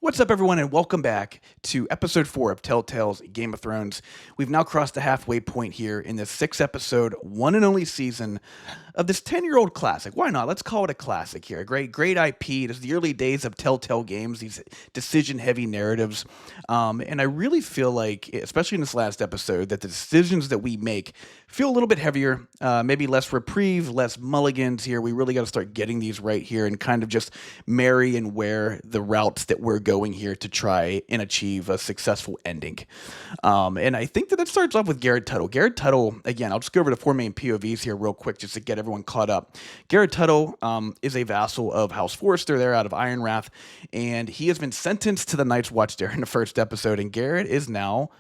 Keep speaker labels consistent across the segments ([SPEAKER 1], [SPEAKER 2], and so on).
[SPEAKER 1] What's up, everyone, and welcome back to episode 4 of Telltale's Game of Thrones. We've now crossed the halfway point here in this 6-episode, one and only season of this 10-year-old classic. Why not? Let's call it a classic here. Great IP. This is the early days of Telltale games, these decision-heavy narratives. And I really feel like, especially in this last episode, that the decisions that we make feel a little bit heavier, maybe less reprieve, less mulligans here. We really got to start getting these right here and kind of just marry and wear the routes that we're going here to try and achieve a successful ending. And I think that starts off with Gared Tuttle. Gared Tuttle, again, I'll just go over the 4 main POVs here real quick just to get everyone caught up. Gared Tuttle is a vassal of House Forrester there out of Ironrath, and he has been sentenced to the Night's Watch there in the first episode, and Gared is now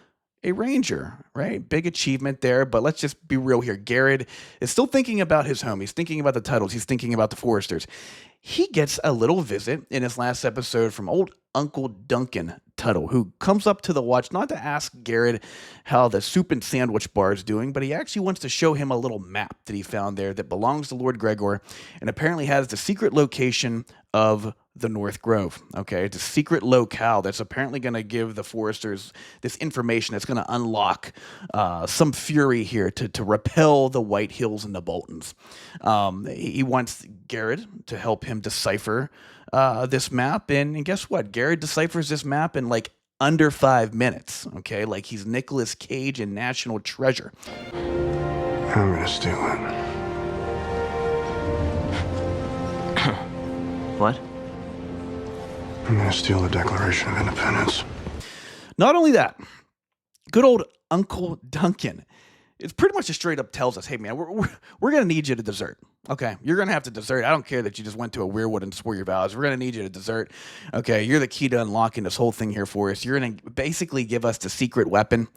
[SPEAKER 1] a ranger, right? Big achievement there, but let's just be real here. Gared is still thinking about his home. He's thinking about the Tuttles. He's thinking about the Forresters. He gets a little visit in his last episode from old Uncle Duncan Tuttle, who comes up to the watch not to ask Gared how the soup and sandwich bar is doing, but he actually wants to show him a little map that he found there that belongs to Lord Gregor and apparently has the secret location of the North Grove. Okay, it's a secret locale that's apparently going to give the Foresters this information that's going to unlock some fury here to repel the White Hills and the Boltons. He wants Gared to help him decipher this map, and guess what? Gared deciphers this map in like under 5 minutes. Okay, like he's Nicolas Cage in National Treasure.
[SPEAKER 2] I'm gonna steal it.
[SPEAKER 3] What?
[SPEAKER 2] I'm gonna steal the Declaration of Independence.
[SPEAKER 1] Not only that, good old Uncle Duncan, it's pretty much just straight up tells us, hey man, we're going to need you to desert. Okay, you're going to have to desert. I don't care that you just went to a weirwood and swore your vows. We're going to need you to desert. Okay, you're the key to unlocking this whole thing here for us. You're going to basically give us the secret weapon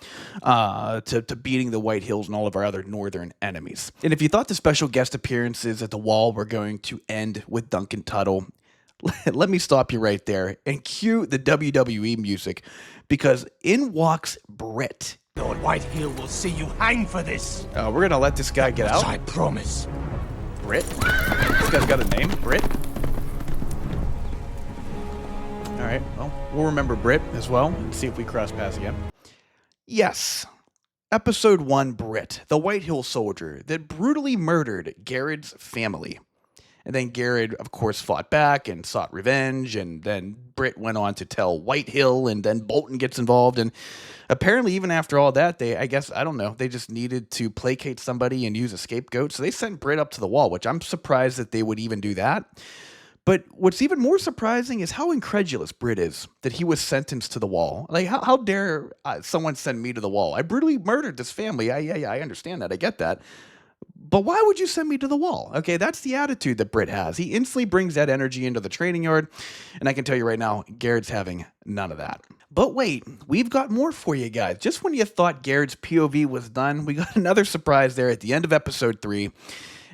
[SPEAKER 1] to beating the White Hills and all of our other northern enemies. And if you thought the special guest appearances at the wall were going to end with Duncan Tuttle, let me stop you right there and cue the WWE music, because in walks Britt.
[SPEAKER 4] Lord Whitehill will see you hang for this.
[SPEAKER 1] We're going to let this guy get out.
[SPEAKER 4] I promise.
[SPEAKER 1] Britt? This guy's got a name? Britt? All right, well, we'll remember Britt as well and see if we cross paths again. Yes. Episode 1, Britt, the White Hill soldier that brutally murdered Gared's family. And then Gared, of course, fought back and sought revenge, and then Britt went on to tell Whitehill, and then Bolton gets involved, and apparently even after all that, they just needed to placate somebody and use a scapegoat, so they sent Britt up to the wall, which I'm surprised that they would even do that. But what's even more surprising is how incredulous Britt is that he was sentenced to the wall. Like, how dare someone send me to the wall? I brutally murdered this family. I understand that. I get that. But why would you send me to the wall? Okay, that's the attitude that Britt has. He instantly brings that energy into the training yard, and I can tell you right now, Gared's having none of that. But wait, we've got more for you guys. Just when you thought Gared's POV was done, we got another surprise there at the end of episode 3,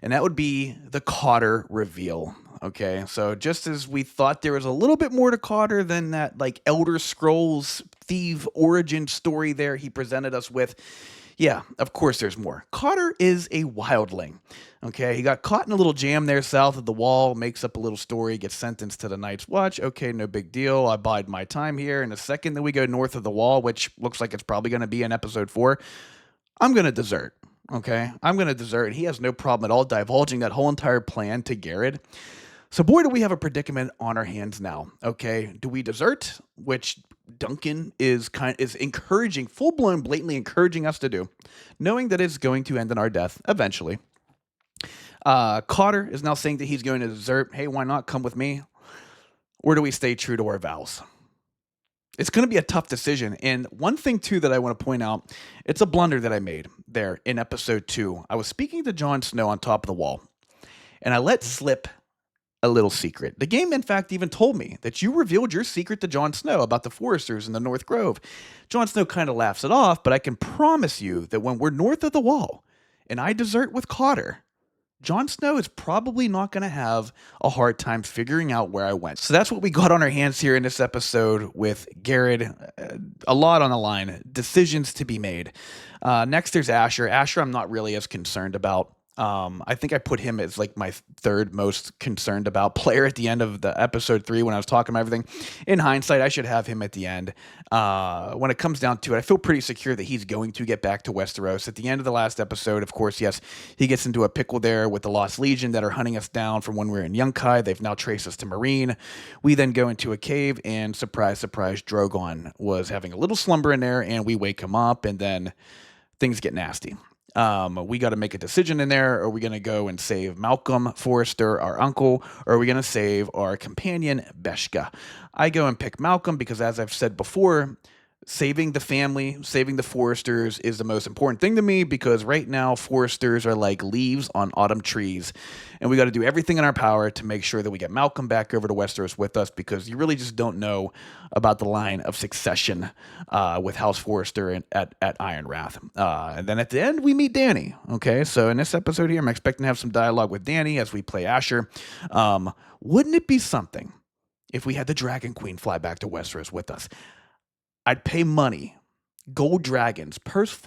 [SPEAKER 1] and that would be the Cotter reveal. Okay, so just as we thought there was a little bit more to Cotter than that, like, Elder Scrolls thief origin story there he presented us with, yeah, of course there's more. Cotter is a wildling, okay? He got caught in a little jam there south of the wall, makes up a little story, gets sentenced to the Night's Watch. Okay, no big deal. I bide my time here. And the second that we go north of the wall, which looks like it's probably going to be in episode 4, I'm going to desert, okay? I'm going to desert, and he has no problem at all divulging that whole entire plan to Gared. So boy, do we have a predicament on our hands now, okay? Do we desert, which Duncan is encouraging, full-blown, blatantly encouraging us to do, knowing that it's going to end in our death eventually. Cotter is now saying that he's going to desert. Hey, why not come with me? Or do we stay true to our vows? It's going to be a tough decision. And one thing, too, that I want to point out, it's a blunder that I made there in episode 2. I was speaking to Jon Snow on top of the wall, and I let slip a little secret. The game, in fact, even told me that you revealed your secret to Jon Snow about the Foresters in the North Grove. Jon Snow kind of laughs it off, but I can promise you that when we're north of the wall and I desert with Cotter, Jon Snow is probably not going to have a hard time figuring out where I went. So that's what we got on our hands here in this episode with Gared. A lot on the line. Decisions to be made. Next, there's Asher. Asher I'm not really as concerned about. I think I put him as like my third most concerned about player at the end of the episode 3 when I was talking about everything. In hindsight, I should have him at the end. When it comes down to it, I feel pretty secure that he's going to get back to Westeros. At the end of the last episode, of course, yes, he gets into a pickle there with the Lost Legion that are hunting us down from when we were in Yunkai. They've now traced us to Marine. We then go into a cave, and surprise, surprise, Drogon was having a little slumber in there, and we wake him up, and then things get nasty. We got to make a decision in there. Are we going to go and save Malcolm Forrester, our uncle, or are we going to save our companion, Beshka? I go and pick Malcolm because, as I've said before, saving the family, saving the Forresters is the most important thing to me because right now Forresters are like leaves on autumn trees. And we got to do everything in our power to make sure that we get Malcolm back over to Westeros with us because you really just don't know about the line of succession with House Forrester at Ironrath. And then at the end, we meet Dany. Okay, so in this episode here, I'm expecting to have some dialogue with Dany as we play Asher. Wouldn't it be something if we had the Dragon Queen fly back to Westeros with us? I'd pay money, gold dragons, purses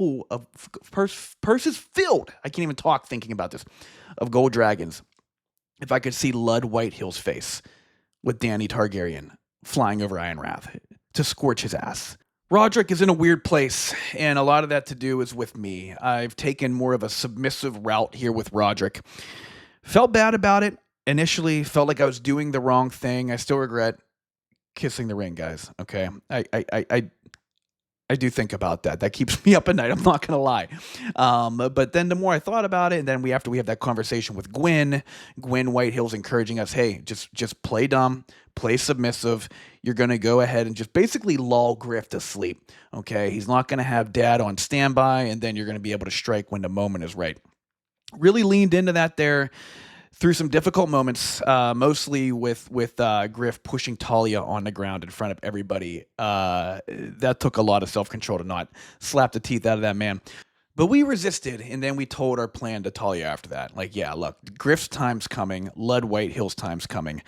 [SPEAKER 1] filled. I can't even talk thinking about this, of gold dragons. If I could see Ludd Whitehill's face with Dany Targaryen flying over Ironrath to scorch his ass. Rodrik is in a weird place, and a lot of that to do is with me. I've taken more of a submissive route here with Rodrik. Felt bad about it initially, felt like I was doing the wrong thing. I still regret kissing the ring, guys. Okay. I do think about that. That keeps me up at night. I'm not going to lie. But then the more I thought about it, and then after we have that conversation with Gwen Whitehill's encouraging us, hey, just play dumb, play submissive. You're going to go ahead and just basically lull Gryff to sleep. Okay. He's not going to have dad on standby, and then you're going to be able to strike when the moment is right. Really leaned into that there. Through some difficult moments, mostly with Gryff pushing Talia on the ground in front of everybody. That took a lot of self-control to not slap the teeth out of that man. But we resisted, and then we told our plan to Talia after that. Like, yeah, look, Gryff's time's coming. Ludd Whitehill's time's coming.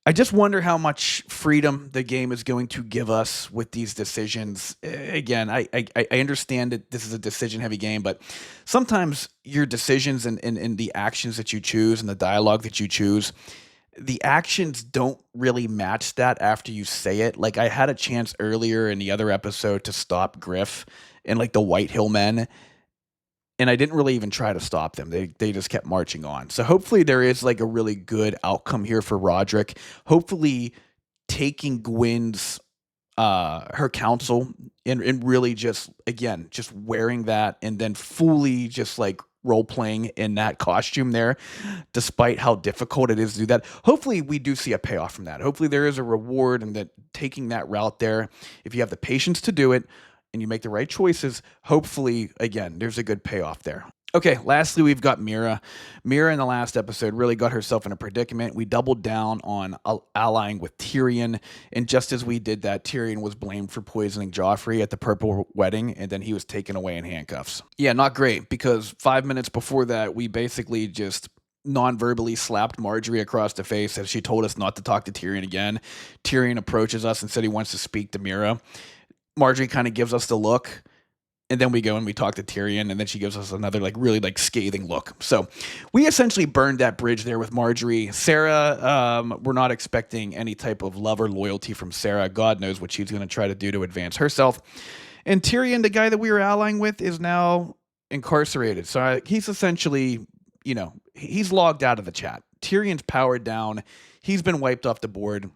[SPEAKER 1] I just wonder how much freedom the game is going to give us with these decisions. Again, I understand that this is a decision-heavy game, but sometimes your decisions and the actions that you choose and the dialogue that you choose, the actions don't really match that after you say it. Like, I had a chance earlier in the other episode to stop Gryff and, like, the Whitehill men, and I didn't really even try to stop them. They just kept marching on. So hopefully there is like a really good outcome here for Rodrik. Hopefully taking Gwen's her counsel and really just wearing that and then fully just like role playing in that costume there, despite how difficult it is to do that. Hopefully we do see a payoff from that. Hopefully there is a reward and that taking that route there, if you have the patience to do it, and you make the right choices, hopefully, again, there's a good payoff there. Okay, lastly, we've got Mira. Mira in the last episode really got herself in a predicament. We doubled down on allying with Tyrion, and just as we did that, Tyrion was blamed for poisoning Joffrey at the Purple Wedding, and then he was taken away in handcuffs. Yeah, not great, because 5 minutes before that, we basically just non-verbally slapped Margaery across the face as she told us not to talk to Tyrion again. Tyrion approaches us and said he wants to speak to Mira. Margaery kind of gives us the look, and then we go and we talk to Tyrion, and then she gives us another like really like scathing look. So we essentially burned that bridge there with Margaery. Sarah, we're not expecting any type of love or loyalty from Sarah. God knows what she's going to try to do to advance herself. And Tyrion, the guy that we were allying with, is now incarcerated. So he's essentially, he's logged out of the chat. Tyrion's powered down. He's been wiped off the board.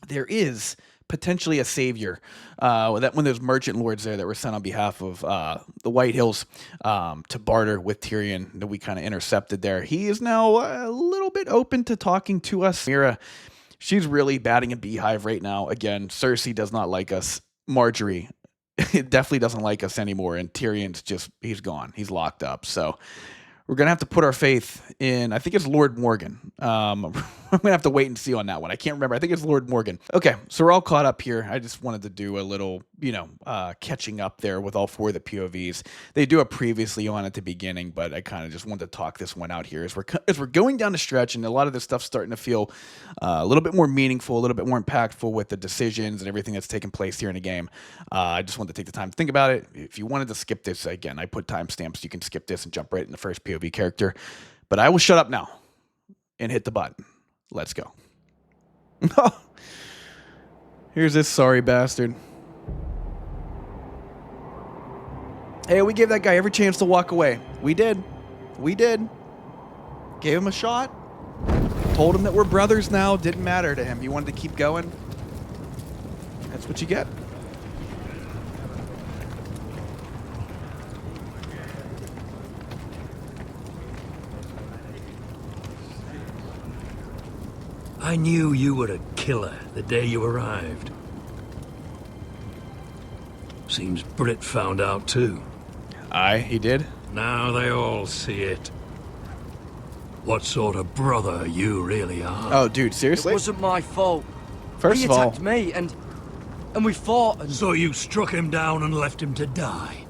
[SPEAKER 1] There is potentially a savior. That when there's merchant lords there that were sent on behalf of the Whitehills to barter with Tyrion that we kind of intercepted there. He is now a little bit open to talking to us. Mira, she's really batting a beehive right now. Again, Cersei does not like us. Margaery definitely doesn't like us anymore. And Tyrion's he's gone. He's locked up. So we're going to have to put our faith in, I think it's Lord Morgan. I'm gonna have to wait and see on that one. I can't remember. I think it's Lord Morgan. Okay, so we're all caught up here. I just wanted to do a little, catching up there with all 4 of the POVs. They do a previously on at the beginning, but I kind of just wanted to talk this one out here as we're going down the stretch, and a lot of this stuff's starting to feel a little bit more meaningful, a little bit more impactful with the decisions and everything that's taking place here in the game. I just wanted to take the time to think about it. If you wanted to skip this, again, I put timestamps. You can skip this and jump right in the first POV character. But I will shut up now and hit the button. Let's go. Here's this sorry bastard. Hey, we gave that guy every chance to walk away. We did. Gave him a shot. Told him that we're brothers now. Didn't matter to him. He wanted to keep going. That's what you get.
[SPEAKER 3] I knew you were a killer the day you arrived. Seems Britt found out too.
[SPEAKER 1] Aye, he did.
[SPEAKER 3] Now they all see it. What sort of brother you really are.
[SPEAKER 1] Oh, dude, seriously?
[SPEAKER 5] It wasn't my fault.
[SPEAKER 1] First
[SPEAKER 5] he
[SPEAKER 1] of all,
[SPEAKER 5] attacked me, and we fought. And
[SPEAKER 3] So you struck him down and left him to die.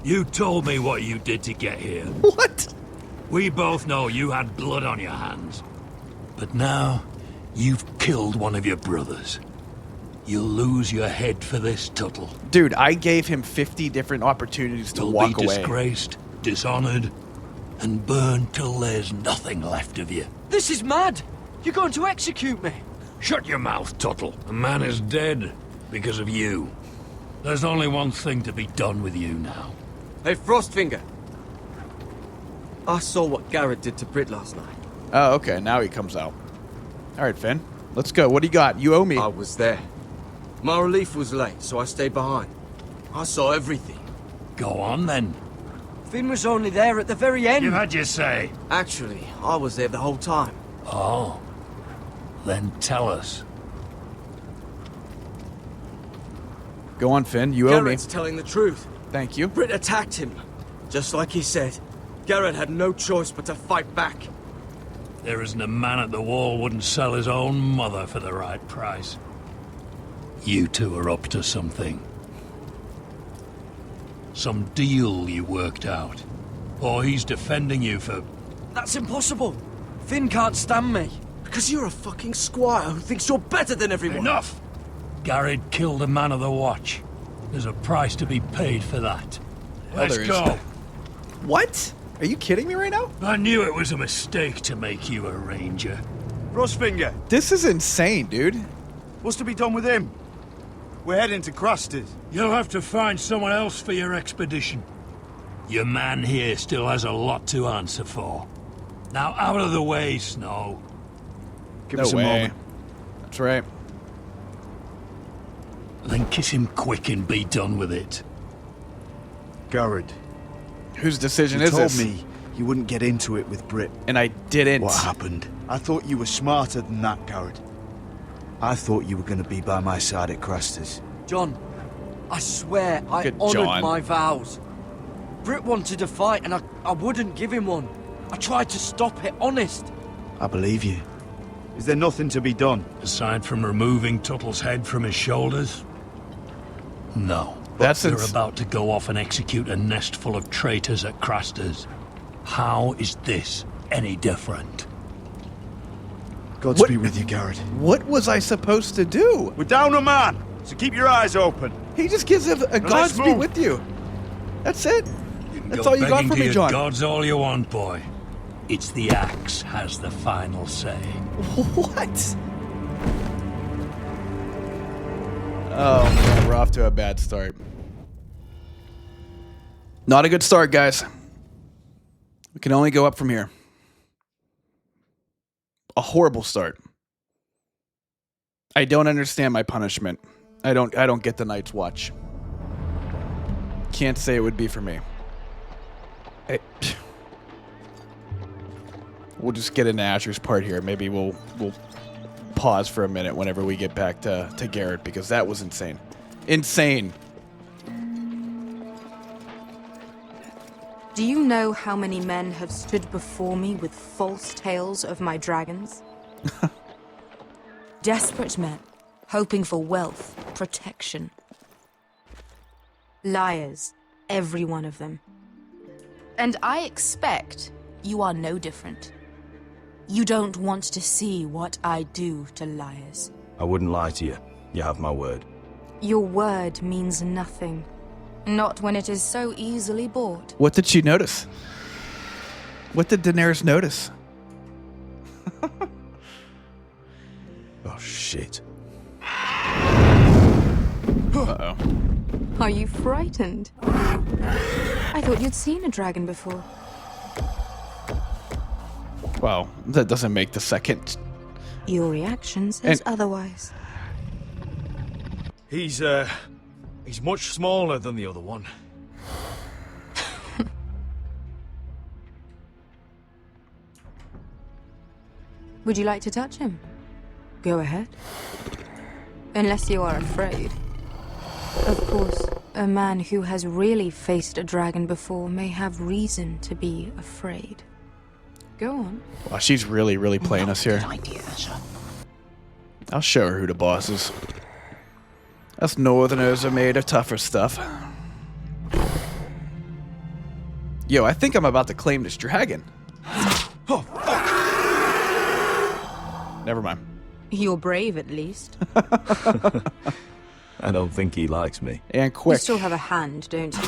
[SPEAKER 3] You told me what you did to get here.
[SPEAKER 1] what?
[SPEAKER 3] We both know you had blood on your hands. But now, you've killed one of your brothers. You'll lose your head for this, Tuttle.
[SPEAKER 1] Dude, I gave him 50 different opportunities to
[SPEAKER 3] You'll
[SPEAKER 1] walk
[SPEAKER 3] be
[SPEAKER 1] away.
[SPEAKER 3] disgraced, dishonored, and burned till there's nothing left of you.
[SPEAKER 5] this is mad. You're going to execute me.
[SPEAKER 3] Shut your mouth, Tuttle. A man is dead because of you. There's only one thing to be done with you now.
[SPEAKER 5] Hey, Frostfinger. I saw what Gared did to Britt last night.
[SPEAKER 1] Oh, okay. Now he comes out. All right, Finn. Let's go. What do you got? You owe me.
[SPEAKER 5] I was there. My relief was late, so I stayed behind. I saw everything.
[SPEAKER 3] Go on, then.
[SPEAKER 5] Finn was only there at the very end.
[SPEAKER 3] You had your say.
[SPEAKER 5] Actually, I was there the whole time.
[SPEAKER 3] Oh. Then tell us.
[SPEAKER 1] Go on, Finn. You owe me.
[SPEAKER 5] Gared's telling the truth.
[SPEAKER 1] Thank you.
[SPEAKER 5] Britt attacked him. Just like he said. Gared had no choice but to fight back.
[SPEAKER 3] There isn't a man at the wall wouldn't sell his own mother for the right price. You two are up to something. Some deal you worked out. Or he's defending you for...
[SPEAKER 5] That's impossible. Finn can't stand me. Because you're a fucking squire who thinks you're better than everyone.
[SPEAKER 3] Enough! Gared killed a man of the watch. There's a price to be paid for that.
[SPEAKER 1] Well,
[SPEAKER 3] Let's
[SPEAKER 1] there is.
[SPEAKER 3] go.
[SPEAKER 1] What? Are you kidding me right now?
[SPEAKER 3] I knew it was a mistake to make you a ranger.
[SPEAKER 6] Frostfinger,
[SPEAKER 1] This is insane, dude.
[SPEAKER 6] what's to be done with him? We're heading to Crusters.
[SPEAKER 3] You'll have to find someone else for your expedition. Your man here still has a lot to answer for. Now out of the way, Snow.
[SPEAKER 6] Give
[SPEAKER 1] No
[SPEAKER 6] us a
[SPEAKER 1] way.
[SPEAKER 6] moment.
[SPEAKER 1] That's right.
[SPEAKER 3] Then kiss him quick and be done with it.
[SPEAKER 6] Gared,
[SPEAKER 1] Whose decision
[SPEAKER 6] you
[SPEAKER 1] is
[SPEAKER 6] told
[SPEAKER 1] this?
[SPEAKER 6] me you wouldn't get into it with Britt.
[SPEAKER 1] And I didn't.
[SPEAKER 6] What happened? I thought you were smarter than that, Gared. I thought you were going to be by my side at Crusters.
[SPEAKER 5] John, I swear I
[SPEAKER 1] Good
[SPEAKER 5] honoured
[SPEAKER 1] John.
[SPEAKER 5] my vows. Britt wanted a fight and I wouldn't give him one. I tried to stop it, honest.
[SPEAKER 6] I believe you. Is there nothing to be done?
[SPEAKER 3] Aside from removing Tuttle's head from his shoulders? No.
[SPEAKER 1] That's
[SPEAKER 3] They're
[SPEAKER 1] ins-
[SPEAKER 3] about to go off and execute a nest full of traitors at Crasters. How is this any different?
[SPEAKER 6] Godspeed with you, Gared.
[SPEAKER 1] What was I supposed to do?
[SPEAKER 6] We're down a man, so keep your eyes open.
[SPEAKER 1] He just gives a
[SPEAKER 6] let's
[SPEAKER 1] Godspeed
[SPEAKER 6] move.
[SPEAKER 1] with you. That's it.
[SPEAKER 3] You can
[SPEAKER 1] That's
[SPEAKER 3] go
[SPEAKER 1] all you got
[SPEAKER 3] begging
[SPEAKER 1] for
[SPEAKER 3] to
[SPEAKER 1] me,
[SPEAKER 3] your
[SPEAKER 1] John.
[SPEAKER 3] gods all you want, boy. It's the axe has the final say.
[SPEAKER 1] What? Oh, man, we're off to a bad start. Not a good start, guys. We can only go up from here. A horrible start. I don't understand my punishment. I don't get the Night's Watch. Can't say it would be for me. We'll just get into Asher's part here. Maybe we'll pause for a minute whenever we get back to Gared, because that was insane. Insane.
[SPEAKER 7] Do you know how many men have stood before me with false tales of my dragons? Desperate men, hoping for wealth, protection. Liars, every one of them. And I expect you are no different. You don't want to see what I do to liars.
[SPEAKER 6] I wouldn't lie to you. You have my word.
[SPEAKER 7] Your word means nothing. Not when it is so easily bought.
[SPEAKER 1] What did she notice? What did Daenerys notice?
[SPEAKER 6] Oh, shit.
[SPEAKER 1] Uh-oh.
[SPEAKER 7] Are you frightened? I thought you'd seen a dragon before.
[SPEAKER 1] Well, that doesn't make the second.
[SPEAKER 7] Your reaction says
[SPEAKER 1] And-
[SPEAKER 7] otherwise.
[SPEAKER 8] He's much smaller than the other one.
[SPEAKER 7] Would you like to touch him? Go ahead. Unless you are afraid. Of course, a man who has really faced a dragon before may have reason to be afraid. Go on.
[SPEAKER 1] Wow, she's really, really playing us here. I'll show her who the boss is. Us northerners are made of tougher stuff. Yo, I think I'm about to claim this dragon.
[SPEAKER 8] Oh, fuck!
[SPEAKER 1] Never mind.
[SPEAKER 7] You're brave, at least.
[SPEAKER 6] I don't think he likes me.
[SPEAKER 1] And
[SPEAKER 7] You
[SPEAKER 1] quick.
[SPEAKER 7] still have a hand, don't you?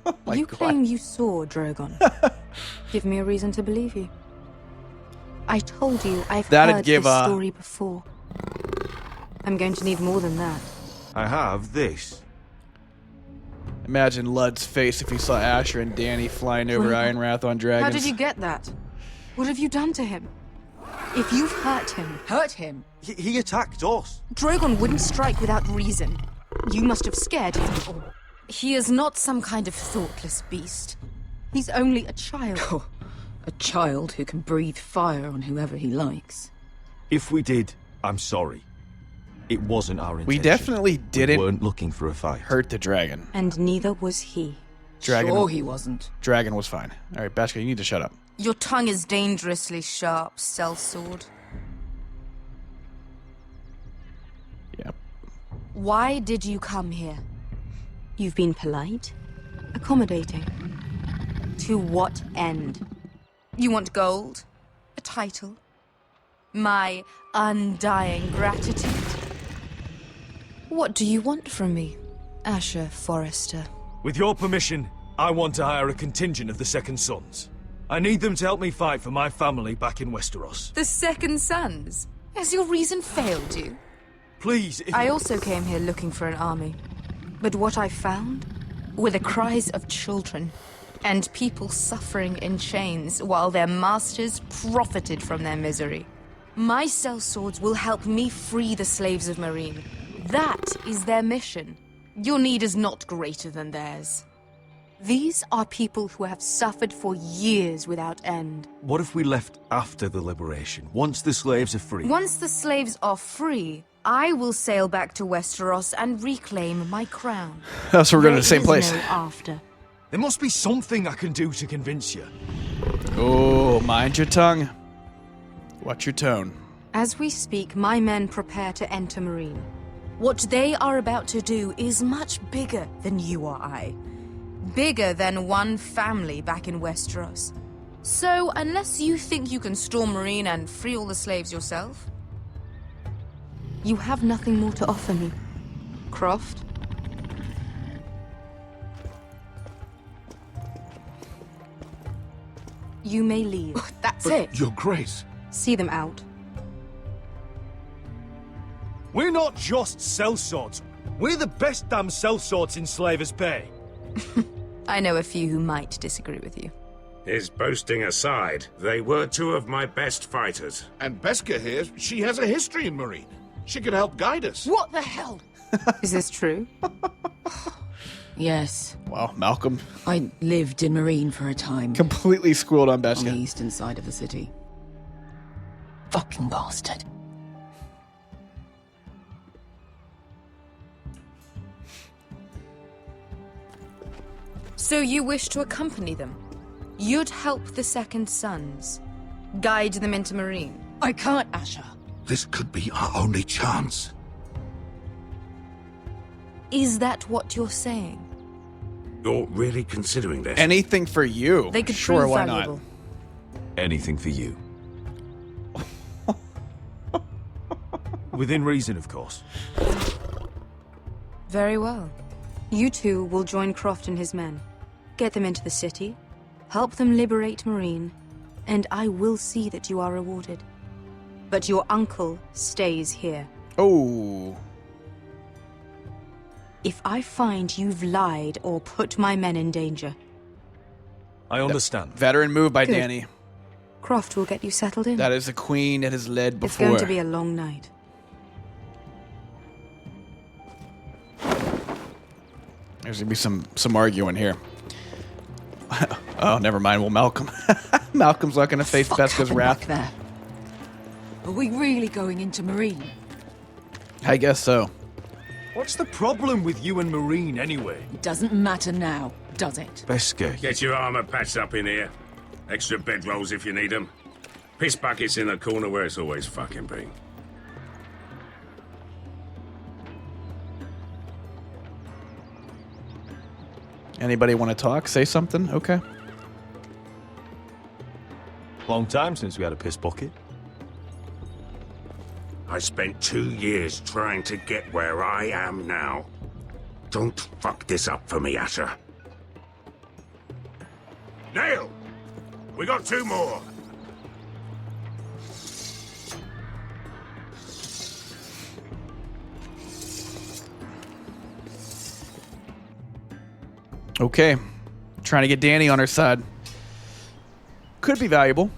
[SPEAKER 1] Oh my
[SPEAKER 7] You
[SPEAKER 1] God.
[SPEAKER 7] claim you saw Drogon. Give me a reason to believe you. I told you I've
[SPEAKER 1] That'd
[SPEAKER 7] heard
[SPEAKER 1] give
[SPEAKER 7] this
[SPEAKER 1] a-
[SPEAKER 7] story before. I'm going to need more than that.
[SPEAKER 6] I have this.
[SPEAKER 1] Imagine Ludd's face if he saw Asher and Dany flying over
[SPEAKER 7] Drogon.
[SPEAKER 1] Ironwrath on dragons.
[SPEAKER 7] How did you get that? What have you done to him? If you've hurt him,
[SPEAKER 6] He attacked us.
[SPEAKER 7] Drogon wouldn't strike without reason. You must have scared him. Or he is not some kind of thoughtless beast. He's only a child.
[SPEAKER 9] Oh, a child who can breathe fire on whoever he likes.
[SPEAKER 6] If we did, I'm sorry. It wasn't our intention.
[SPEAKER 1] We definitely
[SPEAKER 6] We
[SPEAKER 1] didn't
[SPEAKER 6] weren't looking for a fight.
[SPEAKER 1] hurt the dragon.
[SPEAKER 7] And neither was he.
[SPEAKER 1] Dragon,
[SPEAKER 9] Sure he wasn't.
[SPEAKER 1] dragon was fine. All right, Bashka, you need to shut up.
[SPEAKER 7] Your tongue is dangerously sharp, sellsword.
[SPEAKER 1] Yep.
[SPEAKER 7] Why did you come here? You've been polite, accommodating. To what end? You want gold? A title? My undying gratitude? What do you want from me, Asher Forrester?
[SPEAKER 8] With your permission, I want to hire a contingent of the Second Sons. I need them to help me fight for my family back in Westeros.
[SPEAKER 7] The Second Sons? Has your reason failed you?
[SPEAKER 8] Please, if
[SPEAKER 7] I also came here looking for an army. But what I found were the cries of children and people suffering in chains while their masters profited from their misery. My sellswords will help me free the slaves of Meereen. That is their mission. Your need is not greater than theirs. These are people who have suffered for years without end.
[SPEAKER 6] What if we left after the liberation, once the slaves are free?
[SPEAKER 7] Once the slaves are free, I will sail back to Westeros and reclaim my crown.
[SPEAKER 1] Oh, so we're going to the same
[SPEAKER 7] There is
[SPEAKER 1] place.
[SPEAKER 7] no after.
[SPEAKER 8] there must be something I can do to convince you.
[SPEAKER 1] Oh, mind your tongue. Watch your tone.
[SPEAKER 7] As we speak, my men prepare to enter Meereen. What they are about to do is much bigger than you or I. Bigger than one family back in Westeros. So, unless you think you can storm Meereen and free all the slaves yourself, you have nothing more to offer me, Croft. You may leave.
[SPEAKER 9] That's it.
[SPEAKER 8] Your Grace,
[SPEAKER 7] See them out.
[SPEAKER 8] we're not just sellswords. We're the best damn sellswords in Slavers' Bay.
[SPEAKER 7] I know a few who might disagree with you.
[SPEAKER 10] His boasting aside, they were two of my best fighters.
[SPEAKER 11] And Beska here, she has a history in Meereen. She could help guide us.
[SPEAKER 9] What the hell?
[SPEAKER 7] Is this true?
[SPEAKER 9] Yes,
[SPEAKER 1] Wow, Malcolm
[SPEAKER 9] I lived in Meereen for a time.
[SPEAKER 1] completely squealed on
[SPEAKER 9] On the
[SPEAKER 1] Bashka.
[SPEAKER 9] eastern side of the city. Fucking bastard.
[SPEAKER 7] So you wish to accompany them? You'd help the Second Sons? Guide them into Marine.
[SPEAKER 9] I can't, Asher.
[SPEAKER 10] This could be our only chance.
[SPEAKER 7] Is that what you're saying?
[SPEAKER 10] You're really considering this?
[SPEAKER 1] Anything for you.
[SPEAKER 7] They could
[SPEAKER 1] sure,
[SPEAKER 7] prove
[SPEAKER 1] why
[SPEAKER 7] valuable.
[SPEAKER 8] Anything for you. Within reason, of course.
[SPEAKER 7] Very well. You two will join Croft and his men. Get them into the city, help them liberate Marine, and I will see that you are rewarded. But your uncle stays here.
[SPEAKER 1] Oh.
[SPEAKER 7] If I find you've lied or put my men in danger...
[SPEAKER 8] I understand.
[SPEAKER 1] Veteran move by
[SPEAKER 7] Good.
[SPEAKER 1] Dany.
[SPEAKER 7] Croft will get you settled in.
[SPEAKER 1] That is the queen that has led before.
[SPEAKER 7] It's going to be a long night.
[SPEAKER 1] There's going to be some arguing here. Oh, never mind. Well, Malcolm. Malcolm's not going to face Beskha's wrath.
[SPEAKER 9] Back there. Are we really going into Marine?
[SPEAKER 1] I guess so.
[SPEAKER 8] What's the problem with you and Marine, anyway?
[SPEAKER 9] It doesn't matter now, does it?
[SPEAKER 8] Beskha.
[SPEAKER 10] Get your armor patched up in here. Extra bedrolls if you need them. Piss buckets in the corner where it's always fucking been.
[SPEAKER 1] Anybody want to talk? Say something? Okay.
[SPEAKER 8] Long time since we had a piss bucket.
[SPEAKER 10] I spent 2 years trying to get where I am now. Don't fuck this up for me, Asher. Nail! We got 2 more.
[SPEAKER 1] Okay. Trying to get Dany on her side. Could be valuable.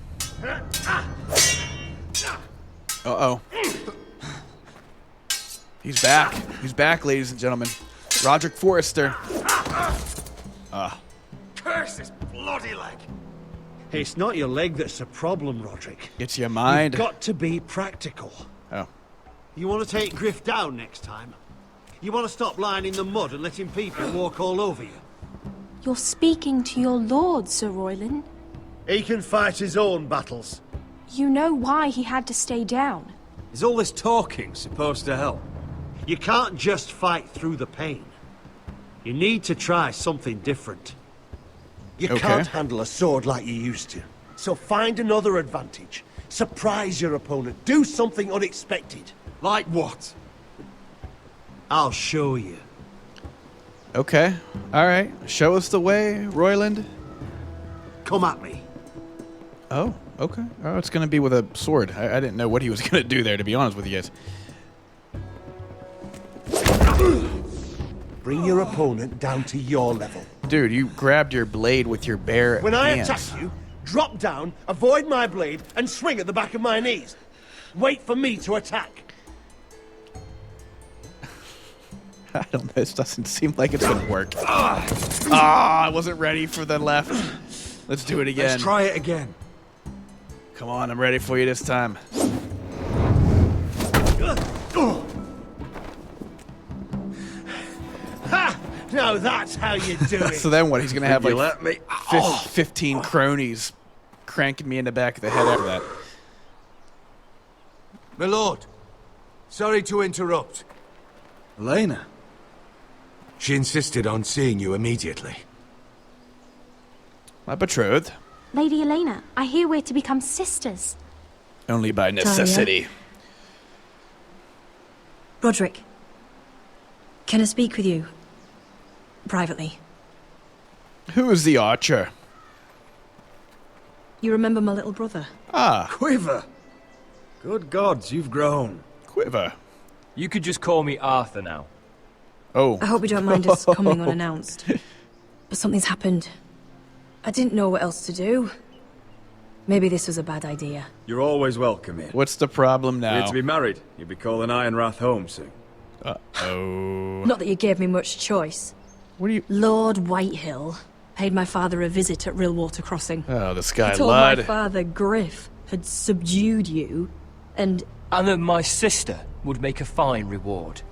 [SPEAKER 1] Uh-oh. He's back. He's back, ladies and gentlemen. Rodrik Forrester.
[SPEAKER 4] Curse this bloody leg!
[SPEAKER 12] It's not your leg that's a problem, Rodrik.
[SPEAKER 1] It's your mind.
[SPEAKER 12] You've got to be practical.
[SPEAKER 1] Oh.
[SPEAKER 12] You want to take Gryff down next time? You want to stop lying in the mud and letting people walk all over you?
[SPEAKER 13] You're speaking to your lord, Sir Royland.
[SPEAKER 12] He can fight his own battles.
[SPEAKER 13] You know why he had to stay down.
[SPEAKER 6] Is all this talking supposed to help?
[SPEAKER 12] You can't just fight through the pain. You need to try something different. You can't handle a sword like you used to. So find another advantage. Surprise your opponent. Do something unexpected.
[SPEAKER 6] Like what?
[SPEAKER 12] I'll show you.
[SPEAKER 1] Okay. All right. Show us the way, Royland.
[SPEAKER 12] Come at me.
[SPEAKER 1] Oh, okay. Oh, it's going to be with a sword. I didn't know what he was going to do there, to be honest with you guys.
[SPEAKER 12] Bring your opponent down to your level.
[SPEAKER 1] Dude, you grabbed your blade with your bare
[SPEAKER 12] When I
[SPEAKER 1] hands.
[SPEAKER 12] attack you, drop down, avoid my blade, and swing at the back of my knees. Wait for me to attack.
[SPEAKER 1] I don't know. This doesn't seem like it's going to work. I wasn't ready for the left. Let's do it again.
[SPEAKER 6] Let's try it again.
[SPEAKER 1] Come on, I'm ready for you this time.
[SPEAKER 12] Ha! Now that's how you do it.
[SPEAKER 1] So then what? He's going to have
[SPEAKER 6] You
[SPEAKER 1] like
[SPEAKER 6] let me.
[SPEAKER 1] 15 cronies cranking me in the back of the head after that.
[SPEAKER 6] My lord, sorry to interrupt. Elena.
[SPEAKER 14] She insisted on seeing you immediately.
[SPEAKER 1] My betrothed.
[SPEAKER 13] Lady Elena, I hear we're to become sisters.
[SPEAKER 1] Only by necessity.
[SPEAKER 15] Rodrik, can I speak with you? Privately.
[SPEAKER 1] Who is the archer?
[SPEAKER 15] You remember my little brother?
[SPEAKER 1] Ah.
[SPEAKER 6] Quiver. Good gods, you've grown.
[SPEAKER 1] Quiver.
[SPEAKER 16] You could just call me Arthur now.
[SPEAKER 1] Oh.
[SPEAKER 15] I hope you don't mind us coming unannounced. But something's happened. I didn't know what else to do. Maybe this was a bad idea.
[SPEAKER 6] You're always welcome here.
[SPEAKER 1] What's the problem now?
[SPEAKER 6] You're to be married. You'll be calling Ironrath home soon.
[SPEAKER 1] Uh-oh.
[SPEAKER 15] Not that you gave me much choice.
[SPEAKER 1] What do you...
[SPEAKER 15] Lord Whitehill paid my father a visit at Rillwater Crossing.
[SPEAKER 1] Oh, this guy,
[SPEAKER 15] he told
[SPEAKER 1] Ludd.
[SPEAKER 15] my father, Gryff, had subdued you, and
[SPEAKER 16] that my sister would make a fine reward.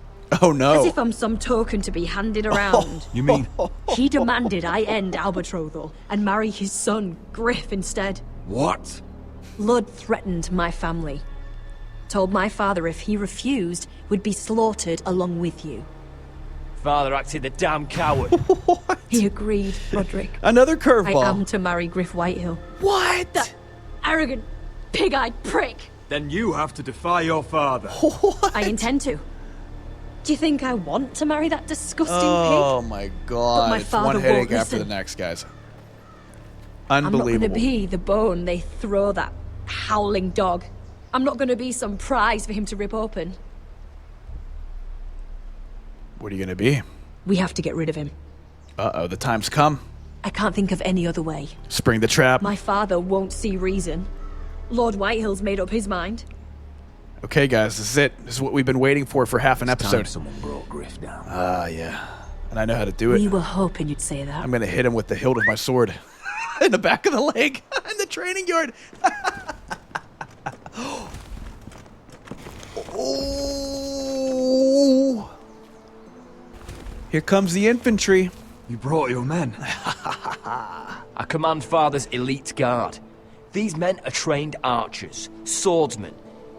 [SPEAKER 1] Oh, no.
[SPEAKER 15] as if I'm some token to be handed around.
[SPEAKER 6] You mean?
[SPEAKER 15] He demanded I end our betrothal and marry his son, Gryff, instead.
[SPEAKER 6] What?
[SPEAKER 15] Ludd threatened my family. Told my father if he refused, we'd be slaughtered along with you.
[SPEAKER 16] Father acted the damn coward.
[SPEAKER 15] He agreed, Rodrik.
[SPEAKER 1] Another curveball.
[SPEAKER 15] I am to marry Gryff Whitehill.
[SPEAKER 1] What?
[SPEAKER 15] That arrogant, pig-eyed prick.
[SPEAKER 8] Then you have to defy your father.
[SPEAKER 15] I intend to. Do you think I want to marry that disgusting pig?
[SPEAKER 1] Oh my god.
[SPEAKER 15] But my
[SPEAKER 1] It's
[SPEAKER 15] father
[SPEAKER 1] one headache
[SPEAKER 15] won't
[SPEAKER 1] after the
[SPEAKER 15] listen.
[SPEAKER 1] next, guys.
[SPEAKER 15] I'm not
[SPEAKER 1] Unbelievable.
[SPEAKER 15] going to be the bone they throw that howling dog. I'm not going to be some prize for him to rip open.
[SPEAKER 1] What are you going to be?
[SPEAKER 15] We have to get rid of him.
[SPEAKER 1] Uh-oh, the time's come.
[SPEAKER 15] I can't think of any other way.
[SPEAKER 1] Spring the trap.
[SPEAKER 15] My father won't see reason. Lord Whitehill's made up his mind.
[SPEAKER 1] Okay, guys, this is it. This is what we've been waiting for half an episode.
[SPEAKER 3] Someone brought Gryff down.
[SPEAKER 1] Yeah. And I know how to do it.
[SPEAKER 15] We were hoping you'd say that.
[SPEAKER 1] I'm going to hit him with the hilt of my sword. In the back of the leg. In the training yard. Oh. Here comes the infantry.
[SPEAKER 8] You brought your men.
[SPEAKER 16] I command Father's elite guard. These men are trained archers, swordsmen,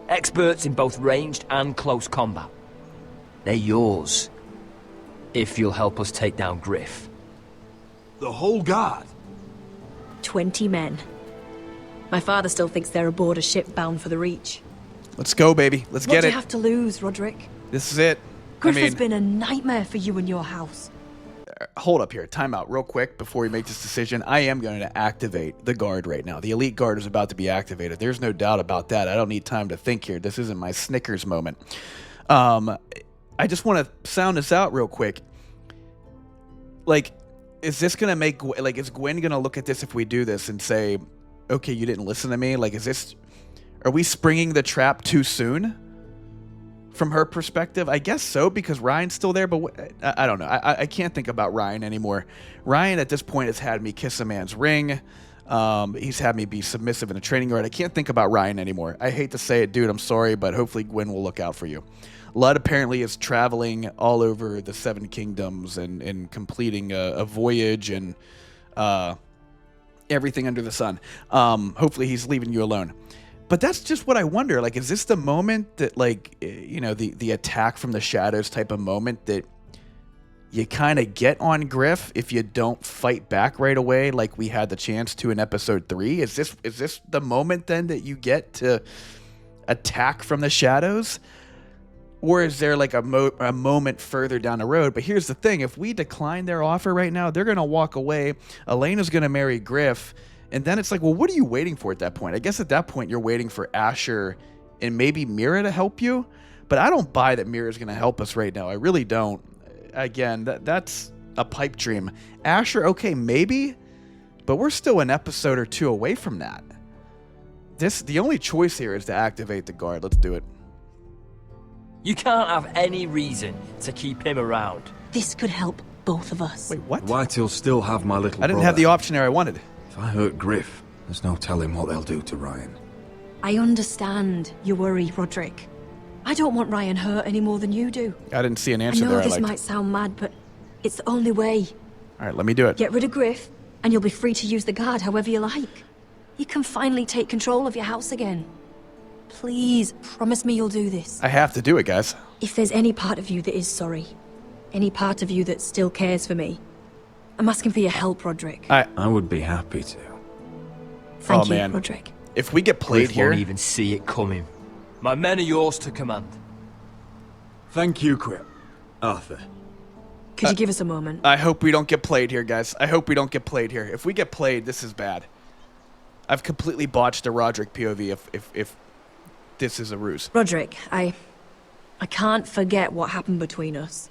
[SPEAKER 16] experts in both ranged and close combat. They're yours, if you'll help us take down Gryff.
[SPEAKER 8] The whole guard?
[SPEAKER 15] 20 men. My father still thinks they're aboard a ship bound for the Reach.
[SPEAKER 1] Let's go, baby. Let's
[SPEAKER 15] What
[SPEAKER 1] get
[SPEAKER 15] do
[SPEAKER 1] it.
[SPEAKER 15] you have to lose, Rodrik?
[SPEAKER 1] This is it.
[SPEAKER 15] Gryff has been a nightmare for you and your house.
[SPEAKER 1] Hold up here. Time out real quick before we make this decision. I am going to activate the guard right now. The elite guard is about to be activated. There's no doubt about that. I don't need time to think here. This isn't my Snickers moment. I just want to sound this out real quick. Like, is this going to make... Like, is Gwen going to look at this if we do this and say, okay, you didn't listen to me? Like, is this... Are we springing the trap too soon? From her perspective, I guess so, because Ryan's still there, but I don't know. I can't think about Ryan anymore. Ryan, at this point, has had me kiss a man's ring. He's had me be submissive in a training yard. I can't think about Ryan anymore. I hate to say it, dude. I'm sorry, but hopefully Gwen will look out for you. Ludd apparently is traveling all over the Seven Kingdoms and completing a voyage and everything under the sun. Hopefully he's leaving you alone. But that's just what I wonder. Like, is this the moment that, like, you know, the attack from the shadows type of moment that you kind of get on Gryff if you don't fight back right away, like we had the chance to in episode 3? Is this the moment then that you get to attack from the shadows? Or is there like a moment further down the road? But here's the thing. If we decline their offer right now, they're going to walk away. Elena's going to marry Gryff. And then it's like, well, what are you waiting for at that point? I guess at that point, you're waiting for Asher and maybe Mira to help you. But I don't buy that Mira's going to help us right now. I really don't. Again, that's a pipe dream. Asher, okay, maybe. But we're still an episode or 2 away from that. The only choice here is to activate the guard. Let's do it.
[SPEAKER 16] You can't have any reason to keep him around.
[SPEAKER 15] This could help both of us.
[SPEAKER 1] Wait, what?
[SPEAKER 14] Whitehill'll still have my little
[SPEAKER 1] I didn't have the option there I wanted.
[SPEAKER 14] If I hurt Gryff, there's no telling what they'll do to Ryan.
[SPEAKER 15] I understand your worry, Rodrik. I don't want Ryan hurt any more than you do.
[SPEAKER 1] I didn't see an answer
[SPEAKER 15] I know
[SPEAKER 1] there I
[SPEAKER 15] this
[SPEAKER 1] liked.
[SPEAKER 15] might sound mad, but it's the only way.
[SPEAKER 1] All right, let me do it.
[SPEAKER 15] Get rid of Gryff, and you'll be free to use the guard however you like. You can finally take control of your house again. Please, promise me you'll do this.
[SPEAKER 1] I have to do it, guys.
[SPEAKER 15] If there's any part of you that is sorry, any part of you that still cares for me, I'm asking for your help, Rodrik.
[SPEAKER 14] I would be happy to.
[SPEAKER 15] Thank you,
[SPEAKER 1] man.
[SPEAKER 15] Rodrik.
[SPEAKER 1] If we get played
[SPEAKER 16] Gryff
[SPEAKER 1] here...
[SPEAKER 16] won't even see it coming. My men are yours to command.
[SPEAKER 8] Thank you, Quip. Arthur.
[SPEAKER 15] Could you give us a moment?
[SPEAKER 1] I hope we don't get played here, guys. I hope we don't get played here. If we get played, this is bad. I've completely botched the Rodrik POV if this is a ruse.
[SPEAKER 15] Rodrik, I can't forget what happened between us.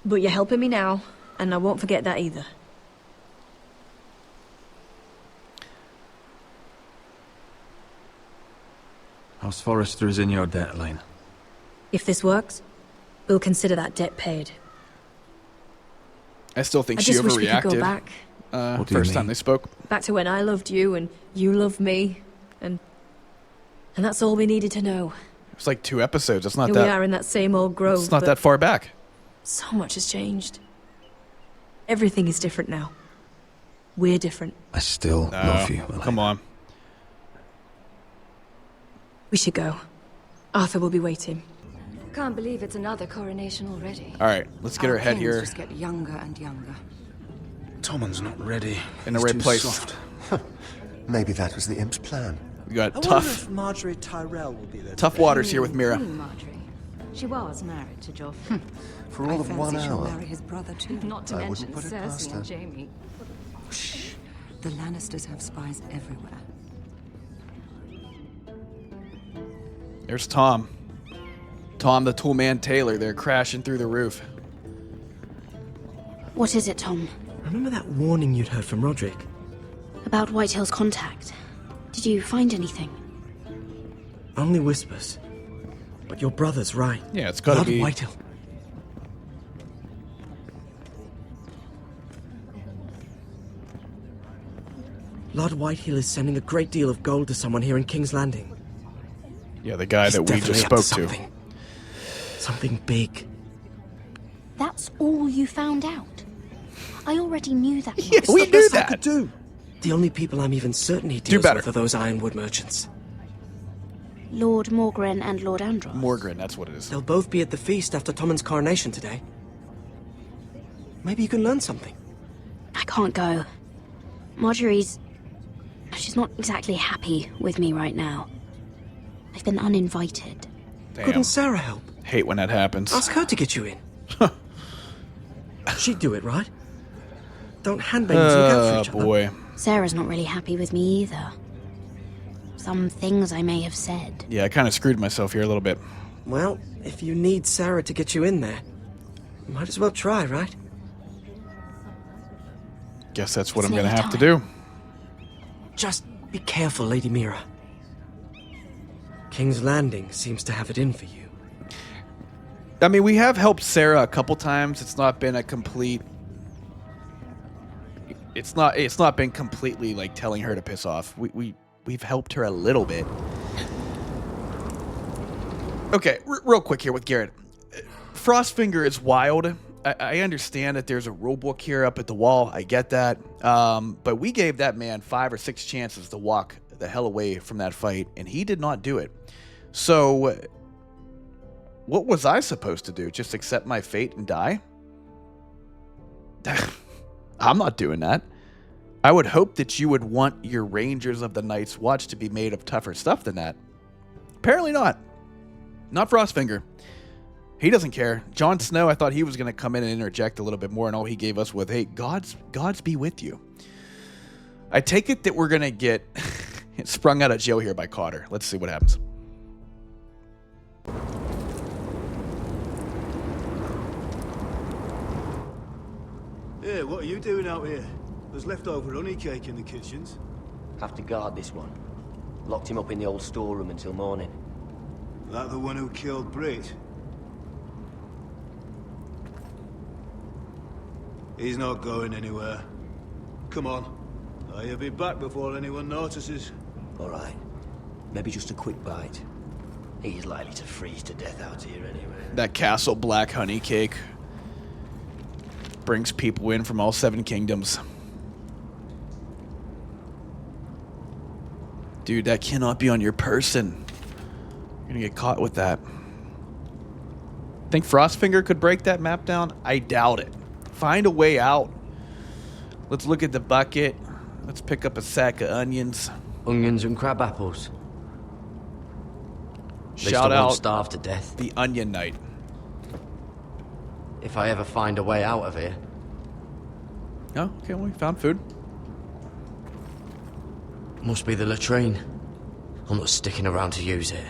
[SPEAKER 15] But you're helping me now, and I won't forget that either.
[SPEAKER 14] House Forrester is in your debt, Lane.
[SPEAKER 15] If this works, we'll consider that debt paid.
[SPEAKER 1] I still think
[SPEAKER 15] I
[SPEAKER 1] she
[SPEAKER 15] just wish we could go
[SPEAKER 1] overreacted.
[SPEAKER 15] back.
[SPEAKER 14] What do you
[SPEAKER 1] First time
[SPEAKER 14] mean?
[SPEAKER 1] they spoke.
[SPEAKER 15] Back to when I loved you and you loved me, and that's all we needed to know.
[SPEAKER 1] It's like 2 episodes. It's not
[SPEAKER 15] Here
[SPEAKER 1] that.
[SPEAKER 15] we are in that same old grove.
[SPEAKER 1] It's not
[SPEAKER 15] but
[SPEAKER 1] that far back.
[SPEAKER 15] so much has changed. Everything is different now. We're different.
[SPEAKER 14] I still love you, Elena.
[SPEAKER 1] Come on.
[SPEAKER 15] We should go. Arthur will be waiting.
[SPEAKER 13] Can't believe it's another coronation already.
[SPEAKER 1] All right, let's get our head here
[SPEAKER 13] Just get younger and younger.
[SPEAKER 2] Tommen's not ready.
[SPEAKER 1] in the
[SPEAKER 2] He's
[SPEAKER 1] right
[SPEAKER 2] too
[SPEAKER 1] place.
[SPEAKER 2] soft.
[SPEAKER 17] Maybe that was the imp's plan.
[SPEAKER 1] We got
[SPEAKER 12] I wonder
[SPEAKER 1] tough,
[SPEAKER 12] if Margaery Tyrell will be there.
[SPEAKER 1] tough waters here with Mira.
[SPEAKER 13] Margaery. She was married to Joff.
[SPEAKER 17] For all of 1
[SPEAKER 13] She'll
[SPEAKER 17] hour.
[SPEAKER 13] marry his brother too. Not to
[SPEAKER 17] I
[SPEAKER 13] mention
[SPEAKER 17] wouldn't put it past
[SPEAKER 13] Cersei
[SPEAKER 17] her.
[SPEAKER 13] and Jaime. Shh. The Lannisters have spies everywhere.
[SPEAKER 1] There's Tom. Tom, the toolman Taylor. They're crashing through the roof.
[SPEAKER 18] What is it, Tom?
[SPEAKER 5] Remember that warning you'd heard from Rodrik?
[SPEAKER 18] About Whitehill's contact. Did you find anything?
[SPEAKER 5] Only whispers. But your brother's right.
[SPEAKER 1] Yeah, it's gotta
[SPEAKER 5] Ludd
[SPEAKER 1] be.
[SPEAKER 5] Whitehill. Ludd Whitehill is sending a great deal of gold to someone here in King's Landing.
[SPEAKER 1] Yeah, the guy
[SPEAKER 5] He's
[SPEAKER 1] that we
[SPEAKER 5] definitely
[SPEAKER 1] just
[SPEAKER 5] up to
[SPEAKER 1] spoke to.
[SPEAKER 5] something. Something big.
[SPEAKER 18] That's all you found out? I already knew that.
[SPEAKER 1] Yeah,
[SPEAKER 18] much.
[SPEAKER 1] we
[SPEAKER 5] the
[SPEAKER 1] knew
[SPEAKER 5] best I
[SPEAKER 1] that.
[SPEAKER 5] could do. The only people I'm even certain he
[SPEAKER 1] Do
[SPEAKER 5] deals
[SPEAKER 1] better.
[SPEAKER 5] with are those ironwood merchants.
[SPEAKER 18] Lord Morgren and Lord Andros.
[SPEAKER 1] Morgren, that's what it is.
[SPEAKER 5] They'll both be at the feast after Tommen's coronation today. Maybe you can learn something.
[SPEAKER 18] I can't go. Marjorie's... She's not exactly happy with me right now. I've been uninvited.
[SPEAKER 1] Damn.
[SPEAKER 5] Couldn't Sarah help?
[SPEAKER 1] Hate when that happens.
[SPEAKER 5] Ask her to get you in. She'd do it, right? Don't handmaidens look out for each other?
[SPEAKER 1] Boy.
[SPEAKER 18] Sarah's not really happy with me either. Some things I may have said.
[SPEAKER 1] Yeah, I kind of screwed myself here a little bit.
[SPEAKER 5] Well, if you need Sarah to get you in there, you might as well try, right?
[SPEAKER 1] Guess that's what
[SPEAKER 18] It's
[SPEAKER 1] I'm gonna
[SPEAKER 18] nearly
[SPEAKER 1] have to do.
[SPEAKER 5] Just be careful, Lady Mira. King's Landing seems to have it in for you.
[SPEAKER 1] I mean, we have helped Sarah a couple times. It's not been a complete... It's not been completely, like, telling her to piss off. We've helped her a little bit. Okay, real quick here with Gared. Frostfinger is wild. I understand that there's a rulebook here up at the wall. I get that. But we gave that man 5 or 6 chances to walk the hell away from that fight, and he did not do it. So, what was I supposed to do? Just accept my fate and die? I'm not doing that. I would hope that you would want your Rangers of the Night's Watch to be made of tougher stuff than that. Apparently not. Not Frostfinger. He doesn't care. Jon Snow, I thought he was going to come in and interject a little bit more, and all he gave us was, hey, God's be with you. I take it that we're going to get sprung out of jail here by Cotter. Let's see what happens.
[SPEAKER 19] Hey, what are you doing out here? There's leftover honey cake in the kitchens.
[SPEAKER 20] Have to guard this one. Locked him up in the old storeroom until morning.
[SPEAKER 19] That the one who killed Brit? He's not going anywhere. Come on. I'll be back before anyone notices.
[SPEAKER 20] All right. Maybe just a quick bite. He's likely to freeze to death out here anyway.
[SPEAKER 1] That Castle Black honey cake brings people in from all 7 kingdoms. Dude, that cannot be on your person. You're gonna get caught with that. Think Frostfinger could break that map down? I doubt it. Find a way out. Let's look at the bucket. Let's pick up a sack of onions.
[SPEAKER 20] Onions and crab apples.
[SPEAKER 1] Shout out
[SPEAKER 20] starve to death.
[SPEAKER 1] the Onion Knight.
[SPEAKER 20] If I ever find a way out of here.
[SPEAKER 1] Oh, okay, well, we found food.
[SPEAKER 20] Must be the latrine. I'm not sticking around to use it.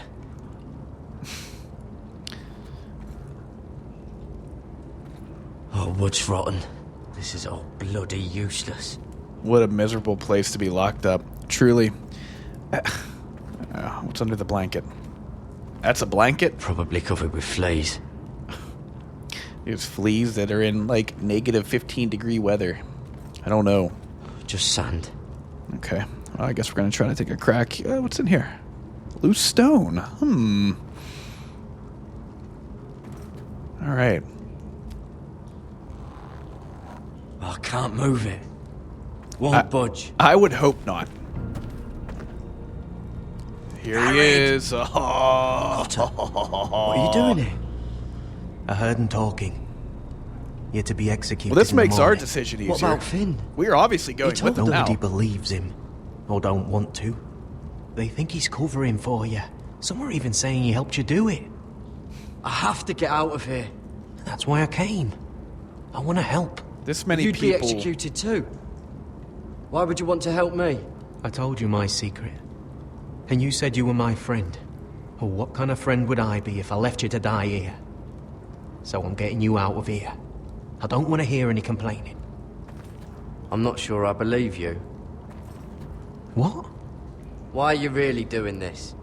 [SPEAKER 20] Oh, wood's rotten. This is all bloody useless.
[SPEAKER 1] What a miserable place to be locked up. Truly. What's under the blanket? That's a blanket?
[SPEAKER 20] Probably covered with fleas.
[SPEAKER 1] There's fleas that are in, like, negative 15-degree weather. I don't know.
[SPEAKER 20] Just sand.
[SPEAKER 1] Okay. Well, I guess we're going to try to take a crack. What's in here? Loose stone. All right.
[SPEAKER 20] I can't move it. Won't budge.
[SPEAKER 1] I would hope not. Here he is. Oh.
[SPEAKER 5] What are you doing here?
[SPEAKER 20] I heard him talking. You're to be executed.
[SPEAKER 1] Well, this
[SPEAKER 20] in the
[SPEAKER 1] makes our
[SPEAKER 20] morning.
[SPEAKER 1] decision easier.
[SPEAKER 5] What about Finn?
[SPEAKER 1] We're obviously going with him now.
[SPEAKER 20] Nobody believes him, or don't want to. They think he's covering for you. Some are even saying he helped you do it.
[SPEAKER 5] I have to get out of here.
[SPEAKER 20] That's why I came. I want to help.
[SPEAKER 1] This many
[SPEAKER 5] You'd
[SPEAKER 1] people...
[SPEAKER 5] be executed too. Why would you want to help me?
[SPEAKER 20] I told you my secret. And you said you were my friend. Well, what kind of friend would I be if I left you to die here? So I'm getting you out of here. I don't want to hear any complaining.
[SPEAKER 5] I'm not sure I believe you.
[SPEAKER 20] What?
[SPEAKER 5] Why are you really doing this?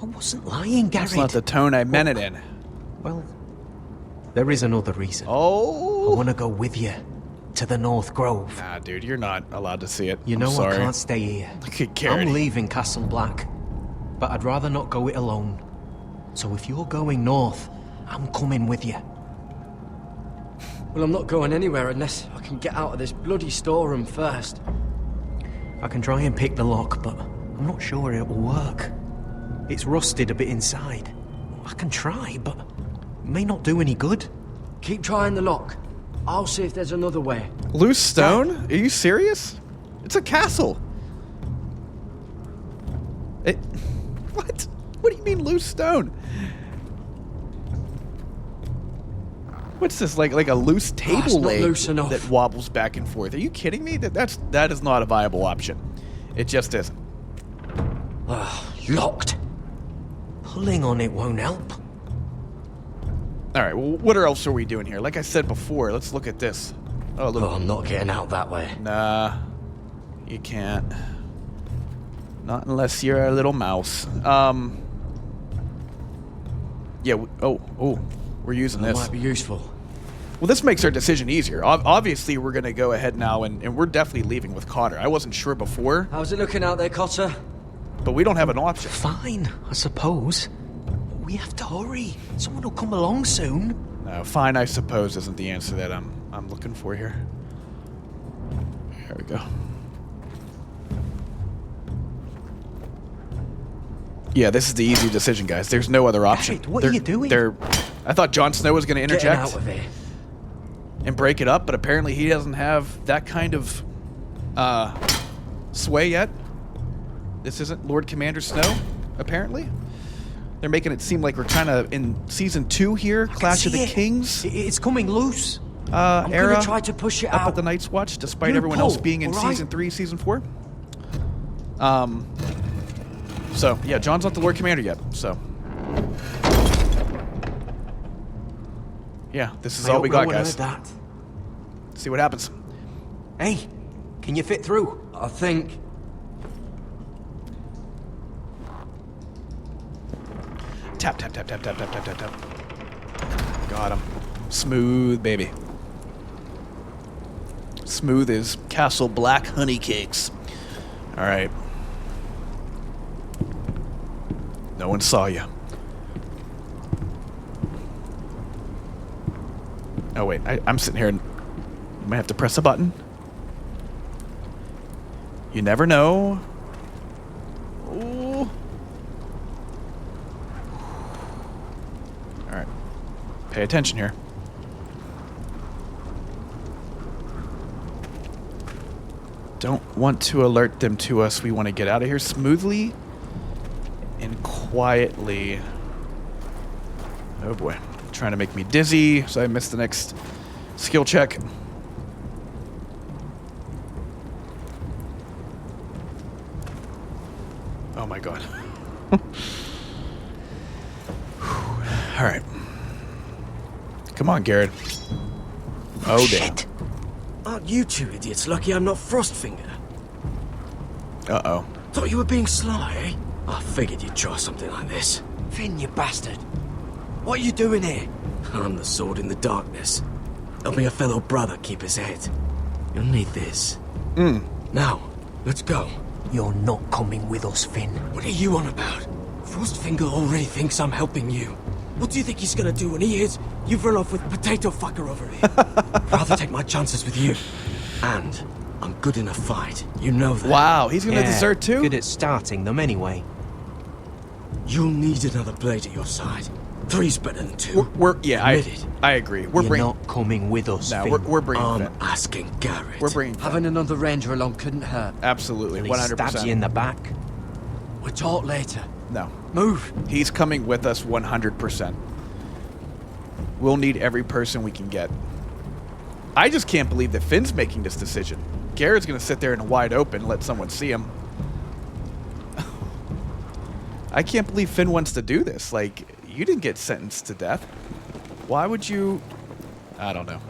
[SPEAKER 20] I wasn't lying, Gared.
[SPEAKER 1] That's not the tone I meant it in.
[SPEAKER 20] Well, there is another reason.
[SPEAKER 1] Oh.
[SPEAKER 20] I want to go with you to the North Grove.
[SPEAKER 1] Nah, dude, you're not allowed to see it.
[SPEAKER 20] You know I can't stay here.
[SPEAKER 1] Look at Gared.
[SPEAKER 20] I'm leaving Castle Black, but I'd rather not go it alone. So if you're going north, I'm coming with you.
[SPEAKER 5] Well, I'm not going anywhere unless I can get out of this bloody storeroom first.
[SPEAKER 20] I can try and pick the lock, but I'm not sure it will work. It's rusted a bit inside. I can try, but it may not do any good.
[SPEAKER 5] Keep trying the lock. I'll see if there's another way.
[SPEAKER 1] Loose stone? Are you serious? It's a castle. What? What do you mean loose stone? What's this, like a loose table leg that wobbles back and forth? Are you kidding me? That is not a viable option. It just isn't.
[SPEAKER 20] Locked. Pulling on it won't help.
[SPEAKER 1] All right, well, what else are we doing here? Like I said before, let's look at this. Oh, look.
[SPEAKER 5] Oh, I'm not getting out that way.
[SPEAKER 1] Nah, you can't. Not unless you're a little mouse. Yeah, we're using this.
[SPEAKER 5] Might be useful.
[SPEAKER 1] Well, this makes our decision easier. Obviously, we're going to go ahead now, and we're definitely leaving with Cotter. I wasn't sure before.
[SPEAKER 5] How's it looking out there, Cotter?
[SPEAKER 1] But we don't have an option.
[SPEAKER 20] Fine, I suppose. We have to hurry. Someone will come along soon.
[SPEAKER 1] No, fine, I suppose, isn't the answer that I'm looking for here. There we go. Yeah, this is the easy decision, guys. There's no other option.
[SPEAKER 20] Gared, what are you doing?
[SPEAKER 1] I thought Jon Snow was going to interject
[SPEAKER 5] out of here.
[SPEAKER 1] and break it up, but apparently he doesn't have that kind of sway yet. This isn't Lord Commander Snow, apparently. They're making it seem like we're kind of in Season 2 here, Clash of the Kings.
[SPEAKER 20] It's coming loose.
[SPEAKER 5] I'm
[SPEAKER 1] era
[SPEAKER 5] gonna try to push it
[SPEAKER 1] up
[SPEAKER 5] out.
[SPEAKER 1] at the Night's Watch, despite everyone else being in Season 3, Season 4. So, yeah, Jon's not the Lord Commander yet, so. Yeah, this is all we got, guys.
[SPEAKER 20] That.
[SPEAKER 1] See what happens.
[SPEAKER 20] Hey, can you fit through?
[SPEAKER 5] I think.
[SPEAKER 1] Tap, tap, tap, tap, tap, tap, tap, tap, tap. Got him. Smooth, baby. Smooth as Castle Black honey cakes. All right. No one saw you. Oh, wait. I'm sitting here and I might have to press a button. You never know. Ooh. All right. Pay attention here. Don't want to alert them to us. We want to get out of here smoothly and quietly. Oh boy. Trying to make me dizzy, so I missed the next skill check. Oh my god. Alright. Come on, Gared. Oh, damn.
[SPEAKER 12] Aren't you two idiots lucky I'm not Frostfinger?
[SPEAKER 1] Uh-oh.
[SPEAKER 12] Thought you were being sly, eh? I figured you'd try something like this. Finn, you bastard. What are you doing here? I'm the sword in the darkness. Helping a fellow brother keep his head. You'll need this. Now, let's go.
[SPEAKER 20] You're not coming with us, Finn.
[SPEAKER 12] What are you on about? Frostfinger already thinks I'm helping you. What do you think he's gonna do when he hears you've run off with potato fucker over here? Rather take my chances with you. And
[SPEAKER 5] I'm good in a fight. You know that.
[SPEAKER 1] Wow, he's gonna desert too?
[SPEAKER 20] Good at starting them anyway.
[SPEAKER 5] You'll need another blade at your side. 3's better than 2.
[SPEAKER 1] I agree.
[SPEAKER 20] You're not coming with us,
[SPEAKER 1] No,
[SPEAKER 20] Finn.
[SPEAKER 1] we're bringing
[SPEAKER 5] I'm
[SPEAKER 1] Finn.
[SPEAKER 5] asking Gared.
[SPEAKER 1] We're bringing Finn.
[SPEAKER 5] Having another ranger along couldn't hurt.
[SPEAKER 1] Absolutely,
[SPEAKER 20] He
[SPEAKER 1] 100%.
[SPEAKER 20] stabs you in the back.
[SPEAKER 5] We'll talk later.
[SPEAKER 1] No.
[SPEAKER 5] Move.
[SPEAKER 1] He's coming with us 100%. We'll need every person we can get. I just can't believe that Finn's making this decision. Gared's going to sit there in a wide open and let someone see him. I can't believe Finn wants to do this. Like, you didn't get sentenced to death. Why would you... I don't know.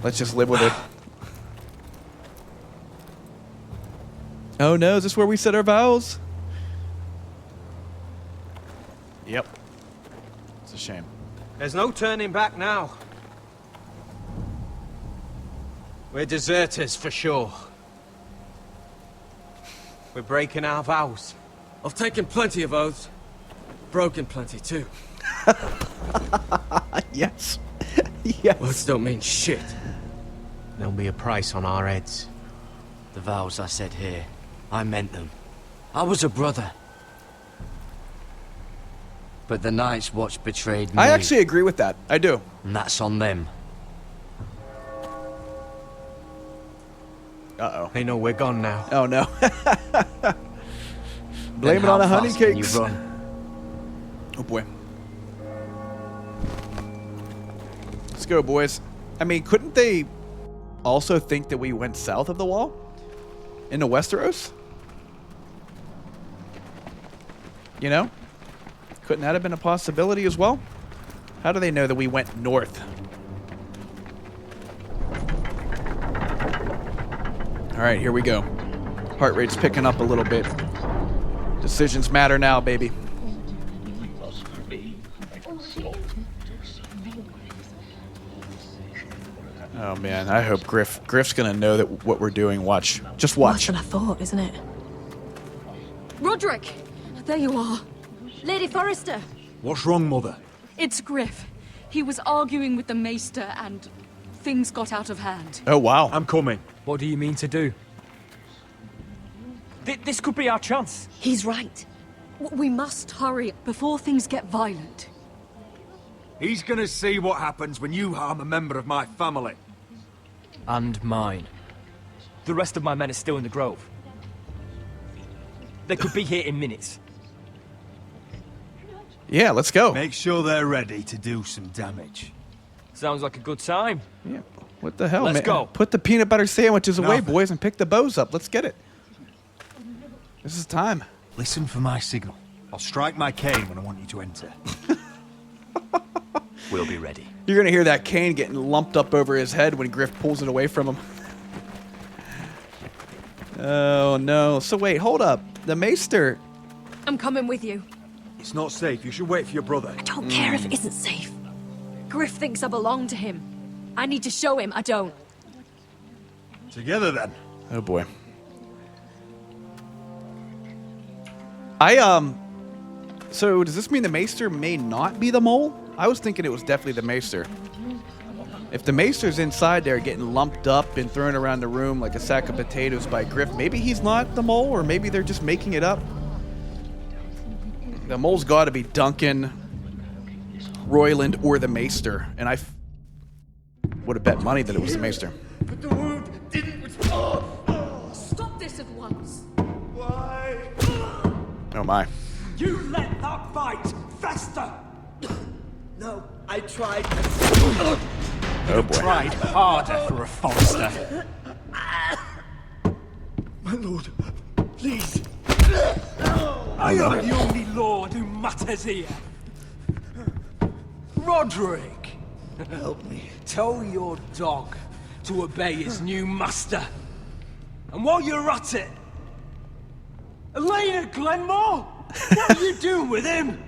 [SPEAKER 1] Let's just live with it. Oh no, is this where we said our vows? Yep. It's a shame.
[SPEAKER 20] There's no turning back now. We're deserters for sure. We're breaking our vows.
[SPEAKER 5] I've taken plenty of oaths. Broken plenty too.
[SPEAKER 1] Yes. Yes.
[SPEAKER 5] Words don't mean shit.
[SPEAKER 20] There'll be a price on our heads.
[SPEAKER 5] The vows I said here, I meant them. I was a brother. But the Night's Watch betrayed me.
[SPEAKER 1] I actually agree with that. I do.
[SPEAKER 5] And that's on them.
[SPEAKER 1] Uh-oh.
[SPEAKER 20] They know we're gone now.
[SPEAKER 1] Oh, no. Blame it on the honey cakes.
[SPEAKER 5] Oh,
[SPEAKER 1] boy. Let's go, boys. I mean, couldn't they also think that we went south of the wall? Into Westeros? You know? Couldn't that have been a possibility as well? How do they know that we went north? Alright, here we go. Heart rate's picking up a little bit. Decisions matter now, baby. Oh man, I hope Gryff's gonna know that what we're doing. Watch. Just watch.
[SPEAKER 15] Worse than I thought, isn't it?
[SPEAKER 13] Rodrik! There you are.
[SPEAKER 18] Lady Forrester!
[SPEAKER 8] What's wrong, Mother?
[SPEAKER 13] It's Gryff. He was arguing with the Maester and things got out of hand.
[SPEAKER 1] Oh wow.
[SPEAKER 8] I'm coming.
[SPEAKER 16] What do you mean to do? This could be our chance.
[SPEAKER 13] He's right. We must hurry before things get violent.
[SPEAKER 8] He's gonna see what happens when you harm a member of my family.
[SPEAKER 16] And mine. The rest of my men are still in the grove. They could be here in minutes.
[SPEAKER 1] Yeah, let's go.
[SPEAKER 6] Make sure they're ready to do some damage.
[SPEAKER 16] Sounds like a good time.
[SPEAKER 1] Yeah. What the hell,
[SPEAKER 16] Let's
[SPEAKER 1] man?
[SPEAKER 16] go.
[SPEAKER 1] Put the peanut butter sandwiches away,
[SPEAKER 6] Nothing.
[SPEAKER 1] boys, and pick the bows up. Let's get it. This is time.
[SPEAKER 6] Listen for my signal. I'll strike my cane when I want you to enter.
[SPEAKER 16] We'll be ready.
[SPEAKER 1] You're gonna hear that cane getting lumped up over his head when Gryff pulls it away from him. Oh no. So wait, hold up. The Maester.
[SPEAKER 13] I'm coming with you.
[SPEAKER 6] It's not safe. You should wait for your brother.
[SPEAKER 13] I don't care if it isn't safe. Gryff thinks I belong to him. I need to show him I don't.
[SPEAKER 6] Together then.
[SPEAKER 1] Oh boy. So does this mean the Maester may not be the mole? I was thinking it was definitely the Maester. If the Maester's inside there getting lumped up and thrown around the room like a sack of potatoes by Gryff, maybe he's not the mole, or maybe they're just making it up. The mole's got to be Duncan, Royland, or the Maester, and I would have bet money that it was the Maester.
[SPEAKER 4] But the wound didn't respond.
[SPEAKER 13] Stop this at once.
[SPEAKER 4] Why?
[SPEAKER 1] Oh my.
[SPEAKER 3] You let that fight fester!
[SPEAKER 4] No, I tried.
[SPEAKER 1] Oh boy.
[SPEAKER 3] Tried harder for a Forrester.
[SPEAKER 4] My lord, please.
[SPEAKER 3] I am the only lord who matters here. Rodrik!
[SPEAKER 4] Help me.
[SPEAKER 3] Tell your dog to obey his new master. And while you're at it, Elena Glenmore? What are you doing with him?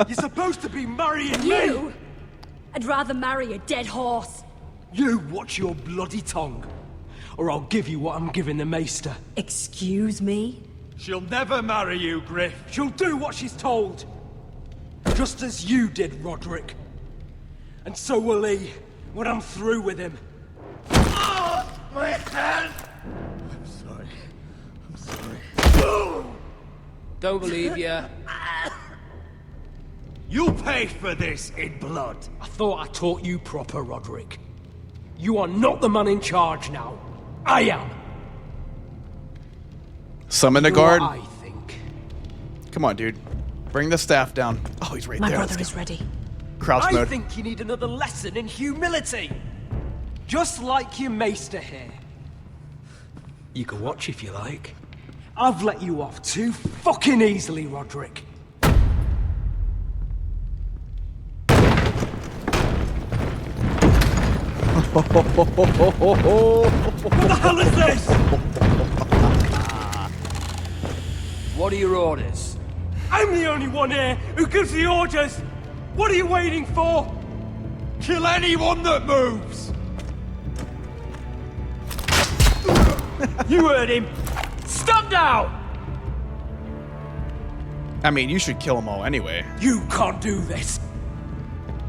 [SPEAKER 3] You're supposed to be marrying
[SPEAKER 13] You?
[SPEAKER 3] me!
[SPEAKER 13] I'd rather marry a dead horse.
[SPEAKER 3] You watch your bloody tongue, or I'll give you what I'm giving the Maester.
[SPEAKER 13] Excuse me?
[SPEAKER 3] She'll never marry you, Gryff. She'll do what she's told. Just as you did, Rodrik. And so will he, when I'm through with him.
[SPEAKER 4] My hand! I'm sorry. I'm sorry.
[SPEAKER 16] Don't believe you.
[SPEAKER 4] You'll pay for this in blood.
[SPEAKER 16] I thought I taught you proper, Rodrik. You are not the man in charge now. I am.
[SPEAKER 1] Summon the
[SPEAKER 16] You
[SPEAKER 1] guard.
[SPEAKER 16] are, I think.
[SPEAKER 1] Come on, dude. Bring the staff down. Oh, he's right
[SPEAKER 15] My
[SPEAKER 1] there.
[SPEAKER 15] brother is ready.
[SPEAKER 1] Crouch
[SPEAKER 16] I
[SPEAKER 1] mode.
[SPEAKER 16] think you need another lesson in humility. Just like your maester here. You can watch if you like. I've let you off too fucking easily, Rodrik.
[SPEAKER 4] What the hell is this?
[SPEAKER 16] What are your orders?
[SPEAKER 4] I'm the only one here who gives the orders. What are you waiting for? Kill anyone that moves.
[SPEAKER 16] You heard him. Stop now!
[SPEAKER 1] I mean, you should kill them all anyway.
[SPEAKER 16] You can't do this.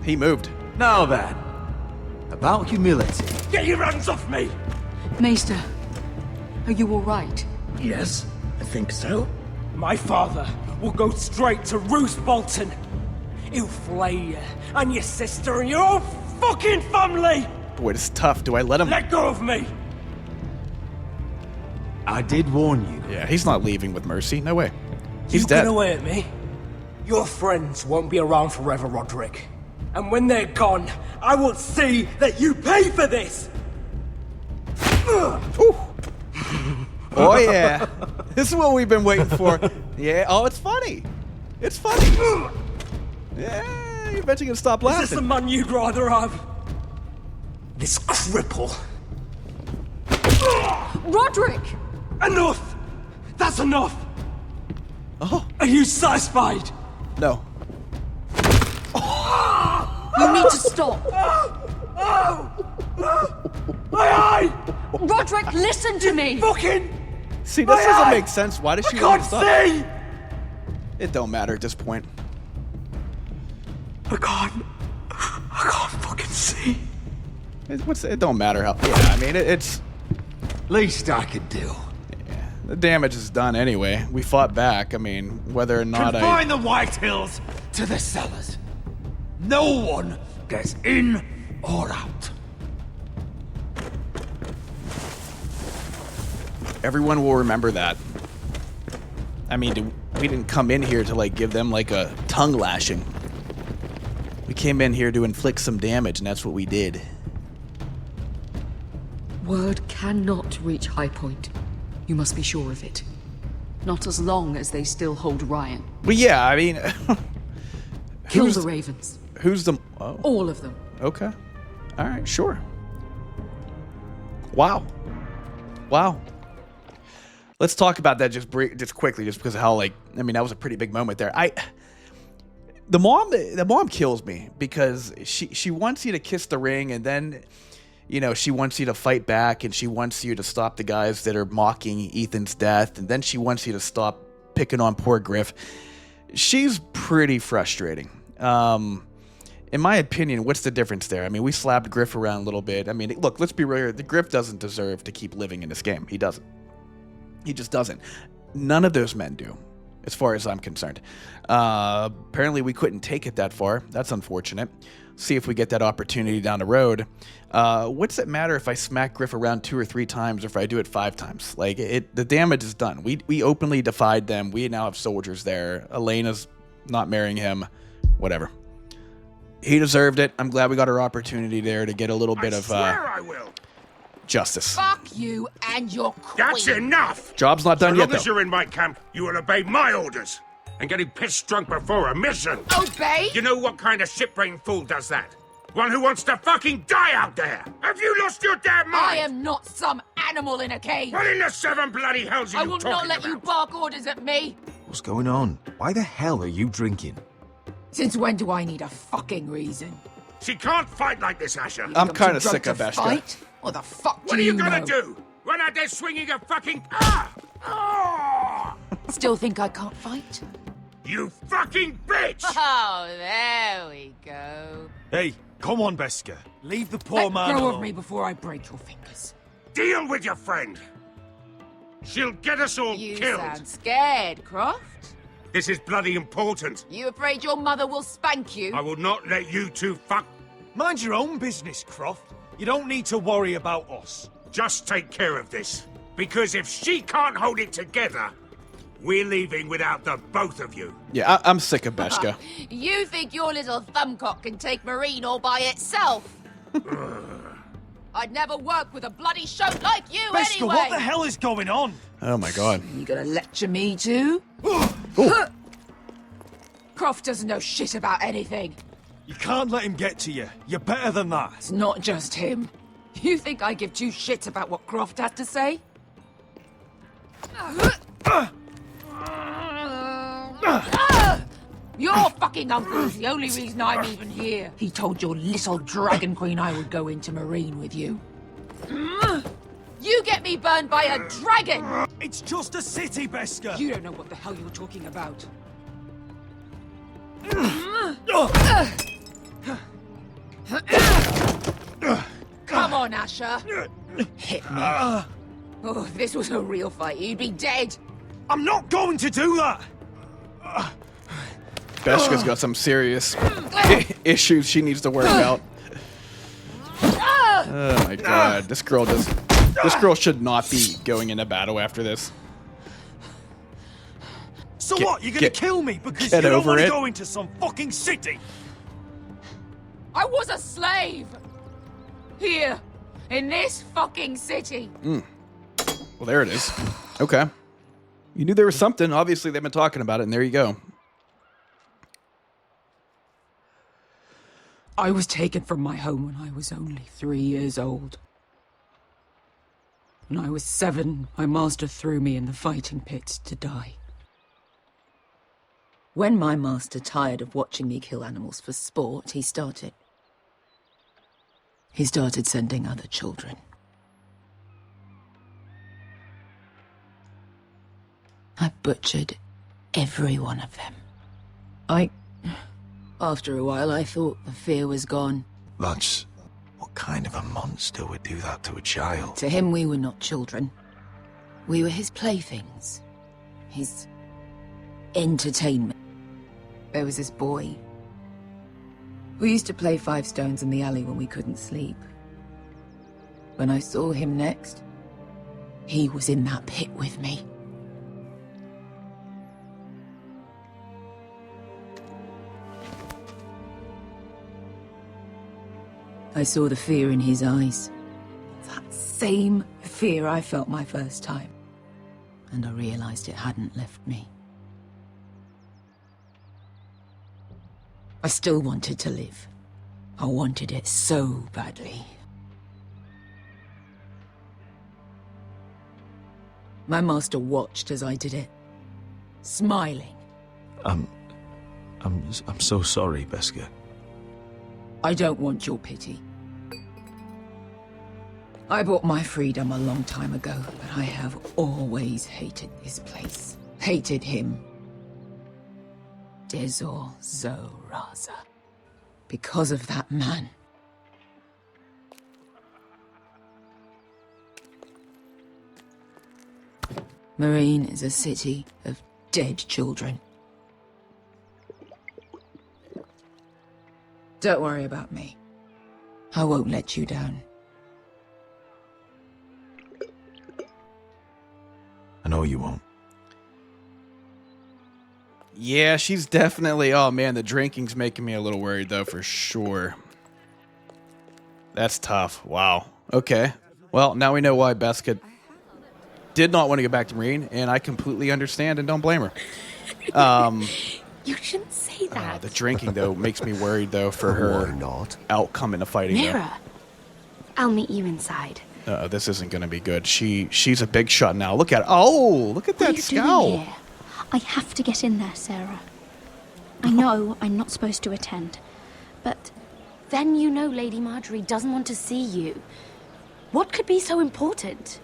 [SPEAKER 1] He moved.
[SPEAKER 6] Now then, about humility.
[SPEAKER 16] Get your hands off me!
[SPEAKER 9] Maester, are you all right?
[SPEAKER 4] Yes, I think so.
[SPEAKER 16] My father will go straight to Roose Bolton. He'll flay you and your sister and your whole fucking family!
[SPEAKER 1] Boy, this is tough. Do I let him?
[SPEAKER 16] Let go of me!
[SPEAKER 6] I did warn you.
[SPEAKER 1] Yeah, he's not leaving with mercy. No way. He's
[SPEAKER 16] You
[SPEAKER 1] dead.
[SPEAKER 16] get away at me. Your friends won't be around forever, Rodrik. And when they're gone, I will see that you pay for this!
[SPEAKER 1] Oh, yeah. This is what we've been waiting for. Yeah. Oh, it's funny. It's funny. Yeah, you're eventually gonna stop laughing.
[SPEAKER 16] Is this the man you'd rather have? This cripple.
[SPEAKER 13] Rodrik!
[SPEAKER 16] Enough! That's enough!
[SPEAKER 1] Oh.
[SPEAKER 16] Are you satisfied?
[SPEAKER 1] No.
[SPEAKER 13] You need to stop.
[SPEAKER 16] My eye!
[SPEAKER 13] Rodrik, listen to me!
[SPEAKER 16] Fucking!
[SPEAKER 1] See, this doesn't make sense. Why does she want
[SPEAKER 16] can't
[SPEAKER 1] to stop?
[SPEAKER 16] see!
[SPEAKER 1] It don't matter at this point.
[SPEAKER 16] I can't fucking see.
[SPEAKER 1] It don't matter how. Yeah, I mean, it's.
[SPEAKER 6] Least I could do.
[SPEAKER 1] The damage is done anyway. We fought back. I mean, whether or not
[SPEAKER 4] Confine the White Hills to the cellars. No one gets in or out.
[SPEAKER 1] Everyone will remember that. I mean, we didn't come in here to like give them like a tongue lashing. We came in here to inflict some damage, and that's what we did.
[SPEAKER 9] Word cannot reach Highpoint. You must be sure of it. Not as long as they still hold Ryan.
[SPEAKER 1] But yeah, I mean,
[SPEAKER 9] Kill the Ravens.
[SPEAKER 1] Who's the? Oh.
[SPEAKER 9] All of them.
[SPEAKER 1] Okay. All right. Sure. Wow. Wow. Let's talk about that just quickly, just because of how I mean, that was a pretty big moment there. The mom kills me because she wants you to kiss the ring, and then, you know, she wants you to fight back, and she wants you to stop the guys that are mocking Ethan's death, and then she wants you to stop picking on poor Gryff. She's pretty frustrating. In my opinion, what's the difference there? I mean, we slapped Gryff around a little bit. I mean, look, let's be real. The Gryff doesn't deserve to keep living in this game. He doesn't. He just doesn't. None of those men do, as far as I'm concerned. Apparently, we couldn't take it that far. That's unfortunate. See if we get that opportunity down the road. What's it matter if I smack Gryff around 2 or 3 times or if I do it 5 times? Like, the damage is done. We openly defied them. We now have soldiers there. Elena's not marrying him. Whatever. He deserved it. I'm glad we got our opportunity there to get a little bit of
[SPEAKER 10] I will.
[SPEAKER 1] justice.
[SPEAKER 13] Fuck you and your queen.
[SPEAKER 10] That's enough!
[SPEAKER 1] Job's not done
[SPEAKER 10] so
[SPEAKER 1] yet,
[SPEAKER 10] long as
[SPEAKER 1] though.
[SPEAKER 10] you're in my camp, you will obey my orders. And getting pissed drunk before a mission.
[SPEAKER 13] Obey?
[SPEAKER 10] You know what kind of shit-brained fool does that? One who wants to fucking die out there! Have you lost your damn mind?
[SPEAKER 13] I am not some animal in a cage.
[SPEAKER 10] What in the 7 bloody hells are
[SPEAKER 13] I
[SPEAKER 10] you
[SPEAKER 13] will
[SPEAKER 10] talking
[SPEAKER 13] not let
[SPEAKER 10] about?
[SPEAKER 13] you bark orders at me.
[SPEAKER 6] What's going on? Why the hell are you drinking?
[SPEAKER 13] Since when do I need a fucking reason?
[SPEAKER 10] She can't fight like this, Asher.
[SPEAKER 1] I'm kind of sick of Ashka.
[SPEAKER 13] Fight? What the fuck
[SPEAKER 10] What
[SPEAKER 13] do
[SPEAKER 10] are you
[SPEAKER 13] know?
[SPEAKER 10] gonna do? Run out there swinging a fucking...
[SPEAKER 13] Still think I can't fight?
[SPEAKER 10] You fucking bitch!
[SPEAKER 13] Oh, there we go.
[SPEAKER 8] Hey, come on, Beska. Leave the poor
[SPEAKER 13] Let
[SPEAKER 8] man
[SPEAKER 13] go
[SPEAKER 8] alone.
[SPEAKER 13] of me before I break your fingers.
[SPEAKER 10] Deal with your friend. She'll get us all
[SPEAKER 21] You
[SPEAKER 10] killed.
[SPEAKER 21] sound scared, Croft.
[SPEAKER 10] This is bloody important.
[SPEAKER 21] You afraid your mother will spank you?
[SPEAKER 10] I will not let you two fuck.
[SPEAKER 8] Mind your own business, Croft. You don't need to worry about us.
[SPEAKER 10] Just take care of this. Because if she can't hold it together, we're leaving without the both of you.
[SPEAKER 1] Yeah, I'm sick of Beskha.
[SPEAKER 21] You think your little thumbcock can take Marine all by itself? I'd never work with a bloody shoat like you
[SPEAKER 8] Beskha,
[SPEAKER 21] anyway!
[SPEAKER 8] what the hell is going on?
[SPEAKER 1] Oh my god.
[SPEAKER 21] You gonna lecture me too? Croft doesn't know shit about anything.
[SPEAKER 8] You can't let him get to you. You're better than that.
[SPEAKER 21] It's not just him. You think I give two shits about what Croft has to say? Your fucking uncle's the only reason I'm even here. He told your little dragon queen I would go into Marine with you. You get me burned by a dragon!
[SPEAKER 8] It's just a city, Beskha!
[SPEAKER 21] You don't know what the hell you're talking about. Come on, Asher. Hit me. Oh, if this was a real fight, you'd be dead.
[SPEAKER 8] I'm not going to do that!
[SPEAKER 1] Beskha's got some serious issues she needs to work out. Oh my god, this girl should not be going into battle after this.
[SPEAKER 8] So what? You're gonna kill me because
[SPEAKER 1] get
[SPEAKER 8] you don't
[SPEAKER 1] over
[SPEAKER 8] want to
[SPEAKER 1] it.
[SPEAKER 8] go into some fucking city?
[SPEAKER 21] I was a slave. Here, in this fucking city.
[SPEAKER 1] Well, there it is. Okay. You knew there was something. Obviously, they've been talking about it, and there you go.
[SPEAKER 21] I was taken from my home when I was only 3 years old. When I was 7, my master threw me in the fighting pits to die. When my master tired of watching me kill animals for sport, he started sending other children. I butchered every one of them. After a while, I thought the fear was gone.
[SPEAKER 14] Lads, what kind of a monster would do that to a child?
[SPEAKER 21] To him, we were not children. We were his playthings. His entertainment. There was this boy. We used to play 5 stones in the alley when we couldn't sleep. When I saw him next, he was in that pit with me. I saw the fear in his eyes. That same fear I felt my first time. And I realized it hadn't left me. I still wanted to live. I wanted it so badly. My master watched as I did it, smiling.
[SPEAKER 8] I'm so sorry, Beskha.
[SPEAKER 21] I don't want your pity. I bought my freedom a long time ago, but I have always hated this place. Hated him. Dezor Zoraza. Because of that man. Marine is a city of dead children. Don't worry about me. I won't let you down.
[SPEAKER 8] I know you won't.
[SPEAKER 1] Yeah, she's definitely... Oh, man, the drinking's making me a little worried, though, for sure. That's tough. Wow. Okay. Well, now we know why Beskha did not want to go back to Marine, and I completely understand and don't blame her.
[SPEAKER 18] You shouldn't say that.
[SPEAKER 1] The drinking, though, makes me worried, though, for her outcome in the fighting.
[SPEAKER 18] Mira, I'll meet you inside.
[SPEAKER 1] This isn't going to be good. She's a big shot now. Look at it. Oh, look at that scowl.
[SPEAKER 18] Here? I have to get in there, Sarah. I know I'm not supposed to attend, but then you know Lady Margaery doesn't want to see you. What could be so important?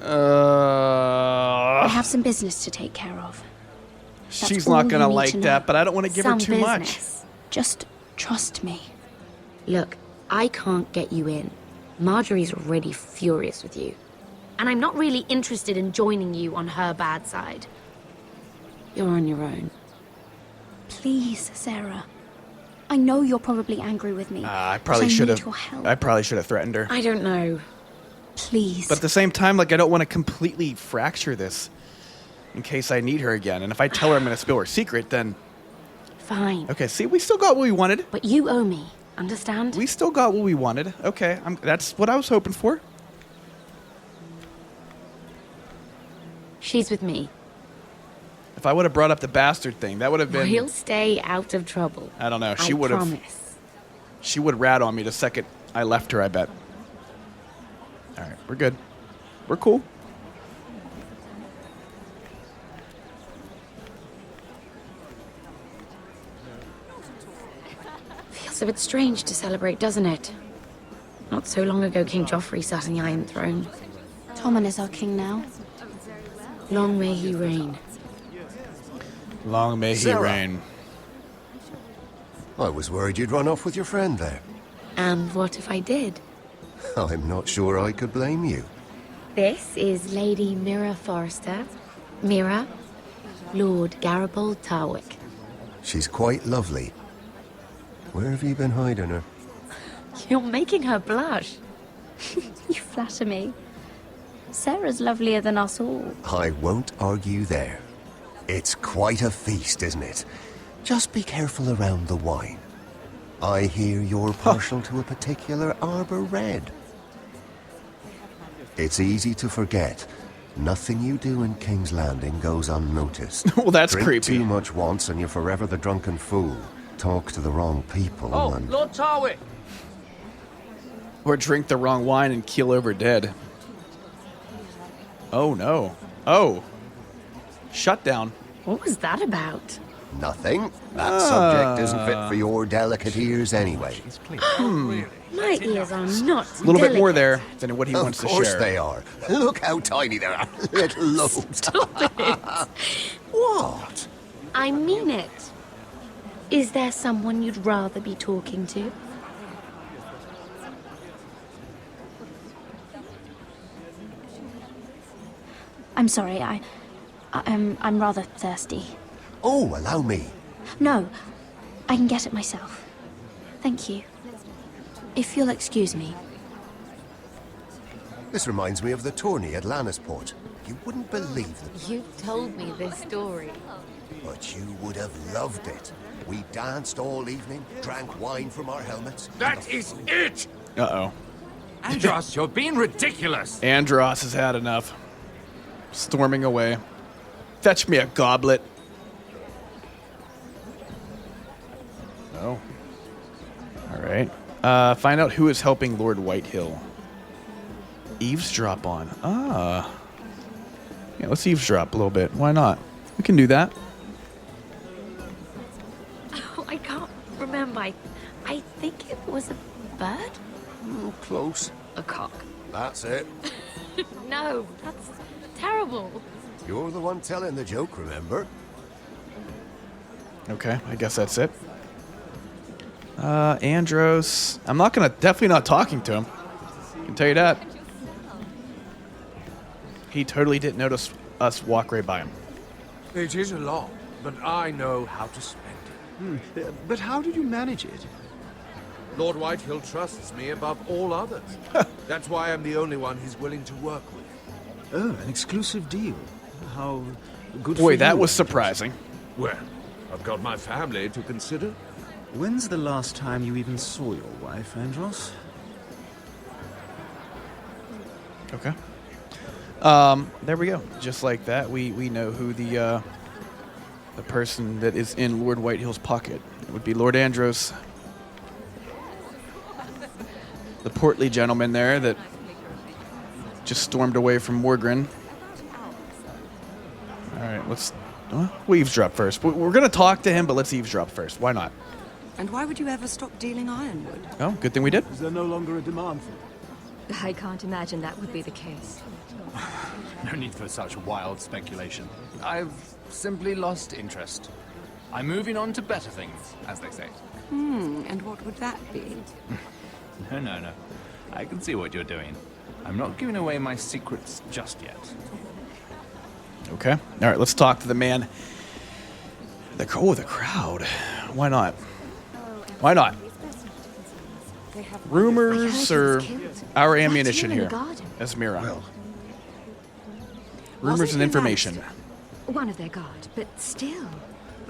[SPEAKER 18] I have some business to take care of.
[SPEAKER 1] She's not going to like that, but I don't want to give her too much.
[SPEAKER 18] Just trust me. Look, I can't get you in. Margaery's already furious with you. And I'm not really interested in joining you on her bad side. You're on your own.
[SPEAKER 11] Please, Sarah. I know you're probably angry with me.
[SPEAKER 1] I probably should have. I probably should have threatened her.
[SPEAKER 18] I don't know.
[SPEAKER 11] Please.
[SPEAKER 1] But at the same time, like, I don't want to completely fracture this in case I need her again. And if I tell her I'm going to spill her secret, then...
[SPEAKER 18] Fine.
[SPEAKER 1] Okay, see, we still got what we wanted.
[SPEAKER 18] But you owe me, understand?
[SPEAKER 1] We still got what we wanted. Okay, that's what I was hoping for.
[SPEAKER 18] She's with me.
[SPEAKER 1] If I would have brought up the bastard thing, that would have been...
[SPEAKER 18] He'll stay out of trouble.
[SPEAKER 1] I don't know.
[SPEAKER 18] I promise.
[SPEAKER 1] She would rat on me the second I left her, I bet. All right, we're good. We're cool.
[SPEAKER 18] Feels a bit strange to celebrate, doesn't it? Not so long ago, King Joffrey sat on the Iron Throne.
[SPEAKER 11] Tommen is our king now.
[SPEAKER 18] Long may he reign.
[SPEAKER 1] Long may he reign.
[SPEAKER 17] I was worried you'd run off with your friend there.
[SPEAKER 18] And what if I did?
[SPEAKER 17] I'm not sure I could blame you.
[SPEAKER 18] This is Lady Mira Forrester. Mira, Lord Garibaldi Tarwick.
[SPEAKER 17] She's quite lovely. Where have you been hiding her?
[SPEAKER 18] You're making her blush.
[SPEAKER 11] You flatter me. Sarah's lovelier than us all.
[SPEAKER 17] I won't argue there. It's quite a feast, isn't it? Just be careful around the wine. I hear you're partial to a particular Arbor Red. It's easy to forget. Nothing you do in King's Landing goes unnoticed.
[SPEAKER 1] Well, that's
[SPEAKER 17] Drink
[SPEAKER 1] creepy.
[SPEAKER 17] too much once and you're forever the drunken fool. Talk to the wrong people and...
[SPEAKER 5] Lord Tarwick!
[SPEAKER 1] Or drink the wrong wine and keel over dead. Oh, no. Oh. Shut down.
[SPEAKER 18] What was that about?
[SPEAKER 17] Nothing. That subject isn't fit for your delicate ears anyway.
[SPEAKER 18] My ears are not
[SPEAKER 1] A little bit more there than what he wants to share.
[SPEAKER 17] Of course they are. Look how tiny they are. Little lobes.
[SPEAKER 18] Stop it.
[SPEAKER 17] What?
[SPEAKER 18] I mean it. Is there someone you'd rather be talking to?
[SPEAKER 11] I'm sorry, I'm rather thirsty.
[SPEAKER 17] Oh, allow me.
[SPEAKER 11] No, I can get it myself. Thank you. If you'll excuse me.
[SPEAKER 17] This reminds me of the tourney at Lannisport. You wouldn't believe it.
[SPEAKER 18] You've told me this story.
[SPEAKER 17] But you would have loved it. We danced all evening, drank wine from our helmets.
[SPEAKER 14] That is it!
[SPEAKER 1] Uh-oh.
[SPEAKER 14] Andros, you're being ridiculous.
[SPEAKER 1] Andros has had enough. Storming away. Fetch me a goblet. Oh. All right. Find out who is helping Lord Whitehill. Eavesdrop on. Ah. Yeah, let's eavesdrop a little bit. Why not? We can do that.
[SPEAKER 18] Oh, I can't remember. I think it was a bird?
[SPEAKER 17] Close.
[SPEAKER 18] A cock.
[SPEAKER 17] That's it.
[SPEAKER 18] No, that's terrible.
[SPEAKER 17] You're the one telling the joke, remember?
[SPEAKER 1] Okay, I guess that's it. Andros. I'm not gonna, definitely not talking to him. I can tell you that. He totally didn't notice us walk right by him.
[SPEAKER 14] It is a lot, but I know how to spend it.
[SPEAKER 19] But how did you manage it?
[SPEAKER 14] Lord Whitehill trusts me above all others. That's why I'm the only one he's willing to work with.
[SPEAKER 19] Oh, an exclusive deal. How good
[SPEAKER 1] Boy,
[SPEAKER 19] for
[SPEAKER 1] that
[SPEAKER 19] you,
[SPEAKER 1] was
[SPEAKER 19] Andros.
[SPEAKER 1] surprising.
[SPEAKER 14] Well, I've got my family to consider.
[SPEAKER 19] When's the last time you even saw your wife, Andros?
[SPEAKER 1] Okay. There we go. Just like that, we know who the person that is in Lord Whitehill's pocket. It would be Lord Andros. The portly gentleman there that just stormed away from Morgren. All right, we'll eavesdrop first. We're going to talk to him, but let's eavesdrop first. Why not?
[SPEAKER 22] And why would you ever stop dealing ironwood?
[SPEAKER 1] Oh, good thing we did.
[SPEAKER 19] Is there no longer a demand for it?
[SPEAKER 22] I can't imagine that would be the case.
[SPEAKER 23] No need for such wild speculation. I've simply lost interest.
[SPEAKER 2] I'm moving on to better things, as they say.
[SPEAKER 22] And what would that be?
[SPEAKER 2] No. I can see what you're doing. I'm not giving away my secrets just yet.
[SPEAKER 1] Okay. All right, let's talk to the man. The crowd. Why not? Why not? Rumors or our ammunition here as Mira. Rumors and information.
[SPEAKER 22] One of their guard, but still.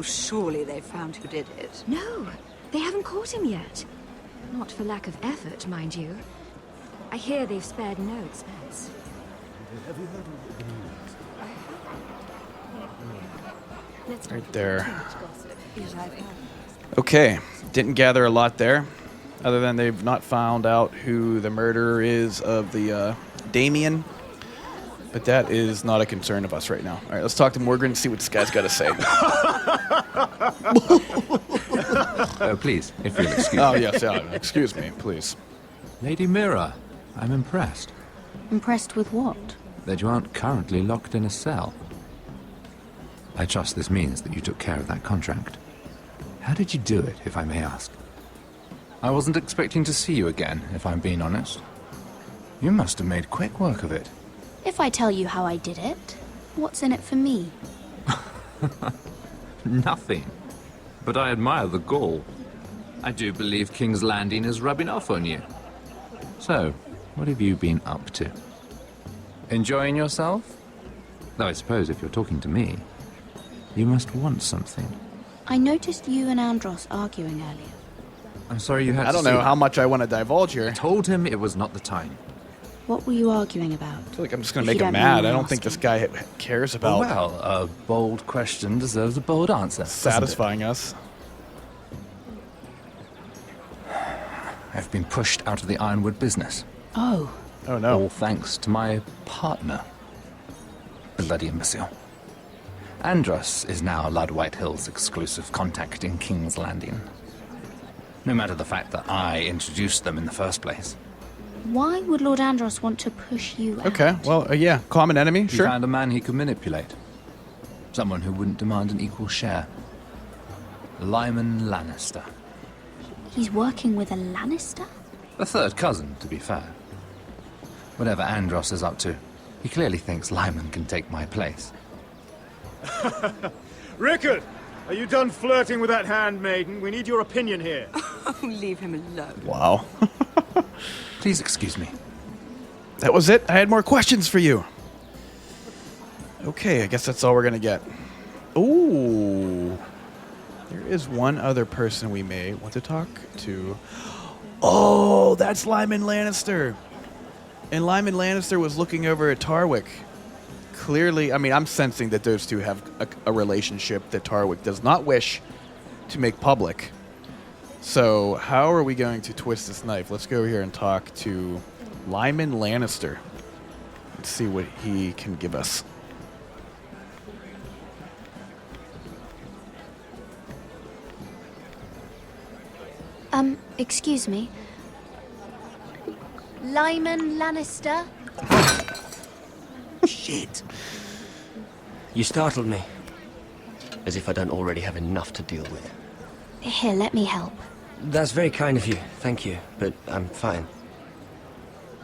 [SPEAKER 22] Surely they found who did it. No, they haven't caught him yet. Not for lack of effort, mind you. I hear they've spared no expense.
[SPEAKER 19] Have you heard of
[SPEAKER 1] Right there. Okay, didn't gather a lot there, other than they've not found out who the murderer is of the Damien. But that is not a concern of us right now. All right, let's talk to Morgan and see what this guy's got to say.
[SPEAKER 2] Oh, please, if you'll excuse me.
[SPEAKER 1] Oh, yes, excuse me, please.
[SPEAKER 2] Lady Mira, I'm impressed
[SPEAKER 18] Impressed with what?
[SPEAKER 2] that you aren't currently locked in a cell. I trust this means that you took care of that contract. How did you do it, if I may ask? I wasn't expecting to see you again, if I'm being honest. You must have made quick work of it.
[SPEAKER 18] If I tell you how I did it, what's in it for me?
[SPEAKER 2] Nothing. But I admire the gall. I do believe King's Landing is rubbing off on you. So, what have you been up to? Enjoying yourself? Though I suppose if you're talking to me, you must want something.
[SPEAKER 18] I noticed you and Andros arguing earlier.
[SPEAKER 2] I'm sorry you had to
[SPEAKER 1] I don't
[SPEAKER 2] see
[SPEAKER 1] know
[SPEAKER 2] that.
[SPEAKER 1] how much I want to divulge here.
[SPEAKER 2] I told him it was not the time.
[SPEAKER 18] What were you arguing about?
[SPEAKER 1] I feel like I'm just going to make him mad. I don't think this guy cares about
[SPEAKER 2] Well, a bold question deserves a bold answer.
[SPEAKER 1] satisfying us.
[SPEAKER 2] I've been pushed out of the ironwood business.
[SPEAKER 18] Oh.
[SPEAKER 1] Oh, no.
[SPEAKER 2] All thanks to my partner. Bloody imbecile. Andros is now Ludd Whitehill's exclusive contact in King's Landing. No matter the fact that I introduced them in the first place.
[SPEAKER 18] Why would Lord Andros want to push you out?
[SPEAKER 1] Okay, well, yeah, common enemy,
[SPEAKER 2] He
[SPEAKER 1] sure.
[SPEAKER 2] found a man he could manipulate. Someone who wouldn't demand an equal share. Lyman Lannister.
[SPEAKER 18] He's working with a Lannister?
[SPEAKER 2] A third cousin, to be fair. Whatever Andros is up to, he clearly thinks Lyman can take my place.
[SPEAKER 8] Rickard! Are you done flirting with that handmaiden? We need your opinion here.
[SPEAKER 22] Oh, leave him alone.
[SPEAKER 1] Wow.
[SPEAKER 2] Please excuse me.
[SPEAKER 1] That was it. I had more questions for you. Okay, I guess that's all we're going to get. Ooh. There is one other person we may want to talk to. Oh, that's Lyman Lannister. And Lyman Lannister was looking over at Tarwick. Clearly, I mean, I'm sensing that those two have a relationship that Tarwick does not wish to make public. So, how are we going to twist this knife? Let's go here and talk to Lyman Lannister. Let's see what he can give us.
[SPEAKER 18] Excuse me. Lyman Lannister?
[SPEAKER 7] Shit. You startled me. As if I don't already have enough to deal with.
[SPEAKER 18] Here, let me help.
[SPEAKER 7] That's very kind of you, thank you, but I'm fine.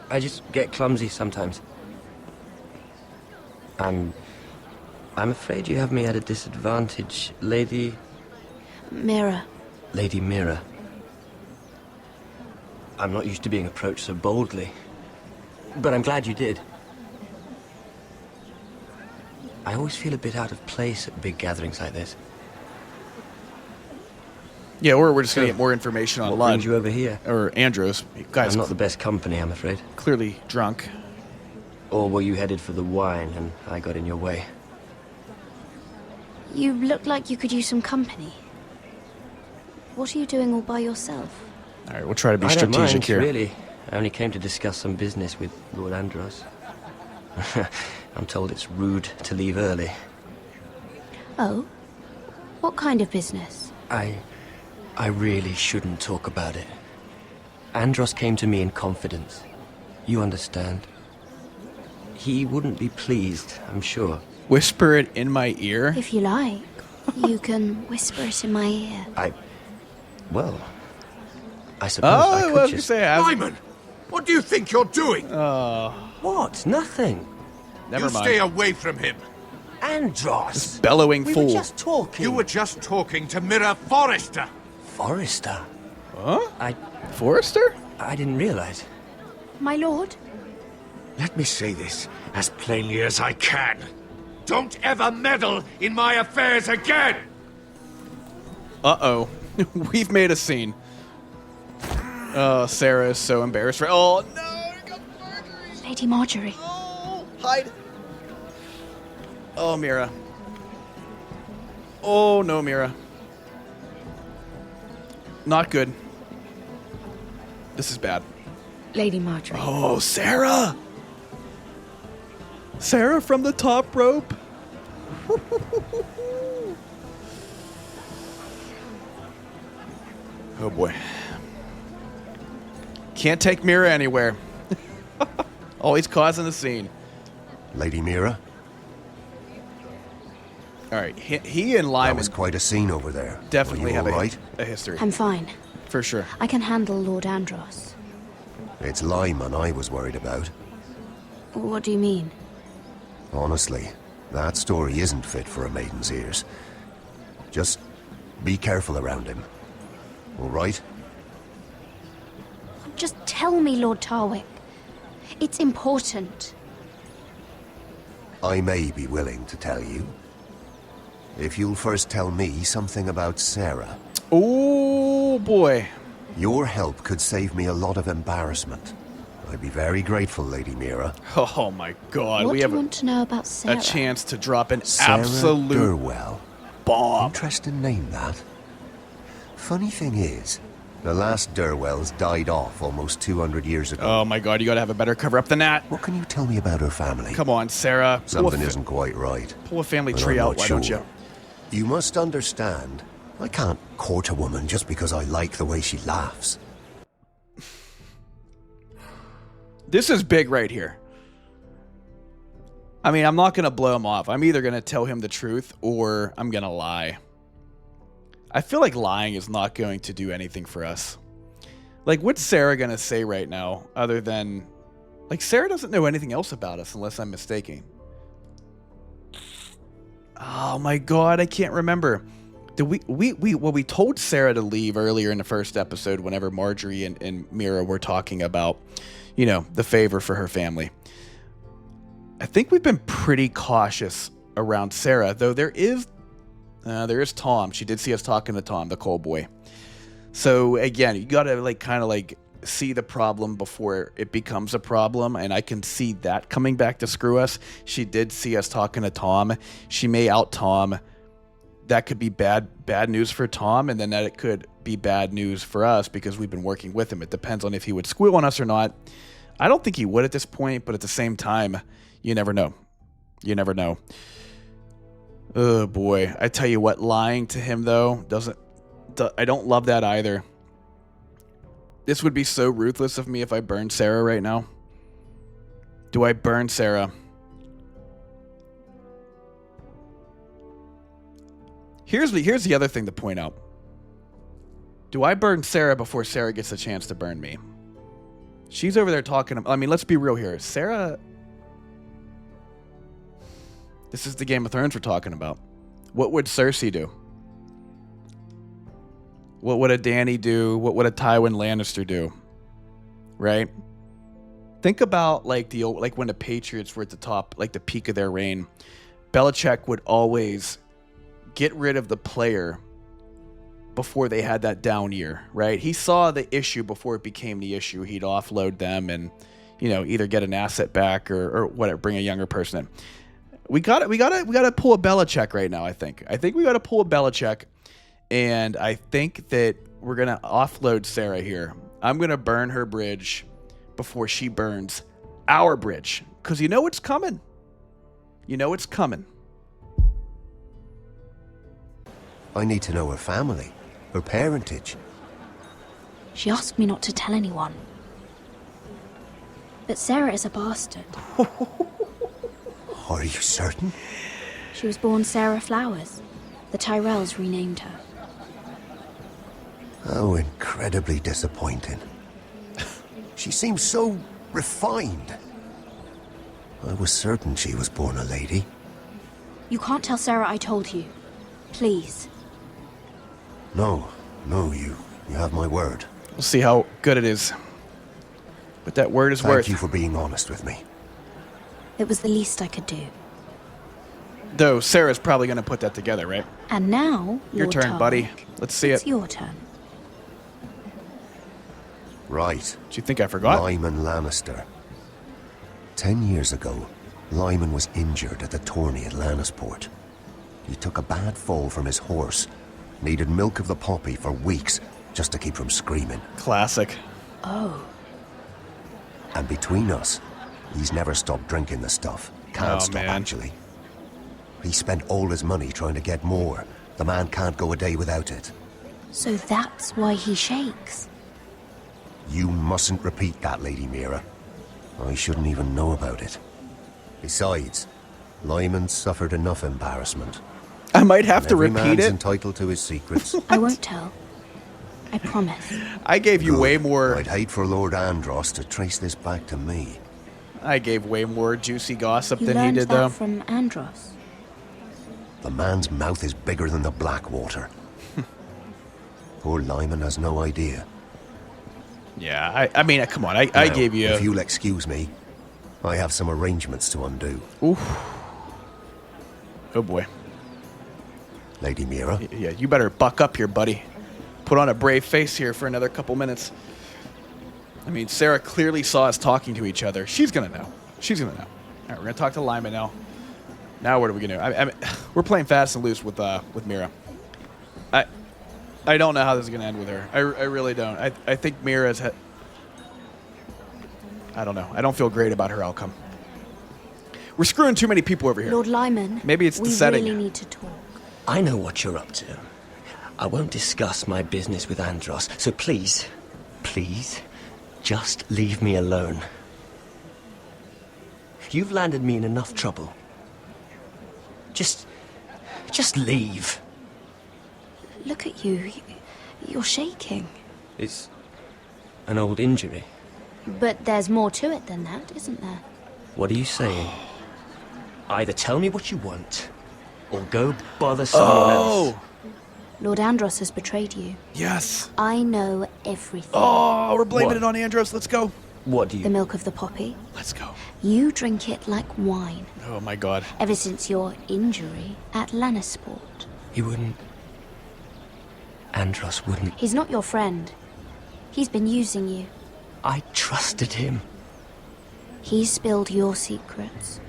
[SPEAKER 7] I just get clumsy sometimes. I'm afraid you have me at a disadvantage, Lady...
[SPEAKER 18] Mira.
[SPEAKER 7] Lady Mira. I'm not used to being approached so boldly, but I'm glad you did. I always feel a bit out of place at big gatherings like this.
[SPEAKER 1] Yeah, or we're just going to get more information on
[SPEAKER 7] What
[SPEAKER 1] Ludd.
[SPEAKER 7] brings you over here?
[SPEAKER 1] Or Andros. You guys
[SPEAKER 7] I'm not the best company, I'm afraid.
[SPEAKER 1] Clearly drunk.
[SPEAKER 7] Or were you headed for the wine and I got in your way?
[SPEAKER 18] You look like you could use some company. What are you doing all by yourself?
[SPEAKER 1] All right, we'll try to be
[SPEAKER 7] I don't
[SPEAKER 1] strategic
[SPEAKER 7] mind,
[SPEAKER 1] here.
[SPEAKER 7] Really. I only came to discuss some business with Lord Andros. I'm told it's rude to leave early.
[SPEAKER 18] Oh? What kind of business?
[SPEAKER 7] I really shouldn't talk about it. Andros came to me in confidence. You understand? He wouldn't be pleased, I'm sure.
[SPEAKER 1] Whisper it in my ear?
[SPEAKER 18] If you like.
[SPEAKER 11] You can whisper it in my ear.
[SPEAKER 17] Well, I suppose I could just...
[SPEAKER 10] Lyman! What do you think you're doing?
[SPEAKER 17] What? Nothing.
[SPEAKER 1] Never
[SPEAKER 10] you
[SPEAKER 1] mind.
[SPEAKER 10] Stay away from him.
[SPEAKER 17] Andros!
[SPEAKER 1] Bellowing
[SPEAKER 10] we
[SPEAKER 1] fool.
[SPEAKER 10] Were just talking. You were just talking to Mira Forrester.
[SPEAKER 17] Forrester?
[SPEAKER 1] Huh? Forrester?
[SPEAKER 17] I didn't realize.
[SPEAKER 11] My lord?
[SPEAKER 10] Let me say this as plainly as I can. Don't ever meddle in my affairs again!
[SPEAKER 1] Uh-oh. We've made a scene. Oh, Sarah is so embarrassed. Oh, no!
[SPEAKER 11] Lady Margaery.
[SPEAKER 1] Oh, hide. Oh, Mira. Oh, no, Mira. Not good. This is bad.
[SPEAKER 9] Lady Margaery.
[SPEAKER 1] Oh, Sarah! Sarah from the top rope. Oh boy. Can't take Mira anywhere. Always causing a scene.
[SPEAKER 17] Lady Mira?
[SPEAKER 1] Alright, he and Lyman...
[SPEAKER 17] That was quite a scene over there.
[SPEAKER 1] Definitely have
[SPEAKER 17] right?
[SPEAKER 1] a history.
[SPEAKER 11] I'm fine.
[SPEAKER 1] For sure.
[SPEAKER 11] I can handle Lord Andros.
[SPEAKER 17] It's Lyman I was worried about.
[SPEAKER 11] What do you mean?
[SPEAKER 17] Honestly, that story isn't fit for a maiden's ears. Just be careful around him. All right?
[SPEAKER 11] Just tell me, Lord Tarwick. It's important.
[SPEAKER 17] I may be willing to tell you. If you'll first tell me something about Sarah.
[SPEAKER 1] Oh, boy.
[SPEAKER 17] Your help could save me a lot of embarrassment. I'd be very grateful, Lady Mira.
[SPEAKER 1] Oh my god,
[SPEAKER 11] What
[SPEAKER 1] we
[SPEAKER 11] do
[SPEAKER 1] have
[SPEAKER 11] you want to know about Sarah?
[SPEAKER 1] a chance to drop an
[SPEAKER 17] Sarah
[SPEAKER 1] absolute
[SPEAKER 17] Durwell.
[SPEAKER 1] bomb.
[SPEAKER 17] Interesting name, that. Funny thing is, the last Durwells died off almost 200 years ago.
[SPEAKER 1] Oh my god, you gotta have a better cover up than that.
[SPEAKER 17] What can you tell me about her family?
[SPEAKER 1] Come on, Sarah.
[SPEAKER 17] Something isn't quite right.
[SPEAKER 1] Pull a family
[SPEAKER 17] But
[SPEAKER 1] tree
[SPEAKER 17] I'm
[SPEAKER 1] out,
[SPEAKER 17] not
[SPEAKER 1] why
[SPEAKER 17] sure.
[SPEAKER 1] don't you?
[SPEAKER 17] You must understand, I can't court a woman just because I like the way she laughs.
[SPEAKER 1] This is big right here. I mean, I'm not going to blow him off. I'm either going to tell him the truth or I'm going to lie. I feel like lying is not going to do anything for us. Like, what's Sarah going to say right now other than... Like, Sarah doesn't know anything else about us unless I'm mistaken. Oh my god, I can't remember. Did we told Sarah to leave earlier in the first episode whenever Margaery and Mira were talking about, you know, the favor for her family. I think we've been pretty cautious around Sarah, though there is Tom. She did see us talking to Tom, the coal boy. So again, you gotta like kind of like see the problem before it becomes a problem, and I can see that coming back to screw us. She did see us talking to Tom. She may out Tom. That could be bad news for Tom, and then that it could be bad news for us because we've been working with him. It depends on if he would squeal on us or not. I don't think he would at this point, but at the same time, you never know. You never know. Oh boy, I tell you what, lying to him though I don't love that either. This would be so ruthless of me if I burned Sarah right now. Do I burn Sarah? Here's the other thing to point out. Do I burn Sarah before Sarah gets a chance to burn me? She's over there talking. I mean, let's be real here. Sarah... This is the Game of Thrones we're talking about. What would Cersei do? What would a Dany do? What would a Tywin Lannister do? Right? Think about like when the Patriots were at the top, like the peak of their reign. Belichick would always get rid of the player before they had that down year, right? He saw the issue before it became the issue. He'd offload them and, you know, either get an asset back or whatever, bring a younger person in. We got to pull a Belichick right now, I think. I think we got to pull a Belichick, and I think that we're going to offload Sarah here. I'm going to burn her bridge before she burns our bridge, because you know it's coming. You know it's coming.
[SPEAKER 17] I need to know her family, her parentage.
[SPEAKER 11] She asked me not to tell anyone. But Sarah is a bastard.
[SPEAKER 17] Are you certain?
[SPEAKER 11] She was born Sarah Flowers. The Tyrells renamed her.
[SPEAKER 17] How incredibly disappointing. She seems so refined. I was certain she was born a lady.
[SPEAKER 11] You can't tell Sarah I told you. Please.
[SPEAKER 17] No, you have my word.
[SPEAKER 1] We'll see how good it is. But that word is worth.
[SPEAKER 17] Thank you for being honest with me.
[SPEAKER 11] It was the least I could do.
[SPEAKER 1] Though Sarah's probably going to put that together, right?
[SPEAKER 11] And now,
[SPEAKER 1] Your turn, buddy. Let's see
[SPEAKER 11] it's
[SPEAKER 1] it.
[SPEAKER 11] your turn.
[SPEAKER 17] Right.
[SPEAKER 1] Do you think I forgot?
[SPEAKER 17] Lyman Lannister. 10 years ago, Lyman was injured at the tourney at Lannisport. He took a bad fall from his horse. Needed milk of the poppy for weeks just to keep from screaming.
[SPEAKER 1] Classic.
[SPEAKER 11] Oh.
[SPEAKER 17] And between us, he's never stopped drinking the stuff. Can't stop, actually. He spent all his money trying to get more. The man can't go a day without it.
[SPEAKER 11] So that's why he shakes.
[SPEAKER 17] You mustn't repeat that, Lady Mira. I shouldn't even know about it. Besides, Lyman suffered enough embarrassment.
[SPEAKER 1] I might have to
[SPEAKER 17] Every
[SPEAKER 1] repeat
[SPEAKER 17] man's
[SPEAKER 1] it.
[SPEAKER 17] entitled to his secrets.
[SPEAKER 11] I won't tell. I promise.
[SPEAKER 1] I gave you
[SPEAKER 17] Good.
[SPEAKER 1] way more.
[SPEAKER 17] I'd hate for Lord Andros to trace this back to me.
[SPEAKER 1] I gave way more juicy gossip
[SPEAKER 11] You
[SPEAKER 1] than he
[SPEAKER 11] learned
[SPEAKER 1] did,
[SPEAKER 11] that
[SPEAKER 1] though.
[SPEAKER 11] from Andros.
[SPEAKER 17] The man's mouth is bigger than the Blackwater. Poor Lyman has no idea.
[SPEAKER 1] Yeah, I mean, come on. I
[SPEAKER 17] Now,
[SPEAKER 1] gave you.
[SPEAKER 17] If you'll excuse me, I have some arrangements to undo.
[SPEAKER 1] Oof. Oh boy.
[SPEAKER 17] Lady Mira?
[SPEAKER 1] Yeah, you better buck up here, buddy. Put on a brave face here for another couple minutes. I mean, Sarah clearly saw us talking to each other. She's gonna know. She's gonna know. All right, we're gonna talk to Lyman now. Now what are we gonna do? I mean, we're playing fast and loose with Mira. I don't know how this is gonna end with her. I really don't. I think Mira's. I don't know. I don't feel great about her outcome. We're screwing too many people over here.
[SPEAKER 11] Lord Lyman,
[SPEAKER 1] Maybe it's the setting.
[SPEAKER 11] We really need to talk.
[SPEAKER 7] I know what you're up to. I won't discuss my business with Andros, so please, just leave me alone. You've landed me in enough trouble. Just leave.
[SPEAKER 11] Look at you. You're shaking.
[SPEAKER 7] It's an old injury.
[SPEAKER 11] But there's more to it than that, isn't there?
[SPEAKER 7] What are you saying? Either tell me what you want, or go bother someone else.
[SPEAKER 11] Lord Andros has betrayed you.
[SPEAKER 1] Yes.
[SPEAKER 11] I know everything.
[SPEAKER 1] Oh, we're blaming it on Andros. Let's go.
[SPEAKER 7] What do you...
[SPEAKER 11] The milk of the poppy.
[SPEAKER 1] Let's go.
[SPEAKER 11] You drink it like wine.
[SPEAKER 1] Oh, my God.
[SPEAKER 11] Ever since your injury at Lannisport.
[SPEAKER 7] He wouldn't... Andros wouldn't...
[SPEAKER 11] He's not your friend. He's been using you.
[SPEAKER 7] I trusted him.
[SPEAKER 11] He spilled your secrets.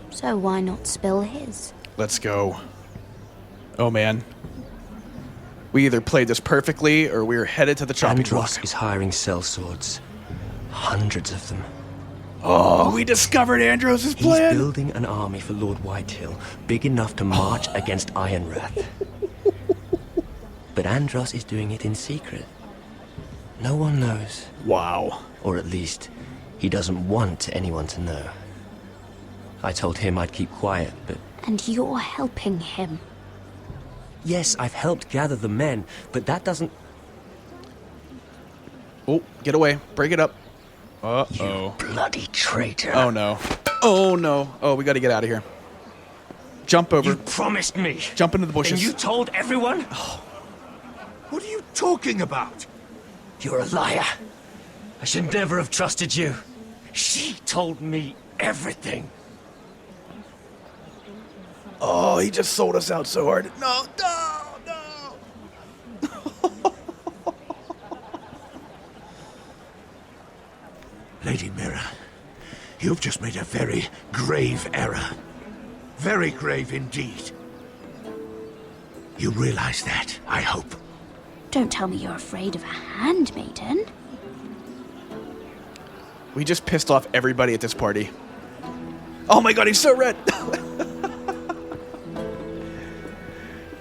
[SPEAKER 11] So why not spill his?
[SPEAKER 1] Let's go. Oh, man. We either played this perfectly, or we're headed to the chopping block.
[SPEAKER 7] Andros is hiring sellswords. Hundreds of them.
[SPEAKER 1] Oh, we discovered Andros' plan.
[SPEAKER 7] He's building an army for Lord Whitehill, big enough to march against Ironrath. But Andros is doing it in secret. No one knows.
[SPEAKER 1] Wow.
[SPEAKER 7] Or at least, he doesn't want anyone to know. I told him I'd keep quiet, but...
[SPEAKER 11] And you're helping him.
[SPEAKER 7] Yes, I've helped gather the men, but that doesn't...
[SPEAKER 1] Oh, get away. Break it up. Uh-oh.
[SPEAKER 7] You bloody traitor.
[SPEAKER 1] Oh, no. Oh, no. Oh, we gotta get out of here. Jump over.
[SPEAKER 16] You promised me.
[SPEAKER 1] Jump into the bushes.
[SPEAKER 16] And you told everyone?
[SPEAKER 10] Oh. What are you talking about?
[SPEAKER 16] You're a liar. I should never have trusted you. She told me everything.
[SPEAKER 1] Oh, he just sold us out so hard. No, no, no.
[SPEAKER 10] Lady Mira, you've just made a very grave error. Very grave indeed. You realize that, I hope.
[SPEAKER 11] Don't tell me you're afraid of a handmaiden.
[SPEAKER 1] We just pissed off everybody at this party. Oh my God, he's so red.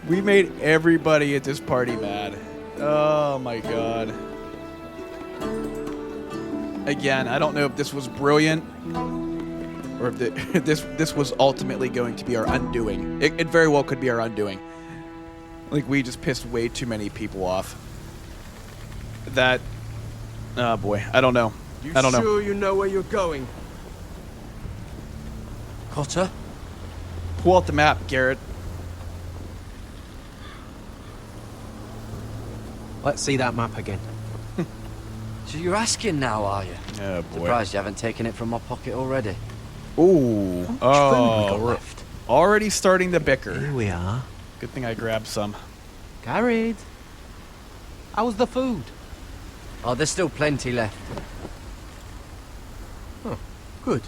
[SPEAKER 1] We made everybody at this party mad. Oh my God. Again, I don't know if this was brilliant or if this was ultimately going to be our undoing. It very well could be our undoing. Like, we just pissed way too many people off. That... Oh, boy. I don't know.
[SPEAKER 4] You
[SPEAKER 1] I don't know.
[SPEAKER 4] sure you know where you're going?
[SPEAKER 5] Cotter?
[SPEAKER 1] Pull out the map, Garrett.
[SPEAKER 12] Let's see that map again.
[SPEAKER 5] So you're asking now, are you?
[SPEAKER 1] Oh, boy.
[SPEAKER 5] Surprised you haven't taken it from my pocket already.
[SPEAKER 1] Ooh. Oh, we're
[SPEAKER 5] left?
[SPEAKER 1] already starting to bicker.
[SPEAKER 12] Here we are.
[SPEAKER 1] Good thing I grabbed some.
[SPEAKER 12] Gared. How's the food?
[SPEAKER 5] Oh, there's still plenty left.
[SPEAKER 12] Oh, good.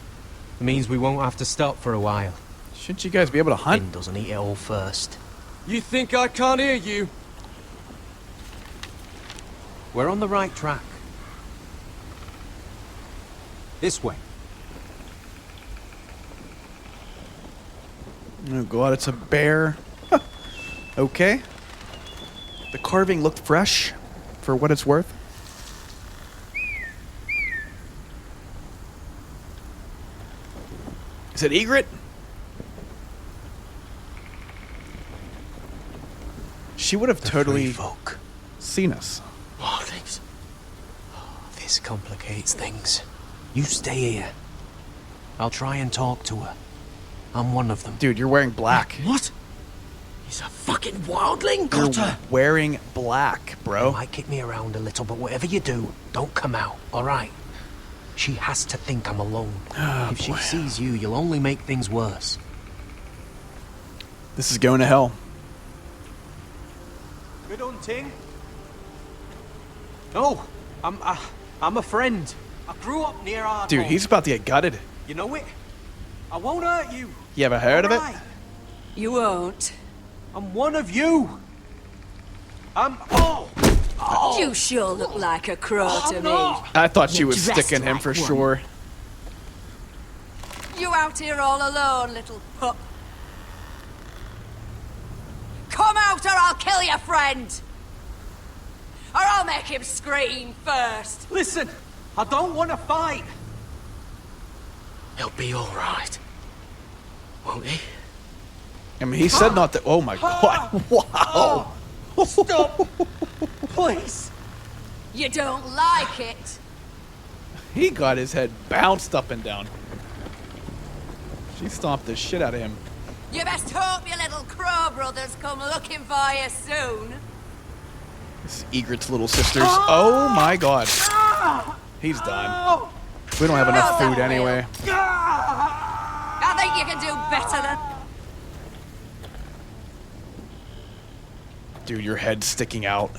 [SPEAKER 12] It means we won't have to stop for a while.
[SPEAKER 1] Shouldn't you guys be able to hunt?
[SPEAKER 12] Finn doesn't eat it all first.
[SPEAKER 4] You think I can't hear you?
[SPEAKER 12] We're on the right track. This way.
[SPEAKER 1] Oh god, it's a bear. Okay. The carving looked fresh, for what it's worth. Is it egret? She would have totally
[SPEAKER 12] folk.
[SPEAKER 1] seen us.
[SPEAKER 12] Wildlings. Oh, this complicates things. You stay here. I'll try and talk to her. I'm one of them.
[SPEAKER 1] Dude, you're wearing black.
[SPEAKER 12] What? He's a fucking wildling,
[SPEAKER 1] You're
[SPEAKER 12] Cotter.
[SPEAKER 1] wearing black, bro.
[SPEAKER 12] You might kick me around a little, but whatever you do, don't come out, alright? She has to think I'm alone. If she sees you, you'll only make things worse.
[SPEAKER 1] This is going to hell.
[SPEAKER 12] Good hunting. No, I'm a friend. I grew up near Highpoint.
[SPEAKER 1] Dude, he's about to get gutted.
[SPEAKER 12] You know it? I won't hurt you.
[SPEAKER 1] You ever heard of it?
[SPEAKER 15] You won't.
[SPEAKER 12] I'm one of you.
[SPEAKER 15] You sure look like a crow to me.
[SPEAKER 1] I thought she
[SPEAKER 15] You're
[SPEAKER 1] was
[SPEAKER 15] dressed
[SPEAKER 1] sticking him
[SPEAKER 15] like
[SPEAKER 1] for
[SPEAKER 15] one.
[SPEAKER 1] sure.
[SPEAKER 15] You out here all alone, little pup? Come out or I'll kill your friend! Or I'll make him scream first!
[SPEAKER 12] Listen, I don't want to fight. He'll be all right, won't he?
[SPEAKER 1] I mean, he said not to. Oh my god. Wow.
[SPEAKER 12] Stop. Please.
[SPEAKER 15] You don't like it?
[SPEAKER 1] He got his head bounced up and down. She stomped the shit out of him.
[SPEAKER 15] You best hope your little crow brothers come looking for you soon.
[SPEAKER 1] This Egret's little sisters. Oh my god. He's done. We don't have enough food anyway.
[SPEAKER 15] I think you can do better than...
[SPEAKER 1] Dude, your head's sticking out.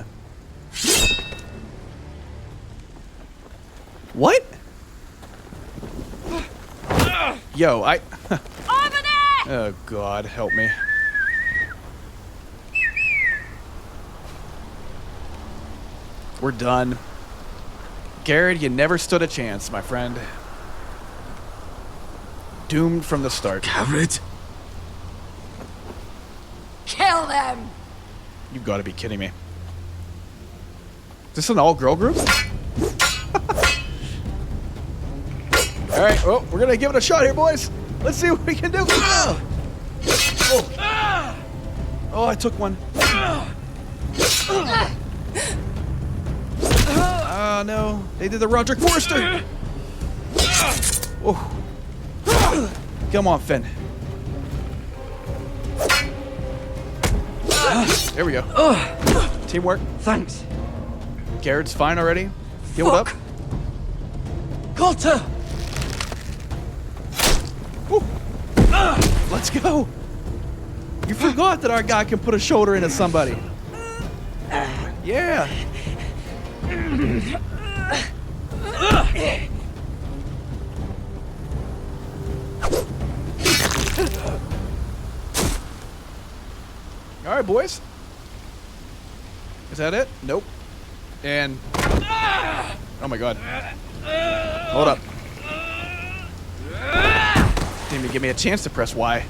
[SPEAKER 1] What? Yo, I...
[SPEAKER 15] Over there!
[SPEAKER 1] Oh god, help me. We're done. Gared, you never stood a chance, my friend. Doomed from the start.
[SPEAKER 8] Gared?
[SPEAKER 15] Kill them!
[SPEAKER 1] You've got to be kidding me. Is this an all-girl group? Alright, well, we're gonna give it a shot here, boys. Let's see what we can do. Oh, I took one. Oh, no. They did the Rodrik Forrester. Oh. Come on, Finn. There we go. Teamwork.
[SPEAKER 5] Thanks.
[SPEAKER 1] Gared's fine already. Healed up.
[SPEAKER 5] Cotter!
[SPEAKER 1] Let's go. You forgot that our guy can put a shoulder into somebody. Yeah. All right, boys. Is that it? Nope. And... Oh my god. Hold up. Didn't even give me a chance to press Y.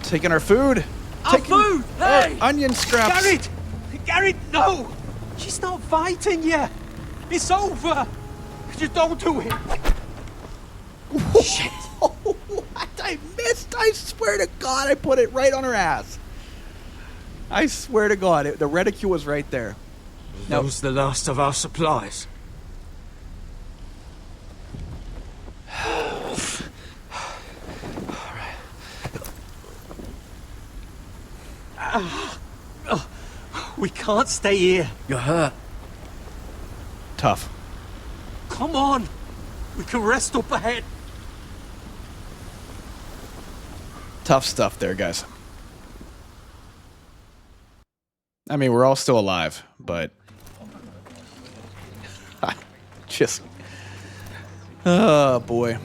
[SPEAKER 1] Taking our food.
[SPEAKER 12] Our food! Hey!
[SPEAKER 1] Onion scraps.
[SPEAKER 12] Gared! Gared, no! She's not fighting yet. It's over. Just don't do it.
[SPEAKER 1] Shit. What? I missed. I swear to God, I put it right on her ass. I swear to God, the reticule was right there.
[SPEAKER 8] That was the last of our supplies.
[SPEAKER 12] We can't stay here.
[SPEAKER 5] You're hurt.
[SPEAKER 1] Tough.
[SPEAKER 12] Come on. We can rest up ahead.
[SPEAKER 1] Tough stuff there, guys. I mean, we're all still alive, but just, oh boy.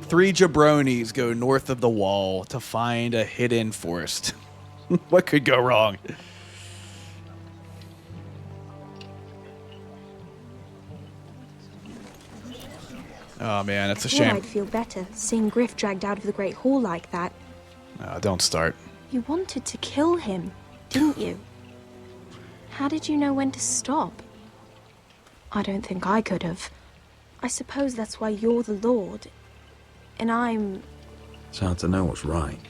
[SPEAKER 1] 3 jabronis go north of the wall to find a hidden forest. What could go wrong? Oh man, that's a shame.
[SPEAKER 11] I'd feel better seeing Gryff dragged out of the Great Hall like that.
[SPEAKER 1] Don't start.
[SPEAKER 11] You wanted to kill him, didn't you? How did you know when to stop? I don't think I could have. I suppose that's why you're the Lord, and I'm...
[SPEAKER 3] It's hard to know what's right.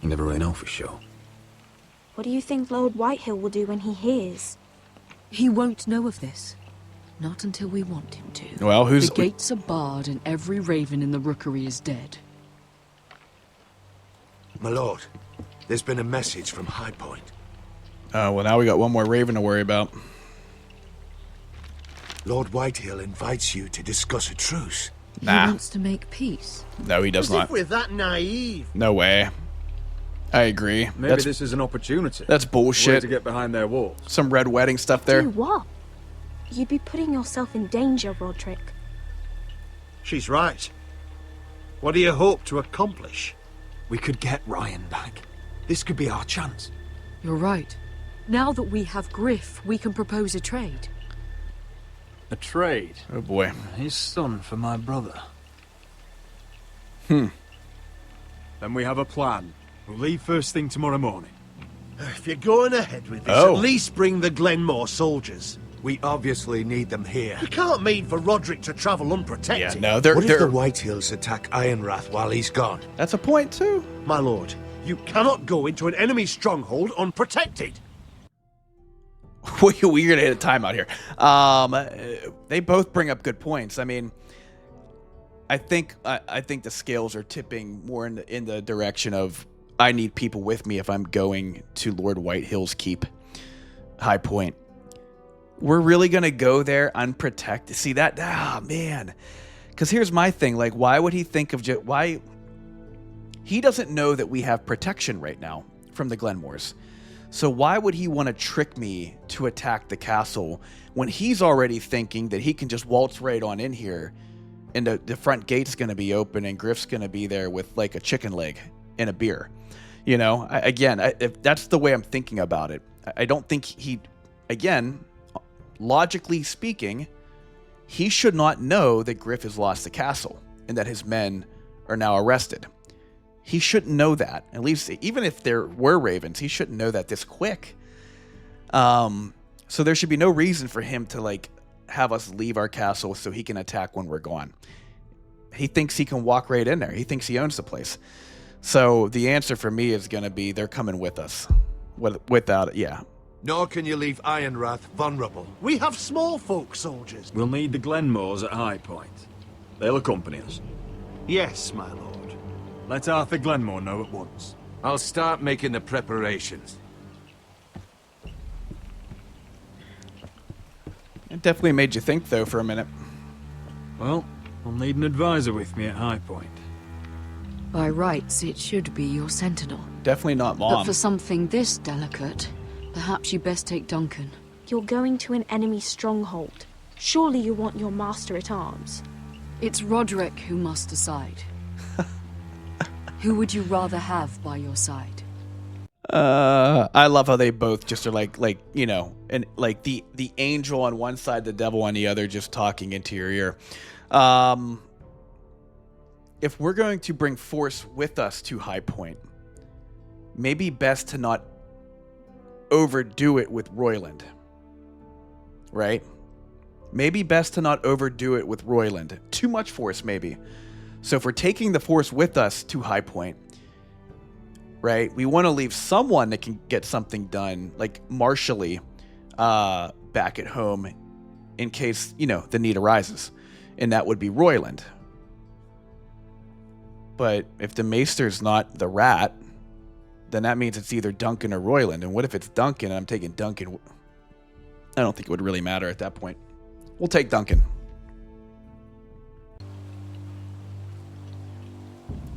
[SPEAKER 3] You never really know for sure.
[SPEAKER 11] What do you think Lord Whitehill will do when he hears?
[SPEAKER 9] He won't know of this. Not until we want him to.
[SPEAKER 1] Well,
[SPEAKER 9] The gates are barred and every raven in the rookery is dead.
[SPEAKER 10] My lord, there's been a message from Highpoint.
[SPEAKER 1] Well, now we got one more raven to worry about.
[SPEAKER 10] Lord Whitehill invites you to discuss a truce.
[SPEAKER 9] He wants to make peace.
[SPEAKER 1] No, he does
[SPEAKER 10] As
[SPEAKER 1] not.
[SPEAKER 10] if we're that naive.
[SPEAKER 1] No way. I agree.
[SPEAKER 3] Maybe this is an opportunity.
[SPEAKER 1] That's bullshit.
[SPEAKER 3] Way to get behind their walls.
[SPEAKER 1] Some red wedding stuff there.
[SPEAKER 11] Do what? You'd be putting yourself in danger, Rodrik.
[SPEAKER 19] She's right. What do you hope to accomplish?
[SPEAKER 12] We could get Ryan back. This could be our chance.
[SPEAKER 9] You're right. Now that we have Gryff, we can propose a trade.
[SPEAKER 3] A trade?
[SPEAKER 1] Oh boy.
[SPEAKER 3] His son for my brother.
[SPEAKER 8] Then we have a plan. We'll leave first thing tomorrow morning.
[SPEAKER 19] If you're going ahead with this,
[SPEAKER 1] Oh.
[SPEAKER 19] at least bring the Glenmore soldiers.
[SPEAKER 10] We obviously need them here.
[SPEAKER 19] You can't mean for Rodrik to travel unprotected.
[SPEAKER 1] Yeah, no, they're...
[SPEAKER 10] What if the Whitehills attack Ironrath while he's gone?
[SPEAKER 1] That's a point, too.
[SPEAKER 19] My lord, you cannot go into an enemy stronghold unprotected.
[SPEAKER 1] We're going to hit a timeout here. They both bring up good points. I mean, I think the scales are tipping more in the direction of I need people with me if I'm going to Lord Whitehill's keep, Highpoint. We're really going to go there unprotected. See that? Ah, man. Because here's my thing. Like, why would he think of why? He doesn't know that we have protection right now from the Glenmores. So why would he want to trick me to attack the castle when he's already thinking that he can just waltz right on in here and the front gate's going to be open and Gryff's going to be there with like a chicken leg and a beer? You know, if that's the way I'm thinking about it. I don't think again, logically speaking, he should not know that Gryff has lost the castle and that his men are now arrested. He shouldn't know that. At least, even if there were ravens, he shouldn't know that this quick. So there should be no reason for him to like have us leave our castle so he can attack when we're gone. He thinks he can walk right in there. He thinks he owns the place. So the answer for me is going to be they're coming with us. Without it, yeah.
[SPEAKER 10] Nor can you leave Ironrath vulnerable.
[SPEAKER 19] We have small folk soldiers.
[SPEAKER 3] We'll need the Glenmores at Highpoint. They'll accompany us.
[SPEAKER 19] Yes, my lord.
[SPEAKER 8] Let Arthur Glenmore know at once.
[SPEAKER 14] I'll start making the preparations.
[SPEAKER 1] It definitely made you think, though, for a minute.
[SPEAKER 8] Well, I'll need an advisor with me at Highpoint.
[SPEAKER 9] By rights, it should be your sentinel.
[SPEAKER 1] Definitely not
[SPEAKER 9] But
[SPEAKER 1] Mom.
[SPEAKER 9] for something this delicate, perhaps you best take Duncan.
[SPEAKER 11] You're going to an enemy stronghold. Surely you want your master at arms.
[SPEAKER 9] It's Rodrik who must decide. Who would you rather have by your side?
[SPEAKER 1] I love how they both just are like you know, and like the angel on one side, the devil on the other, just talking into your ear. If we're going to bring force with us to Highpoint, maybe best to not overdo it with Royland. Right? Maybe best to not overdo it with Royland. Too much force, maybe. So if we're taking the force with us to Highpoint, right? We want to leave someone that can get something done, like martially, back at home in case, the need arises. And that would be Royland. But if the Maester's not the rat, then that means it's either Duncan or Royland. And what if it's Duncan and I'm taking Duncan? I don't think it would really matter at that point. We'll take Duncan.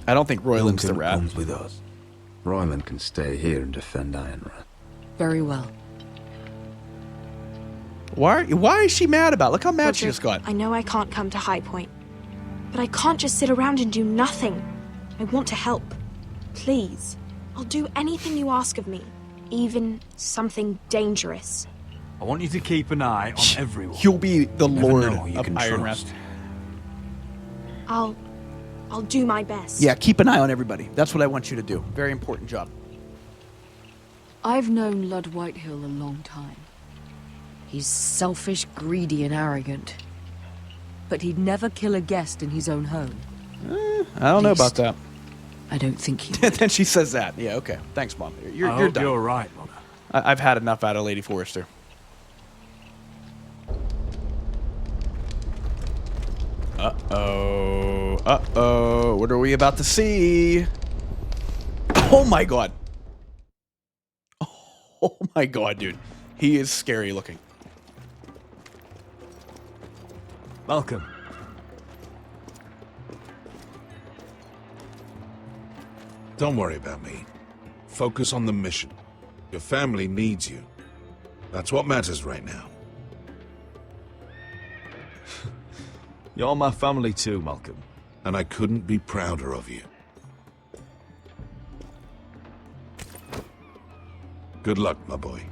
[SPEAKER 1] I don't think Royland's the rat.
[SPEAKER 3] Comes with us. Royland can stay here and defend Ironrath.
[SPEAKER 9] Very well.
[SPEAKER 1] Why is she mad about it? Look how mad she
[SPEAKER 11] Rodrik,
[SPEAKER 1] just got.
[SPEAKER 11] I know I can't come to Highpoint, but I can't just sit around and do nothing. I want to help. Please. I'll do anything you ask of me, even something dangerous.
[SPEAKER 6] I want you to keep an eye on everyone.
[SPEAKER 1] You'll be the Lord of
[SPEAKER 6] can
[SPEAKER 1] Ironrath.
[SPEAKER 11] I'll do my best.
[SPEAKER 1] Yeah, keep an eye on everybody. That's what I want you to do. Very important job.
[SPEAKER 9] I've known Ludd Whitehill a long time. He's selfish, greedy, and arrogant. But he'd never kill a guest in his own home.
[SPEAKER 1] I don't know about that.
[SPEAKER 9] I don't think he
[SPEAKER 1] would. Then she says that. Yeah, okay. Thanks, Mom. You're done.
[SPEAKER 6] You're right, Mother.
[SPEAKER 1] I've had enough out of Lady Forrester. Uh-oh. Uh-oh. What are we about to see? Oh, my God. Oh, my God, dude. He is scary looking.
[SPEAKER 6] Welcome.
[SPEAKER 10] Don't worry about me. Focus on the mission. Your family needs you. That's what matters right now.
[SPEAKER 6] You're my family too, Malcolm.
[SPEAKER 10] And I couldn't be prouder of you. Good luck, my boy.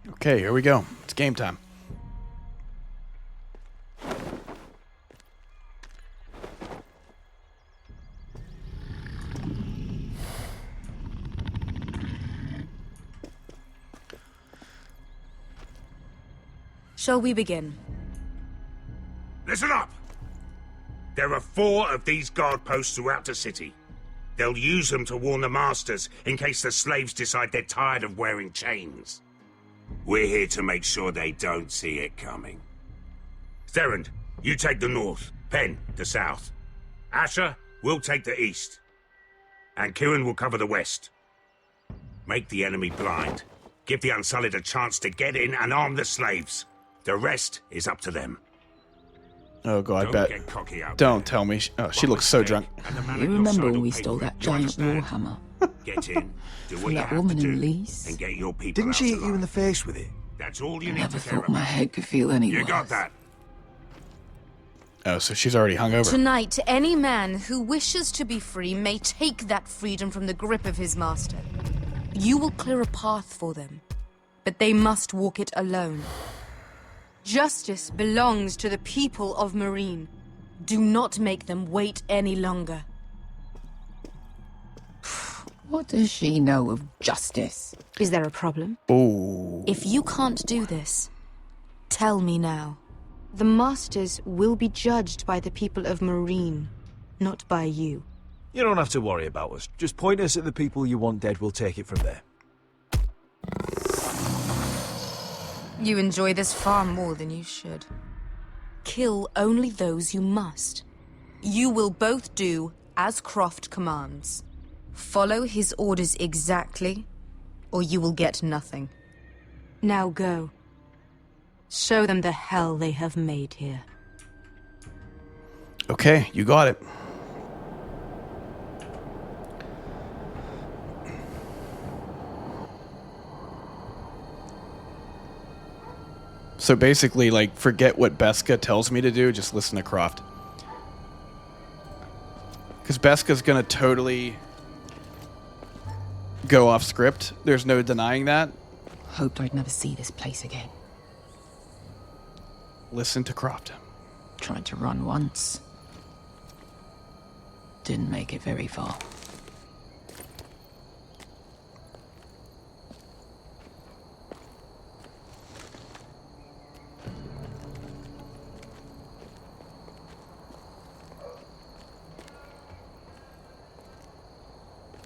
[SPEAKER 1] Okay, here we go. It's game time.
[SPEAKER 15] Shall we begin?
[SPEAKER 20] Listen up! There are 4 of these guard posts throughout the city. They'll use them to warn the masters in case the slaves decide they're tired of wearing chains. We're here to make sure they don't see it coming. Therend, you take the north. Penn, the south. Asher, we'll take the east. And Kieran will cover the west. Make the enemy blind. Give the Unsullied a chance to get in and arm the slaves. The rest is up to them.
[SPEAKER 1] Oh, God, I
[SPEAKER 20] Don't
[SPEAKER 1] bet.
[SPEAKER 20] get cocky out
[SPEAKER 1] Don't tell me. Oh, she looks so drunk.
[SPEAKER 21] You remember when we stole that giant warhammer?
[SPEAKER 20] Get in, do
[SPEAKER 21] From
[SPEAKER 20] what you
[SPEAKER 21] that
[SPEAKER 20] have
[SPEAKER 21] woman
[SPEAKER 20] to
[SPEAKER 21] in
[SPEAKER 20] do,
[SPEAKER 21] Lease?
[SPEAKER 20] and get your people
[SPEAKER 12] Didn't
[SPEAKER 20] out
[SPEAKER 12] she hit
[SPEAKER 20] alive.
[SPEAKER 12] you in the face with it?
[SPEAKER 20] That's all you
[SPEAKER 21] I
[SPEAKER 20] need
[SPEAKER 21] never
[SPEAKER 20] to care
[SPEAKER 21] thought my
[SPEAKER 20] about.
[SPEAKER 21] head could feel any
[SPEAKER 20] You
[SPEAKER 21] worse.
[SPEAKER 20] got that?
[SPEAKER 1] Oh, so she's already hungover.
[SPEAKER 23] Tonight, any man who wishes to be free may take that freedom from the grip of his master. You will clear a path for them, but they must walk it alone. Justice belongs to the people of Meereen. Do not make them wait any longer.
[SPEAKER 21] What does she know of justice?
[SPEAKER 23] Is there a problem?
[SPEAKER 1] Oh.
[SPEAKER 23] If you can't do this, tell me now. The Masters will be judged by the people of Meereen, not by you.
[SPEAKER 6] You don't have to worry about us. Just point us at the people you want dead, we'll take it from there.
[SPEAKER 23] You enjoy this far more than you should. Kill only those you must. You will both do as Croft commands. Follow his orders exactly, or you will get nothing. Now go. Show them the hell they have made here.
[SPEAKER 1] Okay, you got it. So basically, like, forget what Beska tells me to do, just listen to Croft. Because Beska's going to totally go off script. There's no denying that.
[SPEAKER 21] Hoped I'd never see this place again.
[SPEAKER 1] Listen to Croft.
[SPEAKER 21] Tried to run once. Didn't make it very far.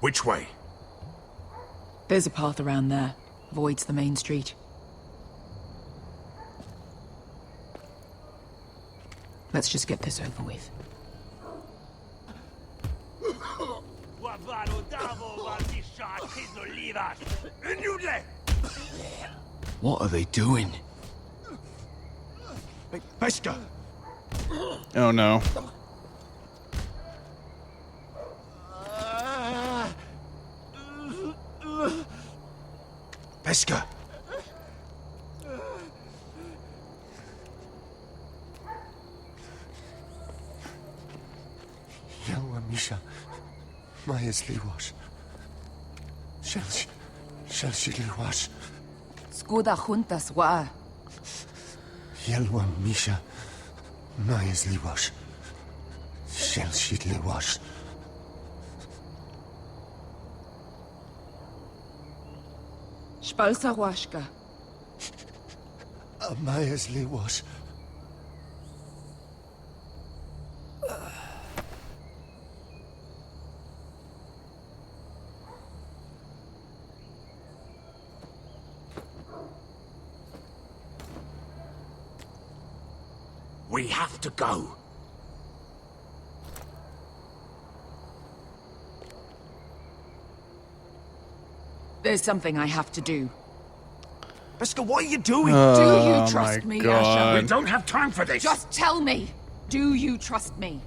[SPEAKER 20] Which way?
[SPEAKER 21] There's a path around there. Avoids the main street. Let's just get this over with.
[SPEAKER 5] What are they doing?
[SPEAKER 10] Pesca!
[SPEAKER 1] Oh no.
[SPEAKER 10] Pesca!
[SPEAKER 17] Yelwa Misha, Maya's Liwash. Shall she Liwash?
[SPEAKER 21] Skuda juntas wa.
[SPEAKER 17] Yelwa Misha, Maya's Liwash. Shall she Liwash?
[SPEAKER 21] Spalsa washka.
[SPEAKER 17] Maya's Liwash.
[SPEAKER 20] We have to go.
[SPEAKER 21] There's something I have to do.
[SPEAKER 5] Pesca, what are you doing?
[SPEAKER 21] Do you trust me, Asher?
[SPEAKER 20] We don't have time for this.
[SPEAKER 21] Just tell me. Do you trust me?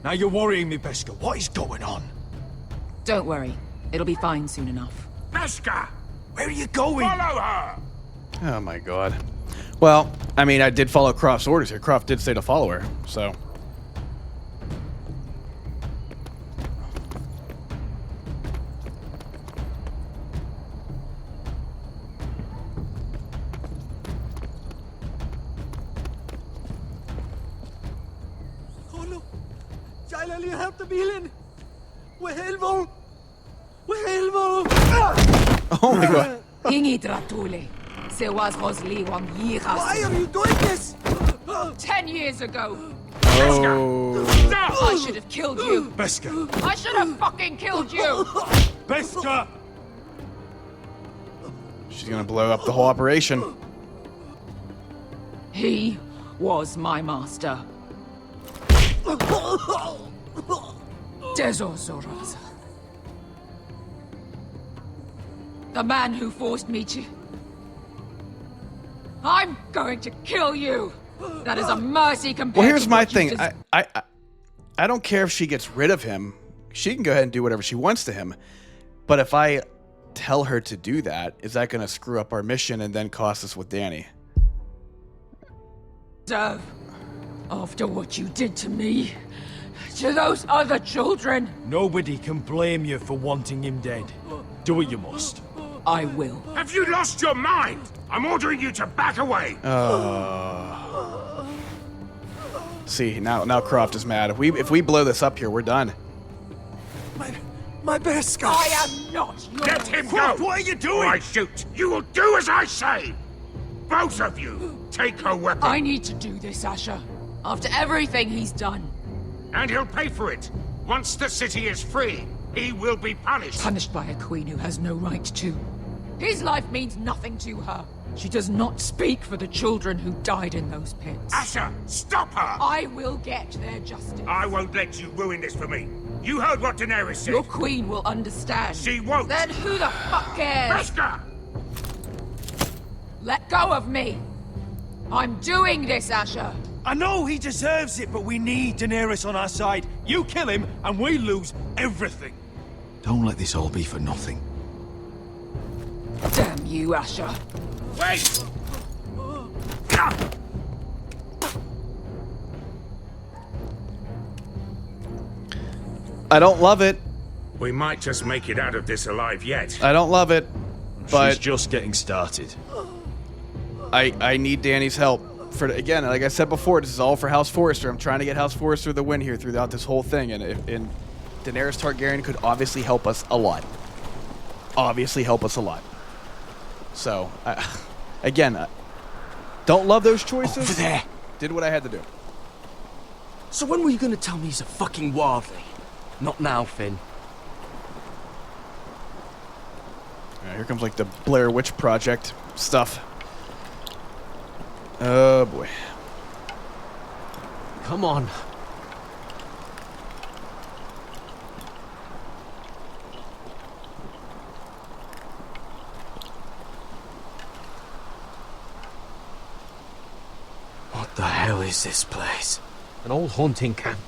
[SPEAKER 5] Now you're worrying me, Pesca. What is going on?
[SPEAKER 21] Don't worry. It'll be fine soon enough.
[SPEAKER 20] Pesca!
[SPEAKER 5] Where are you going?
[SPEAKER 20] Follow her!
[SPEAKER 1] Oh my god. Well, I mean, I did follow Croft's orders here. Croft did say to follow her, so.
[SPEAKER 5] Oh no! Jailalia help the Milan! We're Helvo! We're Helvo!
[SPEAKER 1] Oh my god.
[SPEAKER 21] Hingi Dratule. Se was Rosli Wang Yiras.
[SPEAKER 5] Why are you doing this?
[SPEAKER 21] 10 years ago.
[SPEAKER 1] Oh.
[SPEAKER 21] I should have killed you.
[SPEAKER 5] Pesca!
[SPEAKER 21] I should have fucking killed you.
[SPEAKER 5] Pesca!
[SPEAKER 1] She's gonna blow up the whole operation.
[SPEAKER 21] He was my master. Dezozoraza. The man who forced me to... I'm going to kill you! That is a mercy compared
[SPEAKER 1] Well, here's
[SPEAKER 21] to
[SPEAKER 1] my
[SPEAKER 21] what you
[SPEAKER 1] thing. I don't care if she gets rid of him. She can go ahead and do whatever she wants to him. But if I tell her to do that, is that going to screw up our mission and then cost us with Dany?
[SPEAKER 21] deserve. After what you did to me, to those other children.
[SPEAKER 8] Nobody can blame you for wanting him dead. Do what you must.
[SPEAKER 21] I will.
[SPEAKER 20] Have you lost your mind? I'm ordering you to back away.
[SPEAKER 1] See, now Croft is mad. If we blow this up here, we're done.
[SPEAKER 5] My best guy.
[SPEAKER 21] I am not your...
[SPEAKER 20] Let him
[SPEAKER 5] Croft,
[SPEAKER 20] go!
[SPEAKER 5] what are you doing?
[SPEAKER 20] Or I shoot. You will do as I say! Both of you, take her weapon.
[SPEAKER 21] I need to do this, Asher. After everything he's done.
[SPEAKER 20] And he'll pay for it. Once the city is free, he will be punished.
[SPEAKER 21] Punished by a queen who has no right to. His life means nothing to her. She does not speak for the children who died in those pits.
[SPEAKER 20] Asher, stop her!
[SPEAKER 21] I will get their justice.
[SPEAKER 20] I won't let you ruin this for me. You heard what Daenerys said.
[SPEAKER 21] Your queen will understand.
[SPEAKER 20] She won't.
[SPEAKER 21] Then who the fuck cares?
[SPEAKER 20] Beskar!
[SPEAKER 21] Let go of me. I'm doing this, Asher.
[SPEAKER 8] I know he deserves it, but we need Daenerys on our side. You kill him, and we lose everything.
[SPEAKER 5] Don't let this all be for nothing.
[SPEAKER 21] Damn you, Asher.
[SPEAKER 20] Wait!
[SPEAKER 1] I don't love it.
[SPEAKER 20] We might just make it out of this alive yet.
[SPEAKER 1] I don't love it, but
[SPEAKER 8] She's just getting started.
[SPEAKER 1] I need Dany's help. For again, like I said before, this is all for House Forrester. I'm trying to get House Forrester the win here throughout this whole thing, and Daenerys Targaryen could obviously help us a lot. Obviously help us a lot. So, again, don't love those choices.
[SPEAKER 5] Over there.
[SPEAKER 1] Did what I had to do.
[SPEAKER 5] So when were you gonna tell me he's a fucking wildling?
[SPEAKER 7] Not now, Finn.
[SPEAKER 1] here comes like the Blair Witch Project stuff. Oh boy.
[SPEAKER 12] Come on. What the hell is this place? An old hunting camp.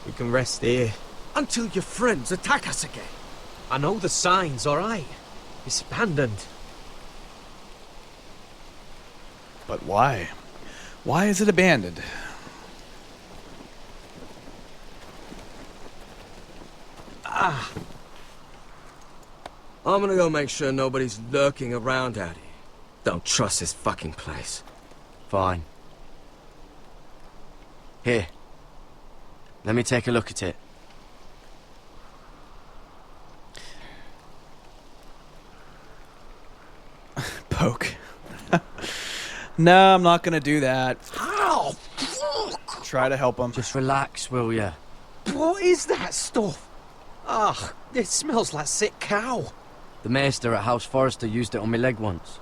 [SPEAKER 12] We can rest here.
[SPEAKER 5] Until your friends attack us again.
[SPEAKER 12] I know the signs, alright? It's abandoned.
[SPEAKER 1] But why? Why is it abandoned?
[SPEAKER 5] I'm gonna go make sure nobody's lurking around out here. Don't trust this fucking place.
[SPEAKER 7] Fine. Here. Let me take a look at it.
[SPEAKER 1] Poke. No, I'm not gonna do that.
[SPEAKER 5] Ow!
[SPEAKER 1] Try to help him.
[SPEAKER 7] Just relax, will ya?
[SPEAKER 12] What is that stuff? Ugh, it smells like sick cow.
[SPEAKER 7] The maester at House Forrester used it on my leg once.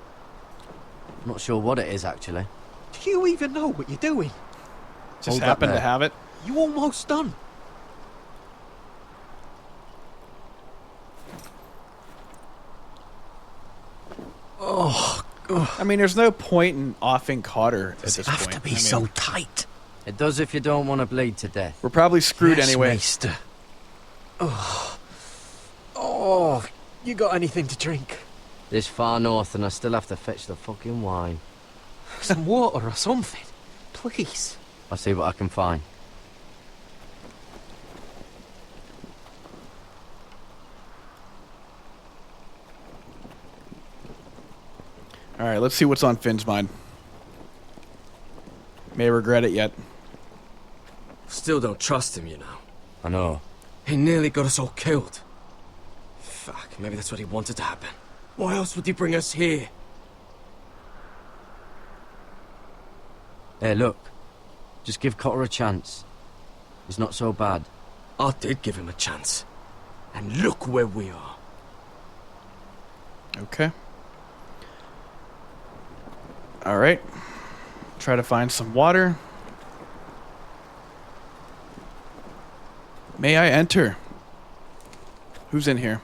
[SPEAKER 7] Not sure what it is, actually.
[SPEAKER 12] Do you even know what you're doing?
[SPEAKER 1] Just happened to have it.
[SPEAKER 12] You almost done.
[SPEAKER 5] Oh,
[SPEAKER 1] I mean, there's no point in offing Cotter at this point.
[SPEAKER 12] Does it have to be so tight?
[SPEAKER 7] It does if you don't want to bleed to death.
[SPEAKER 1] We're probably screwed
[SPEAKER 12] Yes,
[SPEAKER 1] anyway.
[SPEAKER 12] Maester. Oh, you got anything to drink?
[SPEAKER 7] This far north and I still have to fetch the fucking wine.
[SPEAKER 12] Some water or something, please.
[SPEAKER 7] I'll see what I can find.
[SPEAKER 1] Alright, let's see what's on Finn's mind. May regret it yet.
[SPEAKER 5] Still don't trust him, you know.
[SPEAKER 7] I know.
[SPEAKER 5] He nearly got us all killed. Fuck, maybe that's what he wanted to happen. Why else would he bring us here?
[SPEAKER 7] Hey, look. Just give Cotter a chance. He's not so bad.
[SPEAKER 5] I did give him a chance. And look where we are.
[SPEAKER 1] Okay. Alright. Try to find some water. May I enter? Who's in here?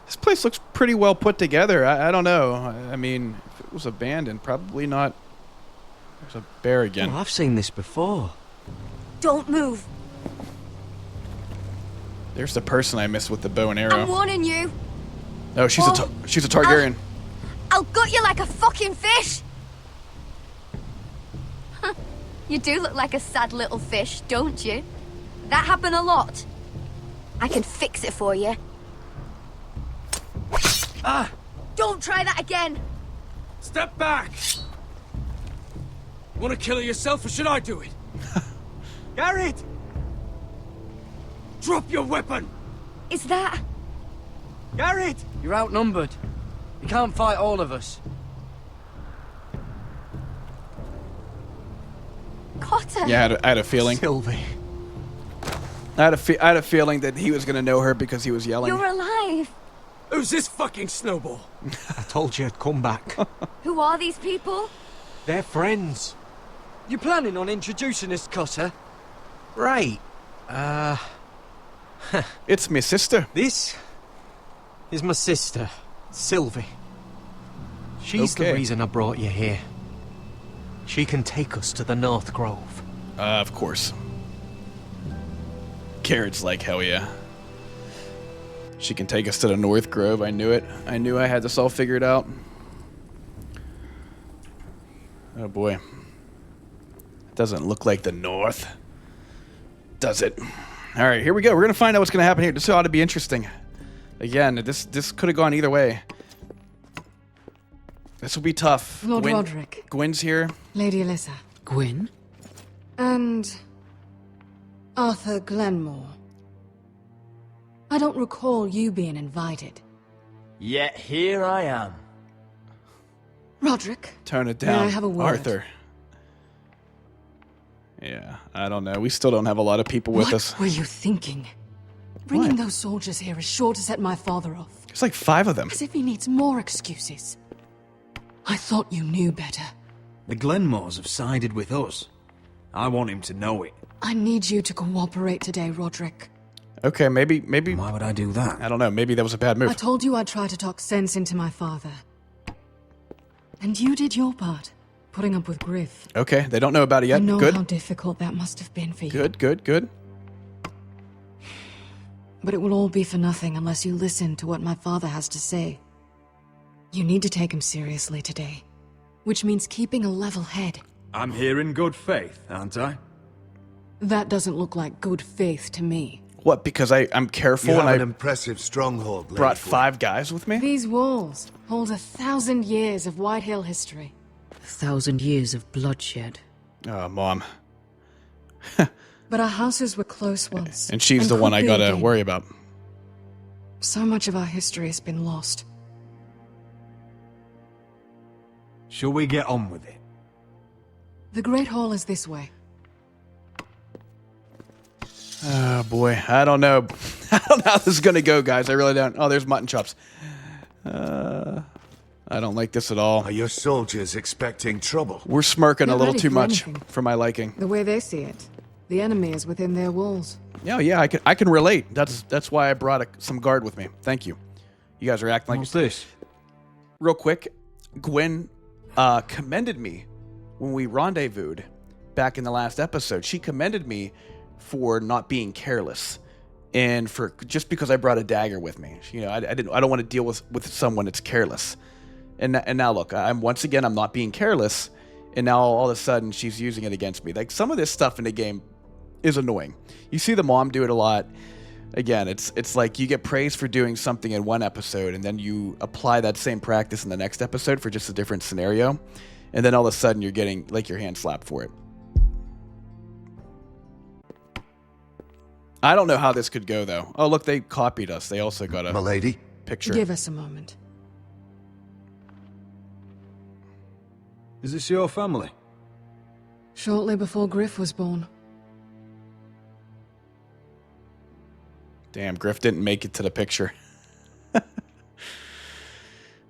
[SPEAKER 1] This place looks pretty well put together. I don't know. I mean, if it was abandoned, probably not. There's a bear again.
[SPEAKER 7] Oh, I've seen this before.
[SPEAKER 15] Don't move.
[SPEAKER 1] There's the person I missed with the bow and arrow.
[SPEAKER 15] I'm warning you.
[SPEAKER 1] Oh, she's a Targaryen.
[SPEAKER 15] I'll gut you like a fucking fish. You do look like a sad little fish, don't you? That happen a lot. I can fix it for you.
[SPEAKER 5] Ah!
[SPEAKER 15] Don't try that again.
[SPEAKER 5] Step back! Want to kill her yourself, or should I do it?
[SPEAKER 12] Gared!
[SPEAKER 5] Drop your weapon!
[SPEAKER 15] Is that...
[SPEAKER 12] Gared!
[SPEAKER 7] You're outnumbered. You can't fight all of us.
[SPEAKER 15] Cotter?
[SPEAKER 1] Yeah, I had a feeling.
[SPEAKER 12] Sylvie.
[SPEAKER 1] I had a feeling that he was going to know her because he was yelling.
[SPEAKER 15] You're alive.
[SPEAKER 5] Who's this fucking snowball?
[SPEAKER 12] I told you I'd come back.
[SPEAKER 15] Who are these people?
[SPEAKER 12] They're friends.
[SPEAKER 5] You planning on introducing us, Cotter?
[SPEAKER 12] Right.
[SPEAKER 1] It's my sister.
[SPEAKER 12] This is my sister, Sylvie. She's the reason I brought you here. She can take us to the North Grove.
[SPEAKER 1] Of course. Gared's like, hell yeah. She can take us to the North Grove. I knew it. I knew I had this all figured out. Oh boy. It doesn't look like the North. Does it? Alright, here we go. We're going to find out what's going to happen here. This ought to be interesting. Again, this could have gone either way. This will be tough.
[SPEAKER 9] Lord Rodrik.
[SPEAKER 1] Gwyn's here.
[SPEAKER 9] Lady Alyssa.
[SPEAKER 2] Gwyn?
[SPEAKER 9] And... Arthur Glenmore. I don't recall you being invited.
[SPEAKER 16] Yet here I am.
[SPEAKER 9] Rodrik.
[SPEAKER 1] Tone it
[SPEAKER 9] May
[SPEAKER 1] down,
[SPEAKER 9] I have a word?
[SPEAKER 1] Arthur. Yeah, I don't know. We still don't have a lot of people with us.
[SPEAKER 9] What were you thinking? Bringing those soldiers here is sure to set my father off.
[SPEAKER 1] There's like 5 of them.
[SPEAKER 9] As if he needs more excuses. I thought you knew better.
[SPEAKER 12] The Glenmores have sided with us. I want him to know it.
[SPEAKER 9] I need you to cooperate today, Rodrik.
[SPEAKER 1] Okay, maybe...
[SPEAKER 12] Why would I do that?
[SPEAKER 1] I don't know. Maybe that was a bad move.
[SPEAKER 9] I told you I'd try to talk sense into my father. And you did your part, putting up with Gryff.
[SPEAKER 1] Okay, they don't know about it yet.
[SPEAKER 9] I know
[SPEAKER 1] Good.
[SPEAKER 9] how difficult that must have been for you.
[SPEAKER 1] Good.
[SPEAKER 9] But it will all be for nothing unless you listen to what my father has to say. You need to take him seriously today, which means keeping a level head.
[SPEAKER 12] I'm here in good faith, aren't I?
[SPEAKER 9] That doesn't look like good faith to me.
[SPEAKER 1] What, because I'm careful
[SPEAKER 10] You
[SPEAKER 1] and
[SPEAKER 10] have
[SPEAKER 1] I
[SPEAKER 10] an impressive stronghold, Lady
[SPEAKER 1] brought
[SPEAKER 10] Gwen.
[SPEAKER 1] 5 guys with me?
[SPEAKER 9] These walls hold 1,000 years of Whitehill history. 1,000 years of bloodshed.
[SPEAKER 1] Oh, Mom.
[SPEAKER 9] But our houses were close once.
[SPEAKER 1] And she's the one I
[SPEAKER 9] could
[SPEAKER 1] gotta
[SPEAKER 9] building.
[SPEAKER 1] worry about.
[SPEAKER 9] So much of our history has been lost.
[SPEAKER 12] Shall we get on with it?
[SPEAKER 9] The Great Hall is this way.
[SPEAKER 1] Oh, boy. I don't know. I don't know how this is gonna go, guys. I really don't. Oh, there's mutton chops. I don't like this at all.
[SPEAKER 10] Are your soldiers expecting trouble?
[SPEAKER 1] We're smirking a
[SPEAKER 9] They're
[SPEAKER 1] little
[SPEAKER 9] ready
[SPEAKER 1] too
[SPEAKER 9] for
[SPEAKER 1] much
[SPEAKER 9] anything.
[SPEAKER 1] for my liking.
[SPEAKER 9] The way they see it, the enemy is within their walls.
[SPEAKER 1] Yeah, I can relate. That's why I brought some guard with me. Thank you. You guys are acting like...
[SPEAKER 12] What's this?
[SPEAKER 1] Real quick, Gwen commended me when we rendezvoused back in the last episode. She commended me for not being careless, and for just because I brought a dagger with me. You know, I don't want to deal with someone that's careless. And now look, I'm not being careless, and now all of a sudden she's using it against me. Like, some of this stuff in the game is annoying. You see the mom do it a lot. Again, it's like you get praised for doing something in one episode, and then you apply that same practice in the next episode for just a different scenario, and then all of a sudden you're getting like your hand slapped for it. I don't know how this could go though. Oh look, they copied us. They also got a
[SPEAKER 10] Milady?
[SPEAKER 1] picture.
[SPEAKER 9] Give us a moment.
[SPEAKER 12] Is this your family?
[SPEAKER 9] Shortly before Gryff was born.
[SPEAKER 1] Damn, Gryff didn't make it to the picture.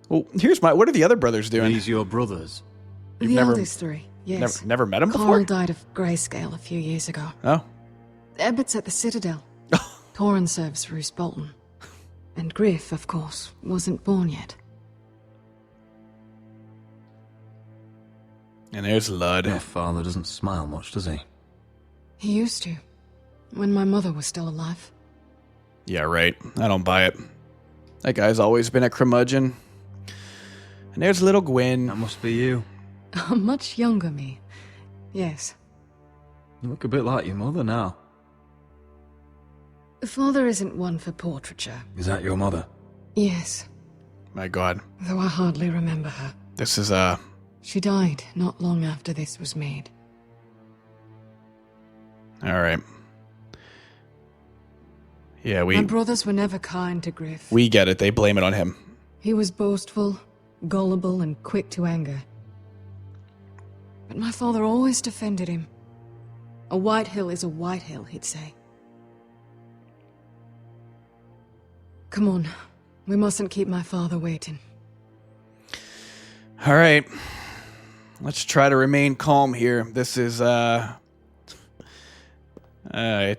[SPEAKER 1] Well, what are the other brothers doing?
[SPEAKER 12] These your brothers?
[SPEAKER 1] You've
[SPEAKER 9] The
[SPEAKER 1] never,
[SPEAKER 9] eldest 3, yes.
[SPEAKER 1] Never met him before?
[SPEAKER 9] Carl died of grayscale a few years ago.
[SPEAKER 1] Oh.
[SPEAKER 9] Ebbett's at the Citadel. Torrhen serves Roose Bolton. And Gryff, of course, wasn't born yet.
[SPEAKER 1] And there's Ludd.
[SPEAKER 3] Your father doesn't smile much, does he?
[SPEAKER 9] He used to, when my mother was still alive.
[SPEAKER 1] Yeah, right. I don't buy it. That guy's always been a curmudgeon. And there's little Gwen.
[SPEAKER 12] That must be you.
[SPEAKER 9] A much younger me. Yes.
[SPEAKER 12] You look a bit like your mother now.
[SPEAKER 9] Father isn't one for portraiture.
[SPEAKER 12] Is that your mother?
[SPEAKER 9] Yes,
[SPEAKER 1] My God.
[SPEAKER 9] though I hardly remember her.
[SPEAKER 1] This is,
[SPEAKER 9] She died not long after this was made.
[SPEAKER 1] alright. Yeah,
[SPEAKER 9] My brothers were never kind to Gryff.
[SPEAKER 1] we get it. They blame it on him.
[SPEAKER 9] He was boastful, gullible, and quick to anger. But my father always defended him. A Whitehill is a Whitehill, he'd say. Come on, we mustn't keep my father waiting.
[SPEAKER 1] Alright. Let's try to remain calm here. This is, I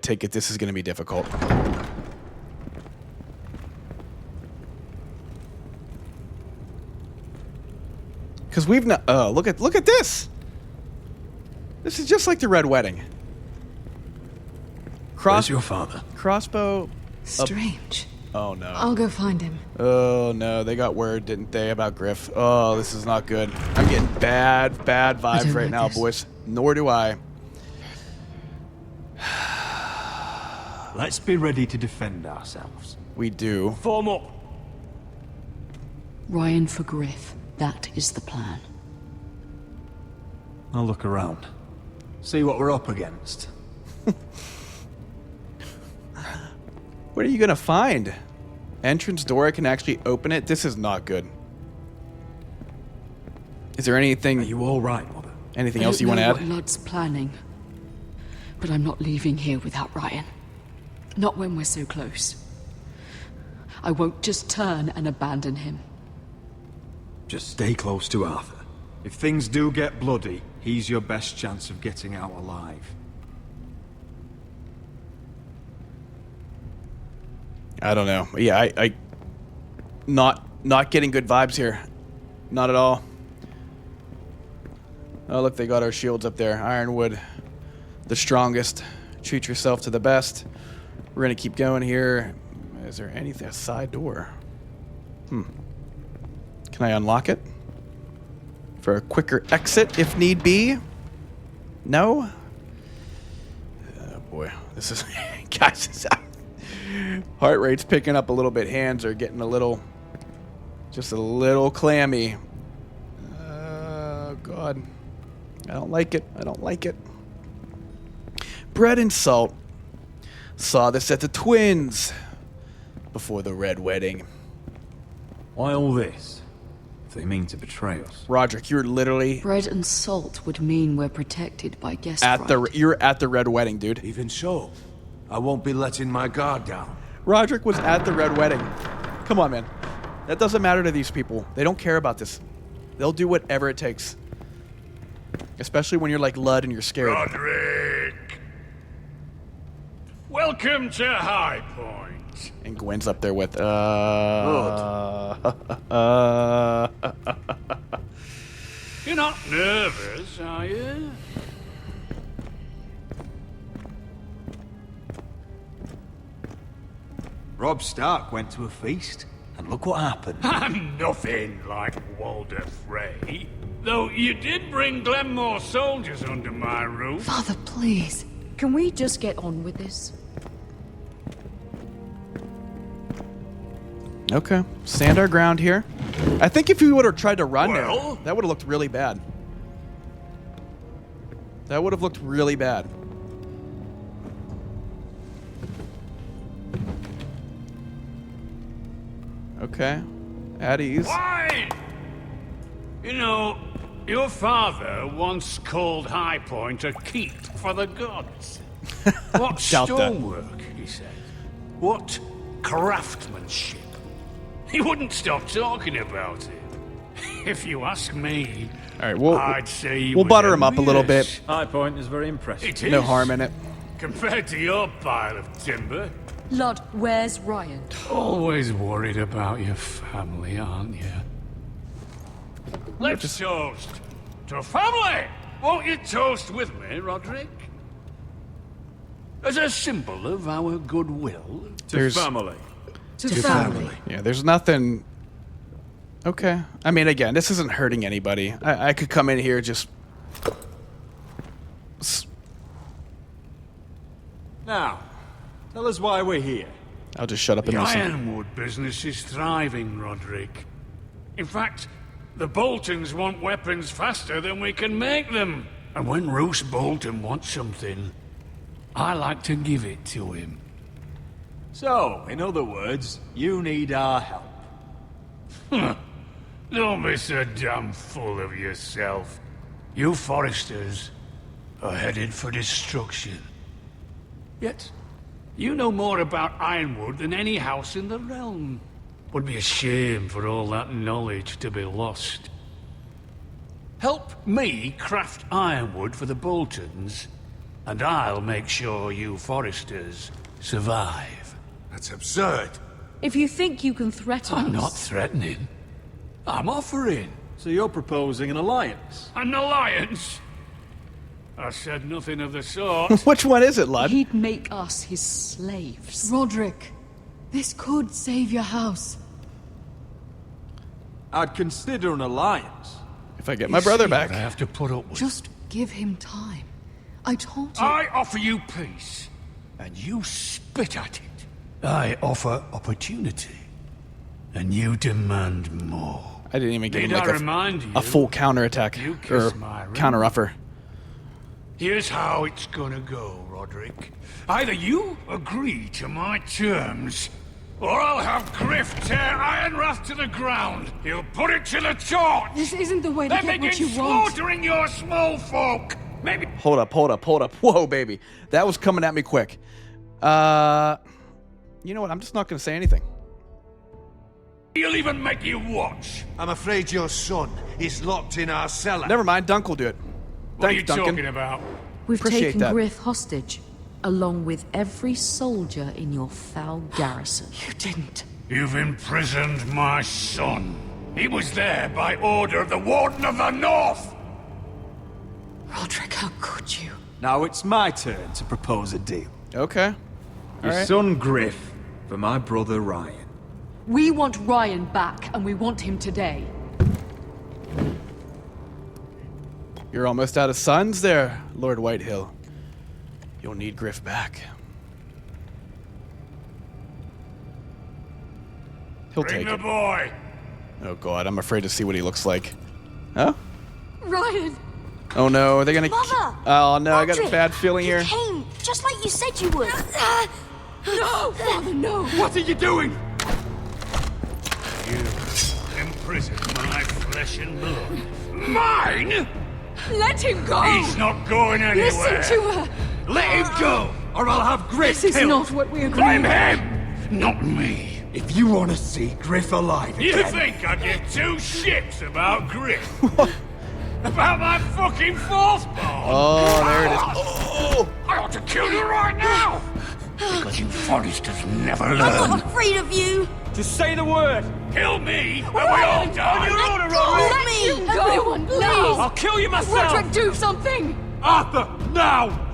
[SPEAKER 1] take it this is going to be difficult. Because we've not... Oh, look at this! This is just like the Red Wedding.
[SPEAKER 3] Where's your father?
[SPEAKER 1] Crossbow...
[SPEAKER 9] Strange.
[SPEAKER 1] Oh, no.
[SPEAKER 9] I'll go find him.
[SPEAKER 1] Oh, no. They got word, didn't they, about Gryff? Oh, this is not good. I'm getting bad vibes right now, boys. Nor do I.
[SPEAKER 12] Let's be ready to defend ourselves.
[SPEAKER 1] We do.
[SPEAKER 12] Form up.
[SPEAKER 9] Ryan for Gryff. That is the plan.
[SPEAKER 12] I'll look around. See what we're up against.
[SPEAKER 1] What are you going to find? Entrance door, I can actually open it? This is not good. Is there anything...
[SPEAKER 12] Are you all right, Mother?
[SPEAKER 1] Anything else you want to add?
[SPEAKER 9] Ludd's planning, but I'm not leaving here without Ryan. Not when we're so close. I won't just turn and abandon him.
[SPEAKER 2] Just stay close to Arthur. If things do get bloody, he's your best chance of getting out alive.
[SPEAKER 1] I don't know. Yeah, I not getting good vibes here. Not at all. Oh, look, they got our shields up there. Ironwood, the strongest. Treat yourself to the best. We're going to keep going here. Is there anything? A side door? Can I unlock it? For a quicker exit, if need be? No? Oh, boy. This is... Guys, heart rate's picking up a little bit. Hands are getting a little... Just a little clammy. Oh, God. I don't like it. I don't like it. Bread and Salt saw this at the Twins before the Red Wedding.
[SPEAKER 2] Why all this? If they mean to betray us.
[SPEAKER 1] Rodrik, you're literally...
[SPEAKER 9] Bread and salt would mean we're protected by guest right.
[SPEAKER 1] You're at the Red Wedding, dude.
[SPEAKER 10] Even so, I won't be letting my guard down.
[SPEAKER 1] Rodrik was at the Red Wedding. Come on, man. That doesn't matter to these people. They don't care about this. They'll do whatever it takes. Especially when you're like Ludd and you're scared.
[SPEAKER 13] Rodrik! Welcome to Highpoint.
[SPEAKER 1] And Gwen's up there with,
[SPEAKER 13] You're not nervous, are you?
[SPEAKER 2] Robb Stark went to a feast, and look what happened.
[SPEAKER 13] I'm nothing like Walder Frey. Though you did bring Glenmore soldiers under my roof.
[SPEAKER 9] Father, please. Can we just get on with this?
[SPEAKER 1] Okay. Stand our ground here. I think if we would have tried to run there, that would have looked really bad. That would have looked really bad. Okay. At ease.
[SPEAKER 13] Why? You know, your father once called Highpoint a keep for the gods. What stonework, he said. What craftsmanship. He wouldn't stop talking about it. If you ask me,
[SPEAKER 1] all right,
[SPEAKER 13] I'd say
[SPEAKER 1] we'll butter him up a little bit.
[SPEAKER 2] Highpoint is very impressive.
[SPEAKER 13] It is.
[SPEAKER 1] No harm in it.
[SPEAKER 13] Compared to your pile of timber.
[SPEAKER 9] Ludd, where's Ryan?
[SPEAKER 13] Always worried about your family, aren't you? Let's toast to family! Won't you toast with me, Rodrik? As a symbol of our goodwill.
[SPEAKER 2] To family.
[SPEAKER 13] To family.
[SPEAKER 1] Yeah, there's nothing... Okay. I mean, again, this isn't hurting anybody. I could come in here just...
[SPEAKER 2] Now, tell us why we're here.
[SPEAKER 1] I'll just shut up and
[SPEAKER 13] the
[SPEAKER 1] listen.
[SPEAKER 13] Ironwood business is thriving, Rodrik. In fact, the Boltons want weapons faster than we can make them. And when Roose Bolton wants something, I like to give it to him.
[SPEAKER 2] So, in other words, you need our help.
[SPEAKER 13] Don't be so damn full of yourself. You Foresters are headed for destruction. Yet, you know more about Ironwood than any house in the realm. Would be a shame for all that knowledge to be lost. Help me craft ironwood for the Boltons, and I'll make sure you Foresters survive.
[SPEAKER 10] That's absurd.
[SPEAKER 9] If you think you can threaten us...
[SPEAKER 13] I'm not threatening. I'm offering.
[SPEAKER 2] So you're proposing an alliance?
[SPEAKER 13] An alliance? I said nothing of the sort.
[SPEAKER 1] Which one is it, Ludd?
[SPEAKER 9] He'd make us his slaves.
[SPEAKER 15] Rodrik, this could save your house.
[SPEAKER 2] I'd consider an alliance.
[SPEAKER 1] If I get my brother back.
[SPEAKER 13] I have to put up with.
[SPEAKER 9] Just give him time. I told you...
[SPEAKER 13] I offer you peace, and you spit at it. I offer opportunity, and you demand more.
[SPEAKER 1] I didn't even give him
[SPEAKER 13] Need
[SPEAKER 1] like
[SPEAKER 13] I remind you,
[SPEAKER 1] a full counterattack
[SPEAKER 13] you kiss
[SPEAKER 1] or
[SPEAKER 13] my ring.
[SPEAKER 1] counteroffer.
[SPEAKER 13] Here's how it's gonna go, Rodrik. Either you agree to my terms, or I'll have Gryff tear Ironwrath to the ground. He'll put it to the torch.
[SPEAKER 15] This isn't the way to
[SPEAKER 13] then
[SPEAKER 15] get what
[SPEAKER 13] begin
[SPEAKER 15] you want.
[SPEAKER 13] slaughtering your small folk. Maybe.
[SPEAKER 1] Hold up. Whoa, baby. That was coming at me quick. You know what? I'm just not going to say anything.
[SPEAKER 13] He'll even make you watch.
[SPEAKER 10] I'm afraid your son is locked in our cellar.
[SPEAKER 1] Never mind. Dunk will do it.
[SPEAKER 13] What
[SPEAKER 1] Thanks,
[SPEAKER 13] are you
[SPEAKER 1] Duncan.
[SPEAKER 13] talking about?
[SPEAKER 9] We've
[SPEAKER 1] Appreciate
[SPEAKER 9] taken
[SPEAKER 1] that.
[SPEAKER 9] Gryff hostage, along with every soldier in your foul garrison.
[SPEAKER 13] You didn't. You've imprisoned my son. He was there by order of the Warden of the North.
[SPEAKER 9] Rodrik, how could you?
[SPEAKER 2] Now it's my turn to propose a deal.
[SPEAKER 1] Okay.
[SPEAKER 2] Your
[SPEAKER 1] Alright.
[SPEAKER 2] son Gryff for my brother Ryan.
[SPEAKER 9] We want Ryan back, and we want him today.
[SPEAKER 1] You're almost out of sons there, Lord Whitehill. You'll need Gryff back. He'll
[SPEAKER 13] Bring
[SPEAKER 1] take
[SPEAKER 13] the
[SPEAKER 1] it.
[SPEAKER 13] boy.
[SPEAKER 1] Oh god, I'm afraid to see what he looks like. Huh?
[SPEAKER 9] Ryan!
[SPEAKER 1] Oh no, are they gonna...
[SPEAKER 11] Mother!
[SPEAKER 1] Oh no, I got a
[SPEAKER 11] Rodrik,
[SPEAKER 1] bad feeling
[SPEAKER 11] you
[SPEAKER 1] here.
[SPEAKER 11] came, just like you said you would.
[SPEAKER 9] No! Father, no!
[SPEAKER 13] What are you doing? You imprisoned my flesh and blood. Mine?
[SPEAKER 9] Let him go!
[SPEAKER 13] He's not going anywhere.
[SPEAKER 9] Listen to her!
[SPEAKER 13] Let him go, or I'll have Gryff
[SPEAKER 9] This is
[SPEAKER 13] killed.
[SPEAKER 9] not what we agreed.
[SPEAKER 13] Blame him, not me.
[SPEAKER 2] If you want to see Gryff alive
[SPEAKER 13] You
[SPEAKER 2] again...
[SPEAKER 13] think I give two shits about Gryff? About my fucking fourth bone?
[SPEAKER 1] Oh, there it is. Oh!
[SPEAKER 13] I ought to kill you right now! Because you Forresters never learn.
[SPEAKER 11] I'm not afraid of you.
[SPEAKER 12] Just say the word.
[SPEAKER 13] Kill me, and we all die.
[SPEAKER 12] On your order,
[SPEAKER 11] Let
[SPEAKER 12] Rodrik.
[SPEAKER 11] me
[SPEAKER 9] Go!
[SPEAKER 11] Everyone, please.
[SPEAKER 12] I'll kill you myself.
[SPEAKER 9] Rodrik, do something!
[SPEAKER 2] Arthur, now!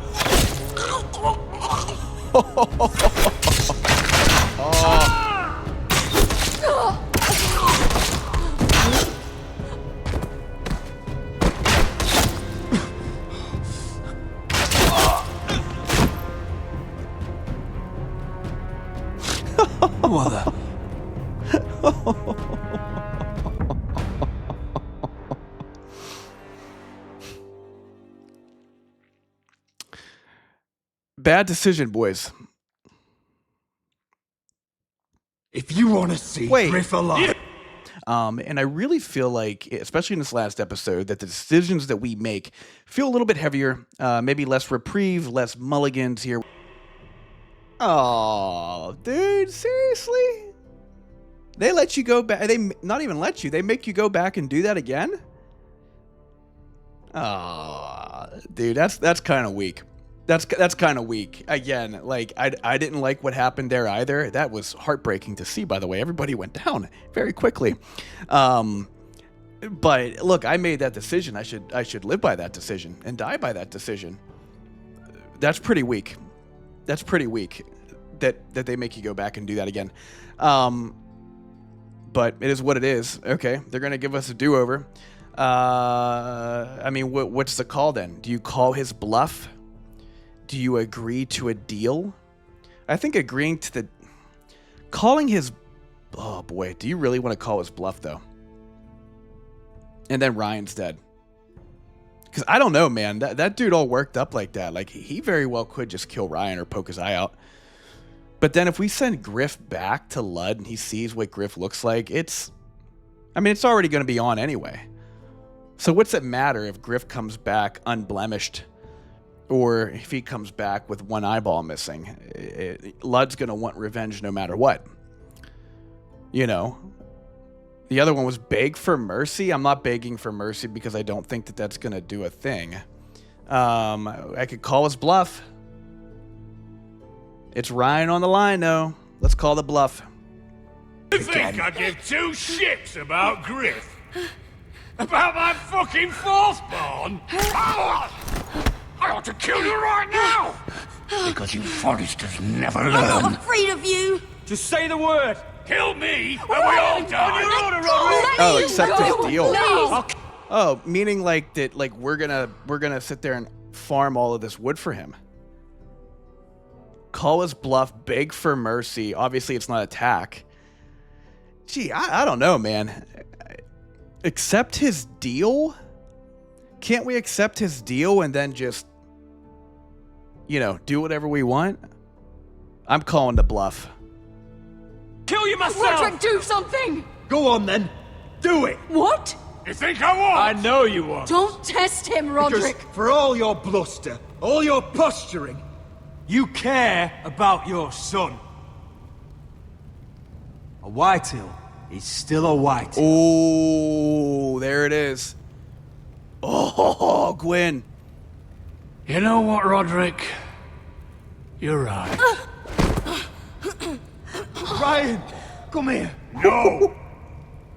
[SPEAKER 12] Mother.
[SPEAKER 1] Bad decision, boys.
[SPEAKER 2] If you want to see Gryff alive...
[SPEAKER 1] And I really feel like, especially in this last episode, that the decisions that we make feel a little bit heavier, maybe less reprieve, less mulligans here. Oh, dude, seriously? They let you go back? They not even let you. They make you go back and do that again? Oh, dude, that's kind of weak. That's kind of weak. Again, like, I didn't like what happened there either. That was heartbreaking to see, by the way. Everybody went down very quickly. But look, I made that decision. I should live by that decision and die by that decision. That's pretty weak. That's pretty weak that they make you go back and do that again. But it is what it is. Okay, they're going to give us a do-over. I mean, what's the call then? Do you call his bluff? Do you agree to a deal? I think agreeing to the... Calling his... Oh, boy. Do you really want to call his bluff, though? And then Ryan's dead. Because I don't know, man. That dude all worked up like that. Like, he very well could just kill Ryan or poke his eye out. But then if we send Gryff back to Ludd and he sees what Gryff looks like, it's... I mean, it's already going to be on anyway. So what's it matter if Gryff comes back unblemished? Or if he comes back with one eyeball missing? Ludd's going to want revenge no matter what. You know? The other one was beg for mercy. I'm not begging for mercy because I don't think that that's going to do a thing. I could call his bluff. It's Ryan on the line, though. Let's call the bluff.
[SPEAKER 13] You think I give two shits about Gryff? About my fucking fourth bone? I ought to kill you right now! Because you Forresters never learn.
[SPEAKER 11] I'm not afraid of you.
[SPEAKER 12] Just say the word.
[SPEAKER 13] Kill me, and we all die.
[SPEAKER 1] Oh, accept his deal.
[SPEAKER 11] Please.
[SPEAKER 1] Oh, meaning like that, like we're gonna sit there and farm all of this wood for him. Call his bluff, beg for mercy. Obviously, it's not attack. Gee, I don't know, man. Accept his deal? Can't we accept his deal and then just, you know, do whatever we want? I'm calling the bluff.
[SPEAKER 12] Kill you myself!
[SPEAKER 9] Rodrik, do something!
[SPEAKER 2] Go on, then. Do it!
[SPEAKER 9] What?
[SPEAKER 13] You think I won't?
[SPEAKER 12] I know you won't.
[SPEAKER 9] Don't test him, Rodrik!
[SPEAKER 2] Because for all your bluster, all your posturing, you care about your son. A Whitehill is still a Whitehill.
[SPEAKER 1] Oh, there it is. Oh, Gwyn.
[SPEAKER 13] You know what, Rodrik? You're right.
[SPEAKER 2] Ryan, come here.
[SPEAKER 13] No!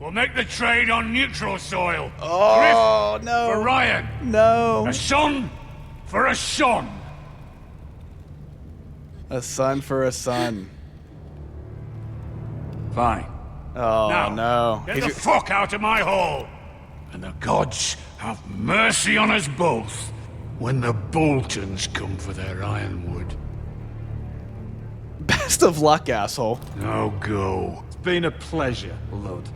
[SPEAKER 13] We'll make the trade on neutral soil.
[SPEAKER 1] Oh,
[SPEAKER 13] Gryff
[SPEAKER 1] no.
[SPEAKER 13] for Ryan.
[SPEAKER 1] No.
[SPEAKER 13] A son for a son.
[SPEAKER 1] A son for a son.
[SPEAKER 13] Fine.
[SPEAKER 1] Oh,
[SPEAKER 13] Now,
[SPEAKER 1] no.
[SPEAKER 13] get the fuck out of my hall. And the gods have mercy on us both when the Boltons come for their ironwood.
[SPEAKER 1] Best of luck, asshole.
[SPEAKER 13] Now go.
[SPEAKER 2] It's been a pleasure, Ludd.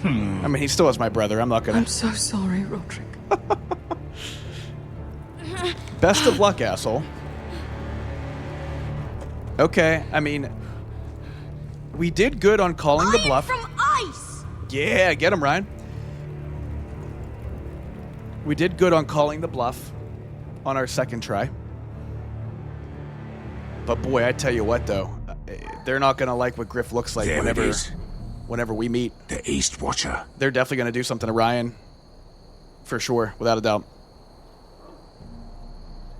[SPEAKER 1] I mean, he still is my brother. I'm not gonna...
[SPEAKER 9] I'm so sorry, Rodrik.
[SPEAKER 1] Best of luck, asshole. Okay, I mean... We did good on calling the bluff.
[SPEAKER 11] From ice!
[SPEAKER 1] Yeah, get him, Ryan. We did good on calling the bluff on our second try. But boy, I tell you what, though. They're not going to like what Gryff looks like whenever we meet.
[SPEAKER 20] The East Watcher.
[SPEAKER 1] They're definitely going to do something to Ryan. For sure, without a doubt.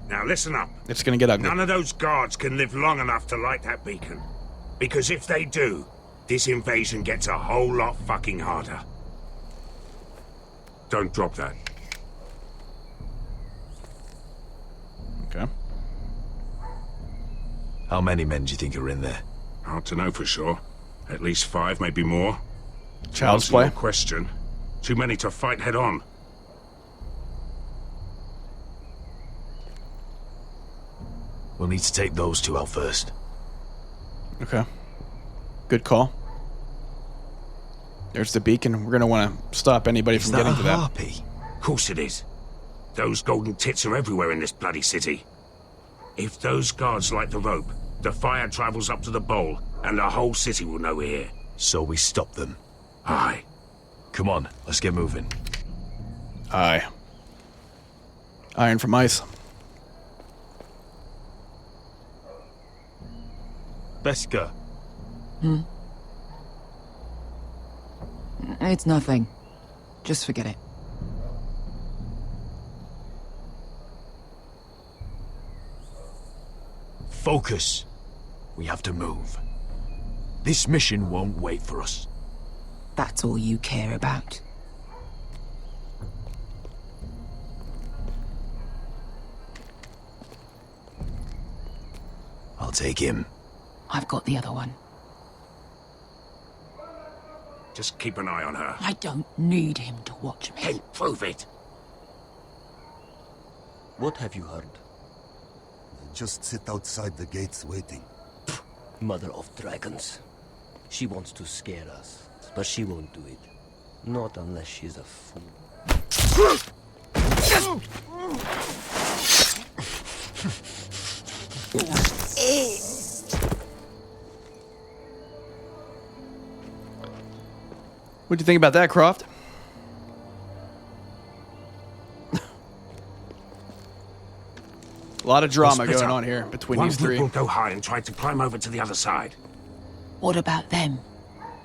[SPEAKER 20] Now listen up.
[SPEAKER 1] It's going to get ugly.
[SPEAKER 20] None of those guards can live long enough to light that beacon. Because if they do, this invasion gets a whole lot fucking harder. Don't drop that.
[SPEAKER 1] Okay.
[SPEAKER 6] How many men do you think are in there?
[SPEAKER 20] Hard to know for sure. At least 5, maybe more.
[SPEAKER 1] Child's
[SPEAKER 20] Answer
[SPEAKER 1] play.
[SPEAKER 20] your question. Too many to fight head on.
[SPEAKER 6] We'll need to take those 2 out first.
[SPEAKER 1] Okay. Good call. There's the beacon. We're going to want to stop anybody from getting to that.
[SPEAKER 20] Harpy? Of course it is. Those golden tits are everywhere in this bloody city. If those guards light the rope, the fire travels up to the bowl, and the whole city will know we're here.
[SPEAKER 6] So we stop them.
[SPEAKER 20] Aye.
[SPEAKER 6] Come on, let's get moving.
[SPEAKER 1] Aye. Iron from ice.
[SPEAKER 6] Beska.
[SPEAKER 21] It's nothing. Just forget it.
[SPEAKER 6] Focus. We have to move. This mission won't wait for us.
[SPEAKER 21] That's all you care about.
[SPEAKER 6] I'll take him.
[SPEAKER 21] I've got the other one.
[SPEAKER 20] Just keep an eye on her.
[SPEAKER 21] I don't need him to watch me.
[SPEAKER 20] Then prove it.
[SPEAKER 7] What have you heard?
[SPEAKER 17] Just sit outside the gates waiting.
[SPEAKER 7] Mother of dragons. She wants to scare us, but she won't do it. Not unless she's a fool.
[SPEAKER 1] What do you think about that, Croft? A lot of drama going on here between
[SPEAKER 20] One
[SPEAKER 1] these three.
[SPEAKER 20] group will go high and try to climb over to the other side.
[SPEAKER 21] What about them?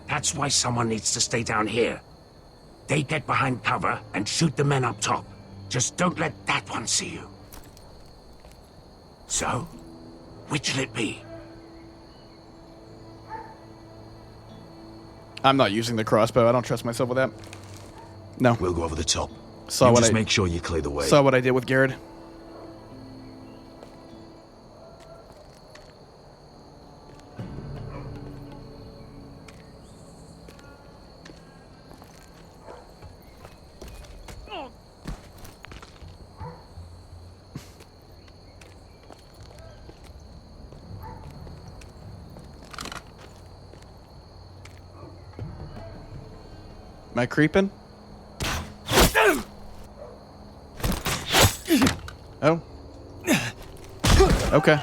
[SPEAKER 20] That's why someone needs to stay down here. They get behind cover and shoot the men up top. Just don't let that one see you. So, which'll it be?
[SPEAKER 1] I'm not using the crossbow. I don't trust myself with that. No.
[SPEAKER 6] We'll go over the top.
[SPEAKER 1] Saw
[SPEAKER 6] You
[SPEAKER 1] what
[SPEAKER 6] just
[SPEAKER 1] I
[SPEAKER 6] make sure you clear the way.
[SPEAKER 1] Saw what I did with Gared. Am I creeping? Oh. Okay.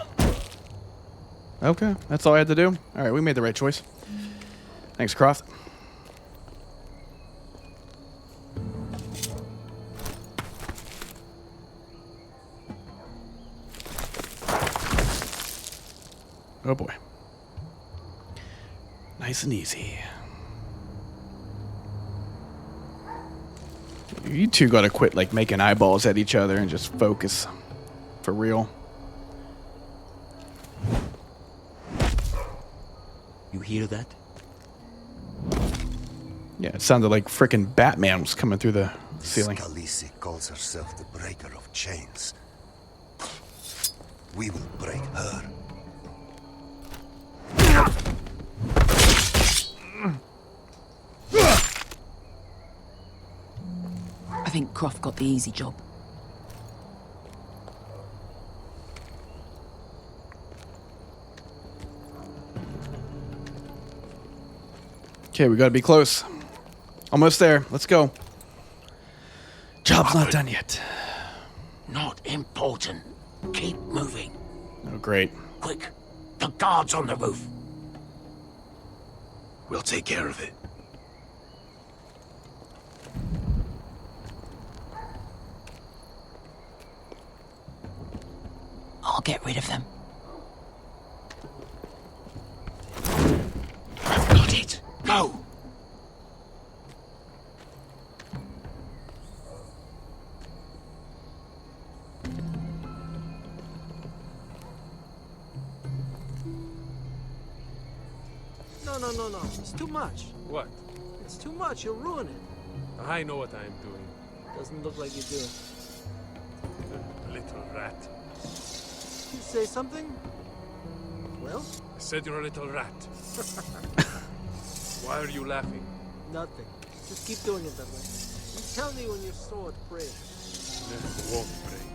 [SPEAKER 1] Okay, that's all I had to do. Alright, we made the right choice. Thanks, Croft. Oh boy. Nice and easy. You two gotta quit, like, making eyeballs at each other and just focus. For real.
[SPEAKER 7] You hear that?
[SPEAKER 1] Yeah, it sounded like frickin' Batman was coming through the ceiling.
[SPEAKER 17] Khaleesi calls herself the breaker of chains. We will break her.
[SPEAKER 21] I think Croft got the easy job.
[SPEAKER 1] Okay, we gotta be close. Almost there. Let's go. Job's not done yet.
[SPEAKER 10] Not important. Keep moving.
[SPEAKER 1] Oh, great.
[SPEAKER 10] Quick, the guards on the roof.
[SPEAKER 6] We'll take care of it.
[SPEAKER 21] I'll get rid of them.
[SPEAKER 10] Got it. Go.
[SPEAKER 12] No. It's too much.
[SPEAKER 4] What?
[SPEAKER 12] It's too much. You'll ruin it.
[SPEAKER 4] I know what I am doing.
[SPEAKER 12] Doesn't look like you do.
[SPEAKER 4] Little rat.
[SPEAKER 12] You say something? Well?
[SPEAKER 4] I said you're a little rat. Why are you laughing?
[SPEAKER 12] Nothing. Just keep doing it that way. You tell me when your sword breaks.
[SPEAKER 4] It won't break.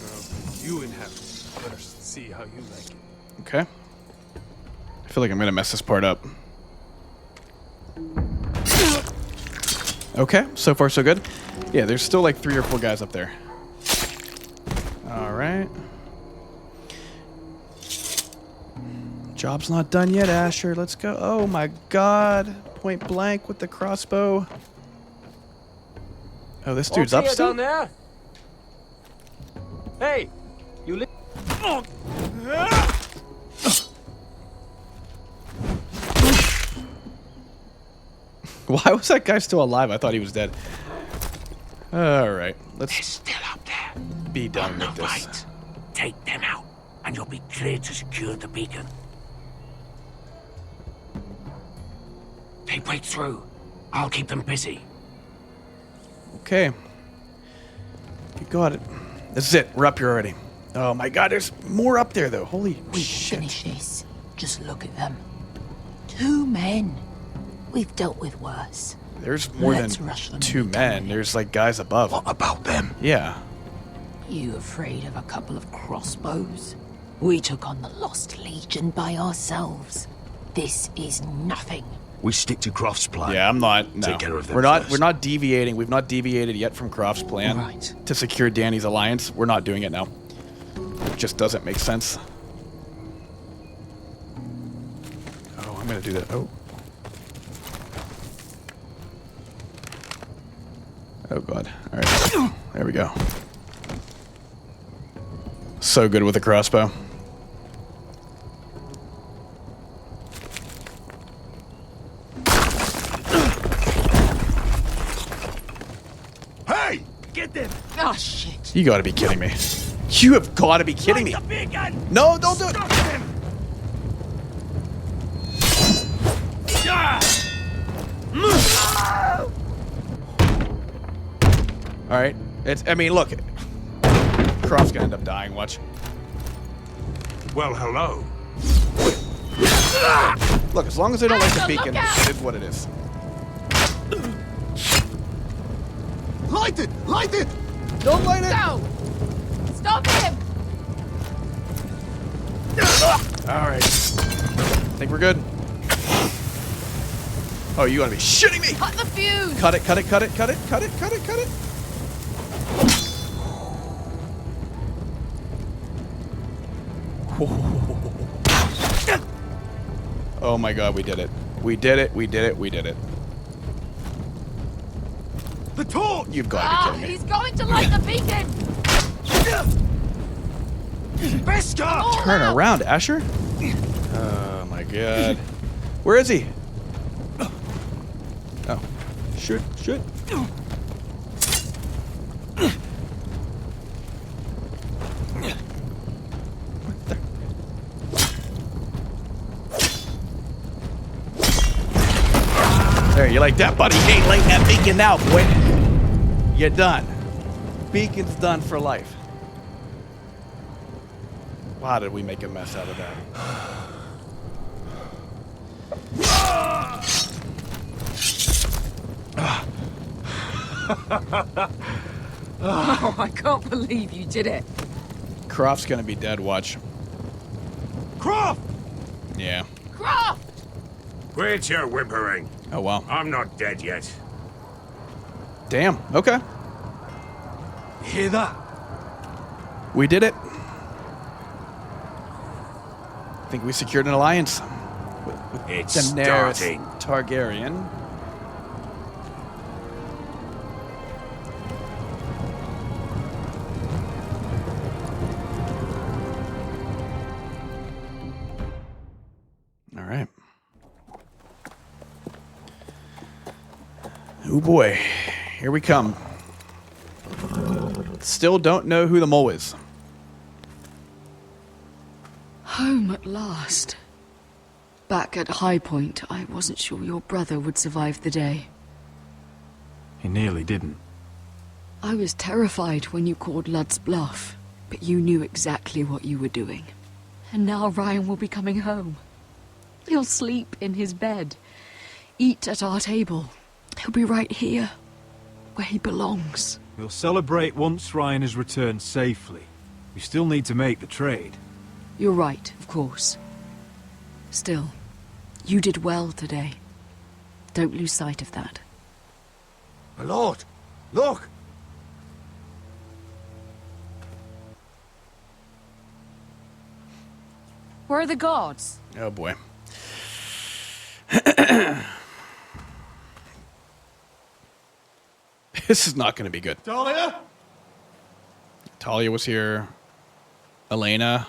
[SPEAKER 4] I'll put you in heaven first. See how you like it.
[SPEAKER 1] Okay. I feel like I'm gonna mess this part up. Okay, so far so good. Yeah, there's still like 3 or 4 guys up there. Alright. Job's not done yet, Asher. Let's go. Oh my god. Point blank with the crossbow. Oh, this dude's up still?
[SPEAKER 12] Down there? Hey! You li-
[SPEAKER 1] Why was that guy still alive? I thought he was dead. Alright, let's
[SPEAKER 10] still up there.
[SPEAKER 1] Be done
[SPEAKER 10] On
[SPEAKER 1] with
[SPEAKER 10] the
[SPEAKER 1] this.
[SPEAKER 10] right. Take them out, and you'll be clear to secure the beacon. They break through. I'll keep them busy.
[SPEAKER 1] Okay. You got it. This is it. We're up here already. Oh my god, there's more up there though. Holy shit.
[SPEAKER 21] Finish this. Just look at them. 2 men. We've dealt with worse.
[SPEAKER 1] There's more
[SPEAKER 21] Let's rush
[SPEAKER 1] than
[SPEAKER 21] them
[SPEAKER 1] 2 men. There's like guys above. What
[SPEAKER 6] about them?
[SPEAKER 1] Yeah.
[SPEAKER 21] You afraid of a couple of crossbows? We took on the Lost Legion by ourselves. This is nothing.
[SPEAKER 6] We stick to Croft's plan.
[SPEAKER 1] Yeah, I'm not. No.
[SPEAKER 6] Take care of them
[SPEAKER 1] We're not.
[SPEAKER 6] first.
[SPEAKER 1] We're not deviating. We've not deviated yet from Croft's plan
[SPEAKER 21] Right.
[SPEAKER 1] to secure Dany's alliance. We're not doing it now. It just doesn't make sense. Oh, I'm gonna do that. Oh. Oh god. All right. There we go. So good with the crossbow.
[SPEAKER 10] Hey! Get them!
[SPEAKER 21] Oh, shit.
[SPEAKER 1] You gotta be kidding me. You have gotta be kidding me. No, don't do it. All right. I mean, look. Croft's gonna end up dying. Watch.
[SPEAKER 20] Well, hello.
[SPEAKER 1] Look, as long as they don't like the beacon, it is what it is.
[SPEAKER 10] Light it! Light it!
[SPEAKER 1] Don't light it!
[SPEAKER 23] No! Stop him!
[SPEAKER 1] All right. Think we're good. Oh, you gotta be shitting me!
[SPEAKER 23] Cut the fuse!
[SPEAKER 1] Cut it, cut it, cut it, cut it, cut it, cut it, cut it. Oh my god, we did it. We did it, we did it, we did it.
[SPEAKER 10] The torch!
[SPEAKER 1] You've got to be kidding me.
[SPEAKER 23] He's going to light the beacon!
[SPEAKER 10] Beskar!
[SPEAKER 1] Turn around, Asher. Oh my god. Where is he? Oh. Shoot, shoot. There, you like that, buddy? Ain't laying that beacon out, boy. You're done. Beacon's done for life. Why did we make a mess out of that?
[SPEAKER 9] Oh, I can't believe you did it.
[SPEAKER 1] Croft's gonna be dead, watch.
[SPEAKER 20] Croft!
[SPEAKER 1] Yeah.
[SPEAKER 9] Croft!
[SPEAKER 20] Quit your whimpering.
[SPEAKER 1] Oh, wow.
[SPEAKER 20] I'm not dead yet.
[SPEAKER 1] Damn, okay.
[SPEAKER 8] You hear that?
[SPEAKER 1] We did it. I think we secured an alliance with
[SPEAKER 20] It's
[SPEAKER 1] Daenerys
[SPEAKER 20] starting.
[SPEAKER 1] Targaryen. All right. Oh boy, here we come. Still don't know who the mole is.
[SPEAKER 9] Home at last. Back at Highpoint, I wasn't sure your brother would survive the day.
[SPEAKER 2] He nearly didn't.
[SPEAKER 9] I was terrified when you called Ludd's bluff, but you knew exactly what you were doing. And now Ryan will be coming home. He'll sleep in his bed, eat at our table. He'll be right here, where he belongs.
[SPEAKER 2] We'll celebrate once Ryan has returned safely. We still need to make the trade.
[SPEAKER 9] You're right, of course. Still, you did well today. Don't lose sight of that.
[SPEAKER 10] My lord, look!
[SPEAKER 9] Where are the guards?
[SPEAKER 1] Oh boy. This is not going to be good.
[SPEAKER 2] Talia?
[SPEAKER 1] Talia was here. Elena.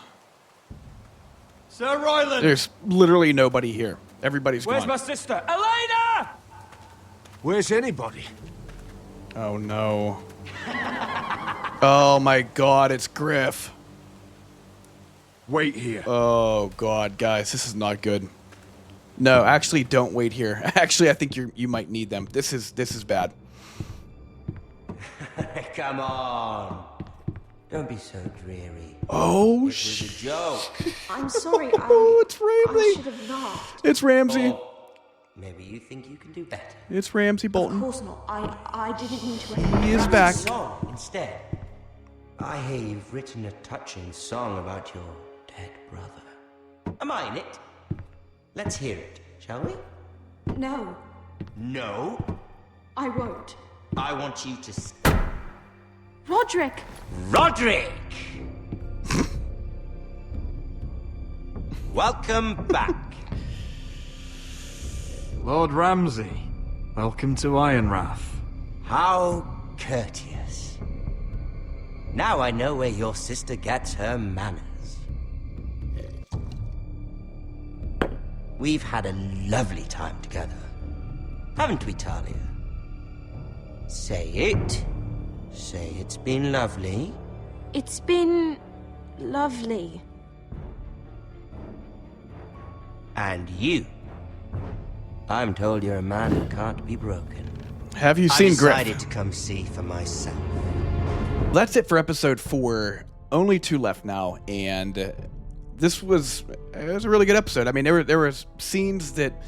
[SPEAKER 2] Sir Ryland!
[SPEAKER 1] There's literally nobody here. Everybody's
[SPEAKER 8] Where's
[SPEAKER 1] gone.
[SPEAKER 8] my sister? Elena!
[SPEAKER 10] Where's anybody?
[SPEAKER 1] Oh no. Oh my god, it's Gryff.
[SPEAKER 2] Wait here.
[SPEAKER 1] Oh god, guys, this is not good. No, actually don't wait here. Actually, I think you might need them. This is bad.
[SPEAKER 7] Come on. Don't be so dreary.
[SPEAKER 1] Oh,
[SPEAKER 7] it was a joke.
[SPEAKER 11] I'm sorry,
[SPEAKER 1] Oh, it's Ramsay.
[SPEAKER 11] I should have laughed.
[SPEAKER 1] It's Ramsay.
[SPEAKER 7] Or maybe you think you can do better.
[SPEAKER 1] It's Ramsay Bolton.
[SPEAKER 11] Of course not. I didn't mean to.
[SPEAKER 1] He is back.
[SPEAKER 7] Song instead. I hear you've written a touching song about your dead brother. Am I in it? Let's hear it, shall we?
[SPEAKER 11] No,
[SPEAKER 7] No.
[SPEAKER 11] I won't.
[SPEAKER 7] I want you to...
[SPEAKER 11] Rodrik!
[SPEAKER 7] Rodrik! Welcome back.
[SPEAKER 2] Lord Ramsay, welcome to Ironrath.
[SPEAKER 7] How courteous. Now I know where your sister gets her manners. We've had a lovely time together. Haven't we, Talia? Say it. Say it's been lovely.
[SPEAKER 11] It's been lovely.
[SPEAKER 7] And you. I'm told you're a man who can't be broken.
[SPEAKER 1] Have you seen Gryff?
[SPEAKER 7] I decided to come see for myself.
[SPEAKER 1] That's it for episode 4. Only 2 left now, and this was a really good episode. I mean, there were scenes that,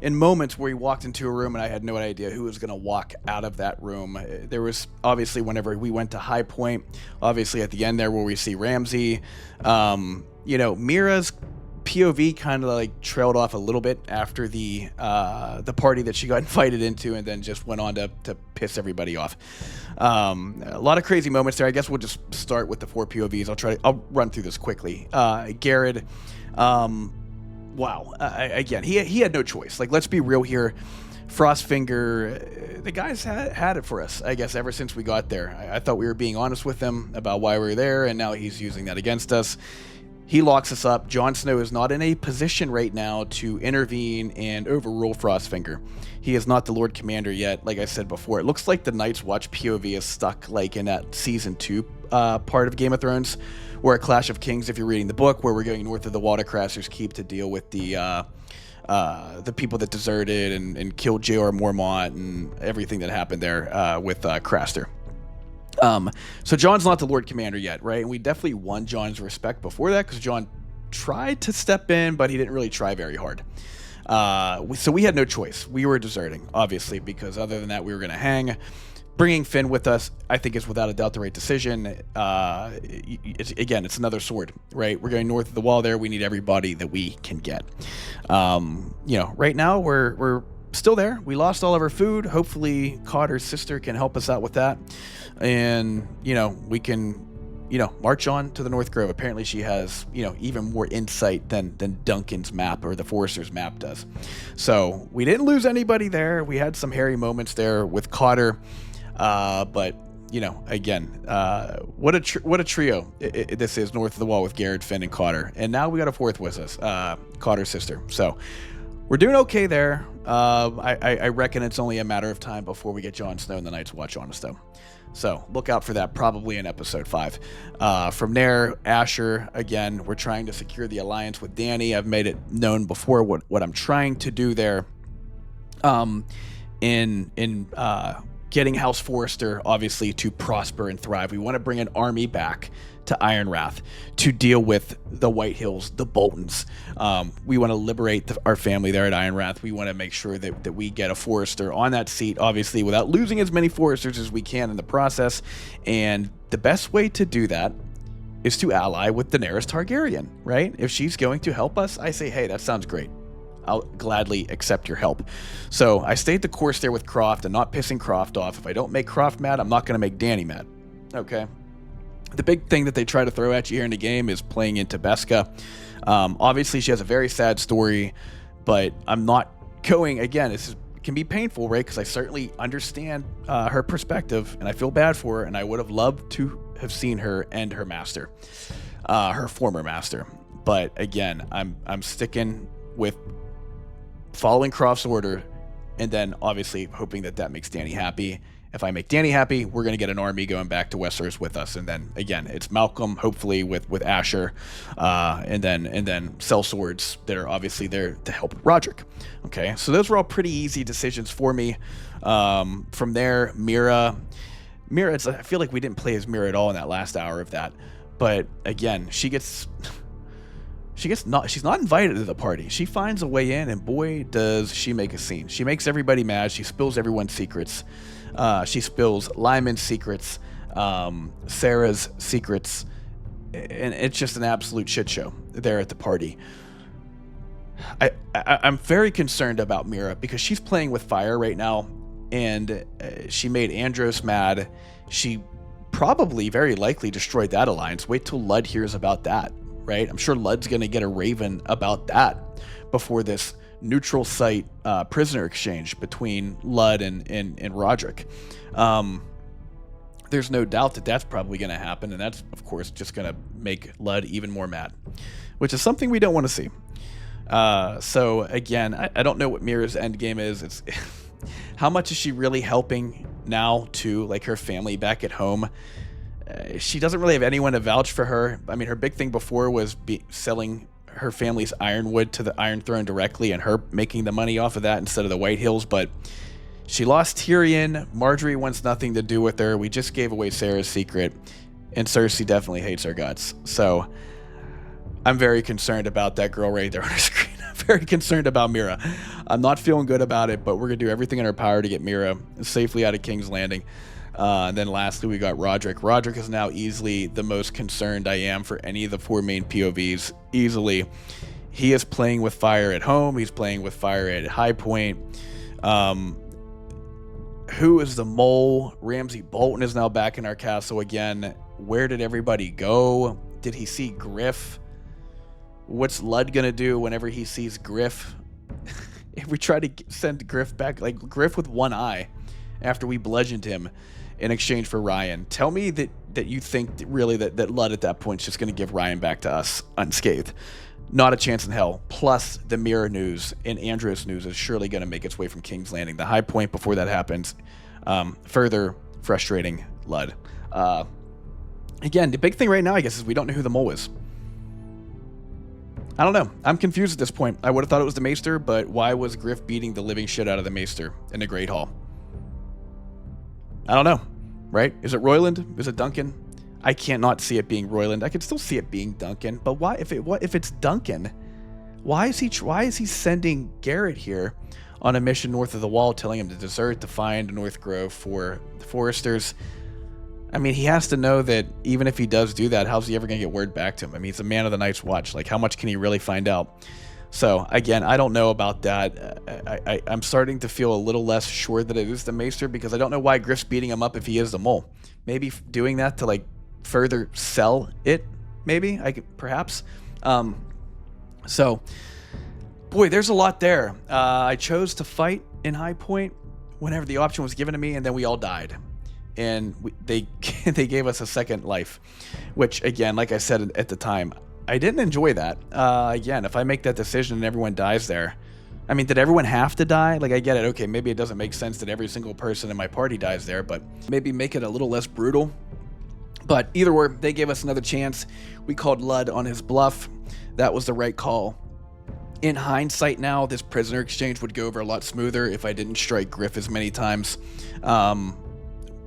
[SPEAKER 1] in moments where he walked into a room and I had no idea who was going to walk out of that room. There was obviously whenever we went to Highpoint, obviously at the end there where we see Ramsay. Mira's POV kind of like trailed off a little bit after the party that she got invited into, and then just went on to piss everybody off. A lot of crazy moments there. I guess we'll just start with the 4 POVs. I'll run through this quickly. Gared, wow. Again, he had no choice. Like, let's be real here. Frostfinger, the guys had it for us, I guess, ever since we got there. I thought we were being honest with him about why we were there, and now he's using that against us. he locks us up. Jon Snow is not in a position right now to intervene and overrule Frostfinger. He is not the Lord Commander yet. Like I said before, it looks like the Night's Watch POV is stuck like in that season 2 part of Game of Thrones, where at Clash of Kings, if you're reading the book, where we're going north of the Watercrashers Keep to deal with the people that deserted and killed J.R. Mormont and everything that happened there with Craster. So Jon's not the Lord Commander yet, right? And we definitely won Jon's respect before that because Jon tried to step in, but he didn't really try very hard. So we had no choice. We were deserting, obviously, because other than that, we were going to hang. Bringing Finn with us, I think, is without a doubt the right decision. It's another sword, right? We're going north of the wall there. We need everybody that we can get. Right now we're still there. We lost all of our food. Hopefully Cotter's sister can help us out with that. And, we can, march on to the North Grove. Apparently she has, even more insight than Duncan's map or the Forester's map does. So we didn't lose anybody there. We had some hairy moments there with Cotter. But what a trio this is north of the wall with Gared, Finn, and Cotter. And now we got a fourth with us, Cotter's sister. So we're doing okay there. I reckon it's only a matter of time before we get Jon Snow and the Night's Watch on us, though. So look out for that probably in episode 5. From there, Asher, again, we're trying to secure the alliance with Dany. I've made it known before what I'm trying to do there. Getting House Forrester, obviously, to prosper and thrive. We want to bring an army back to Ironrath to deal with the White Hills, the Boltons. We want to liberate our family there at Ironrath. We want to make sure that we get a Forrester on that seat, obviously, without losing as many Forresters as we can in the process. And the best way to do that is to ally with Daenerys Targaryen, right? If she's going to help us, I say, hey, that sounds great. I'll gladly accept your help. So I stayed the course there with Croft and not pissing Croft off. If I don't make Croft mad, I'm not going to make Dany mad. Okay. The big thing that they try to throw at you here in the game is playing into Beska. Obviously, she has a very sad story, but I'm not going, again, it can be painful, right? Because I certainly understand her perspective, and I feel bad for her, and I would have loved to have seen her end her master, her former master. But again, I'm sticking with following Croft's order, and then obviously hoping that makes Dany happy. If I make Dany happy, we're going to get an army going back to Westeros with us. And then again, it's Malcolm, hopefully with Asher, and then sellswords that are obviously there to help Rodrik. Okay, so those were all pretty easy decisions for me. From there, Mira, I feel like we didn't play as Mira at all in that last hour of that. But again, she's not invited to the party. She finds a way in, and boy, does she make a scene. She makes everybody mad. She spills everyone's secrets. She spills Lyman's secrets, Sarah's secrets, and it's just an absolute shit show there at the party. I'm very concerned about Mira because she's playing with fire right now, and she made Andros mad. She probably, very likely, destroyed that alliance. Wait till Ludd hears about that. Right? I'm sure Ludd's going to get a raven about that before this neutral site prisoner exchange between Ludd and Rodrik. There's no doubt that that's probably going to happen, and that's, of course, just going to make Ludd even more mad, which is something we don't want to see. So, again, I don't know what Mira's endgame is. It's how much is she really helping now to, like, her family back at home? She doesn't really have anyone to vouch for her. I mean, her big thing before was selling her family's ironwood to the Iron Throne directly and her making the money off of that instead of the White Hills. But she lost Tyrion. Margaery wants nothing to do with her. We just gave away Sarah's secret. And Cersei definitely hates our guts. So I'm very concerned about that girl right there on her screen. I'm very concerned about Mira. I'm not feeling good about it, but we're going to do everything in our power to get Mira safely out of King's Landing. And then lastly, we got Rodrik. Rodrik is now easily the most concerned I am for any of the 4 main POVs. Easily. He is playing with fire at home. He's playing with fire at Highpoint. Who is the mole? Ramsay Bolton is now back in our castle again. Where did everybody go? Did he see Gryff? What's Ludd going to do whenever he sees Gryff? If we try to send Gryff back, like Gryff with one eye after we bludgeoned him in exchange for Ryan. Tell me that that you think really that Ludd at that point is just going to give Ryan back to us unscathed. Not a chance in hell. Plus, the Mira news and Andros news is surely going to make its way from King's Landing. The High Point before that happens. Further frustrating Ludd. Again, the big thing right now, I guess, is we don't know who the mole is. I don't know. I'm confused at this point. I would have thought it was the Maester, but why was Gryff beating the living shit out of the Maester in the Great Hall? I don't know. Right? Is it Royland? Is it Duncan? I can't not see it being Royland. I can still see it being Duncan. But why? If it's Duncan, why is he sending Gared here on a mission north of the Wall, telling him to desert to find North Grove for the Foresters? I mean, he has to know that even if he does do that, how's he ever going to get word back to him? I mean, he's a man of the Night's Watch. Like, how much can he really find out? So, again, I don't know about that. I'm starting to feel a little less sure that it is the Maester, because I don't know why Griff's beating him up if he is the mole. Maybe doing that to, like, further sell it, maybe? Perhaps. So, boy, there's a lot there. I chose to fight in Highpoint whenever the option was given to me, and then we all died. And they gave us a second life, which, again, like I said at the time, I didn't enjoy that. Again, if I make that decision and everyone dies there, I mean, did everyone have to die? Like, I get it. Okay, maybe it doesn't make sense that every single person in my party dies there, but maybe make it a little less brutal. But either way, they gave us another chance. We called Ludd on his bluff. That was the right call. In hindsight now, this prisoner exchange would go over a lot smoother if I didn't strike Gryff as many times.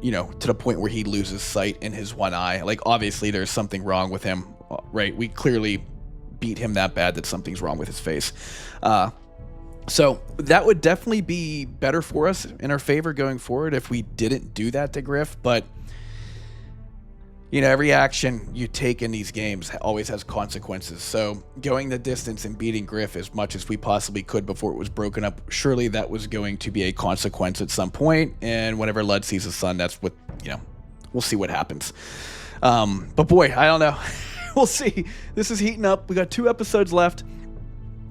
[SPEAKER 1] You know, to the point where he loses sight in his one eye. Like, obviously there's something wrong with him, right? We clearly beat him that bad that something's wrong with his face. So that would definitely be better for us, in our favor going forward, if we didn't do that to Gryff. But, you know, every action you take in these games always has consequences. So going the distance and beating Gryff as much as we possibly could before it was broken up, surely that was going to be a consequence at some point. And whenever Ludd sees his son, that's what, you know, we'll see what happens. But boy, I don't know. We'll see. This is heating up. We got 2 episodes left.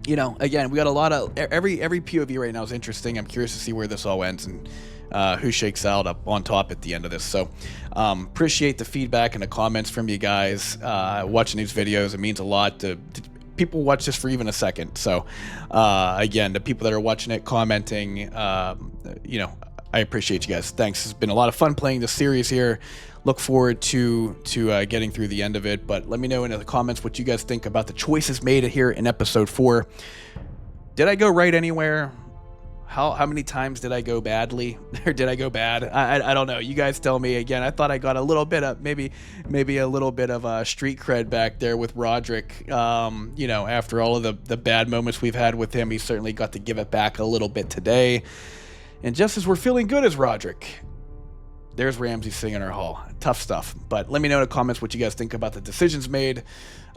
[SPEAKER 1] You know, again, we got a lot of, every POV right now is interesting. I'm curious to see where this all ends and who shakes out up on top at the end of this. So appreciate the feedback and the comments from you guys watching these videos. It means a lot to people watch this for even a second. So again, the people that are watching it, commenting, you know, I appreciate you guys. Thanks. It's been a lot of fun playing this series here. Look forward to getting through the end of it. But let me know in the comments what you guys think about the choices made here in episode 4. Did I go right anywhere? How many times did I go badly, or did I go bad? I don't know. You guys tell me. Again, I thought I got a little bit of maybe a little bit of street cred back there with Rodrik. You know, after all of the bad moments we've had with him, he certainly got to give it back a little bit today. And just as we're feeling good as Rodrik, there's Ramsay singing our hall. Tough stuff. But let me know in the comments what you guys think about the decisions made.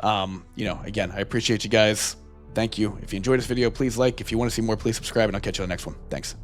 [SPEAKER 1] You know, again, I appreciate you guys. Thank you. If you enjoyed this video, please like. If you want to see more, please subscribe, and I'll catch you on the next one. Thanks.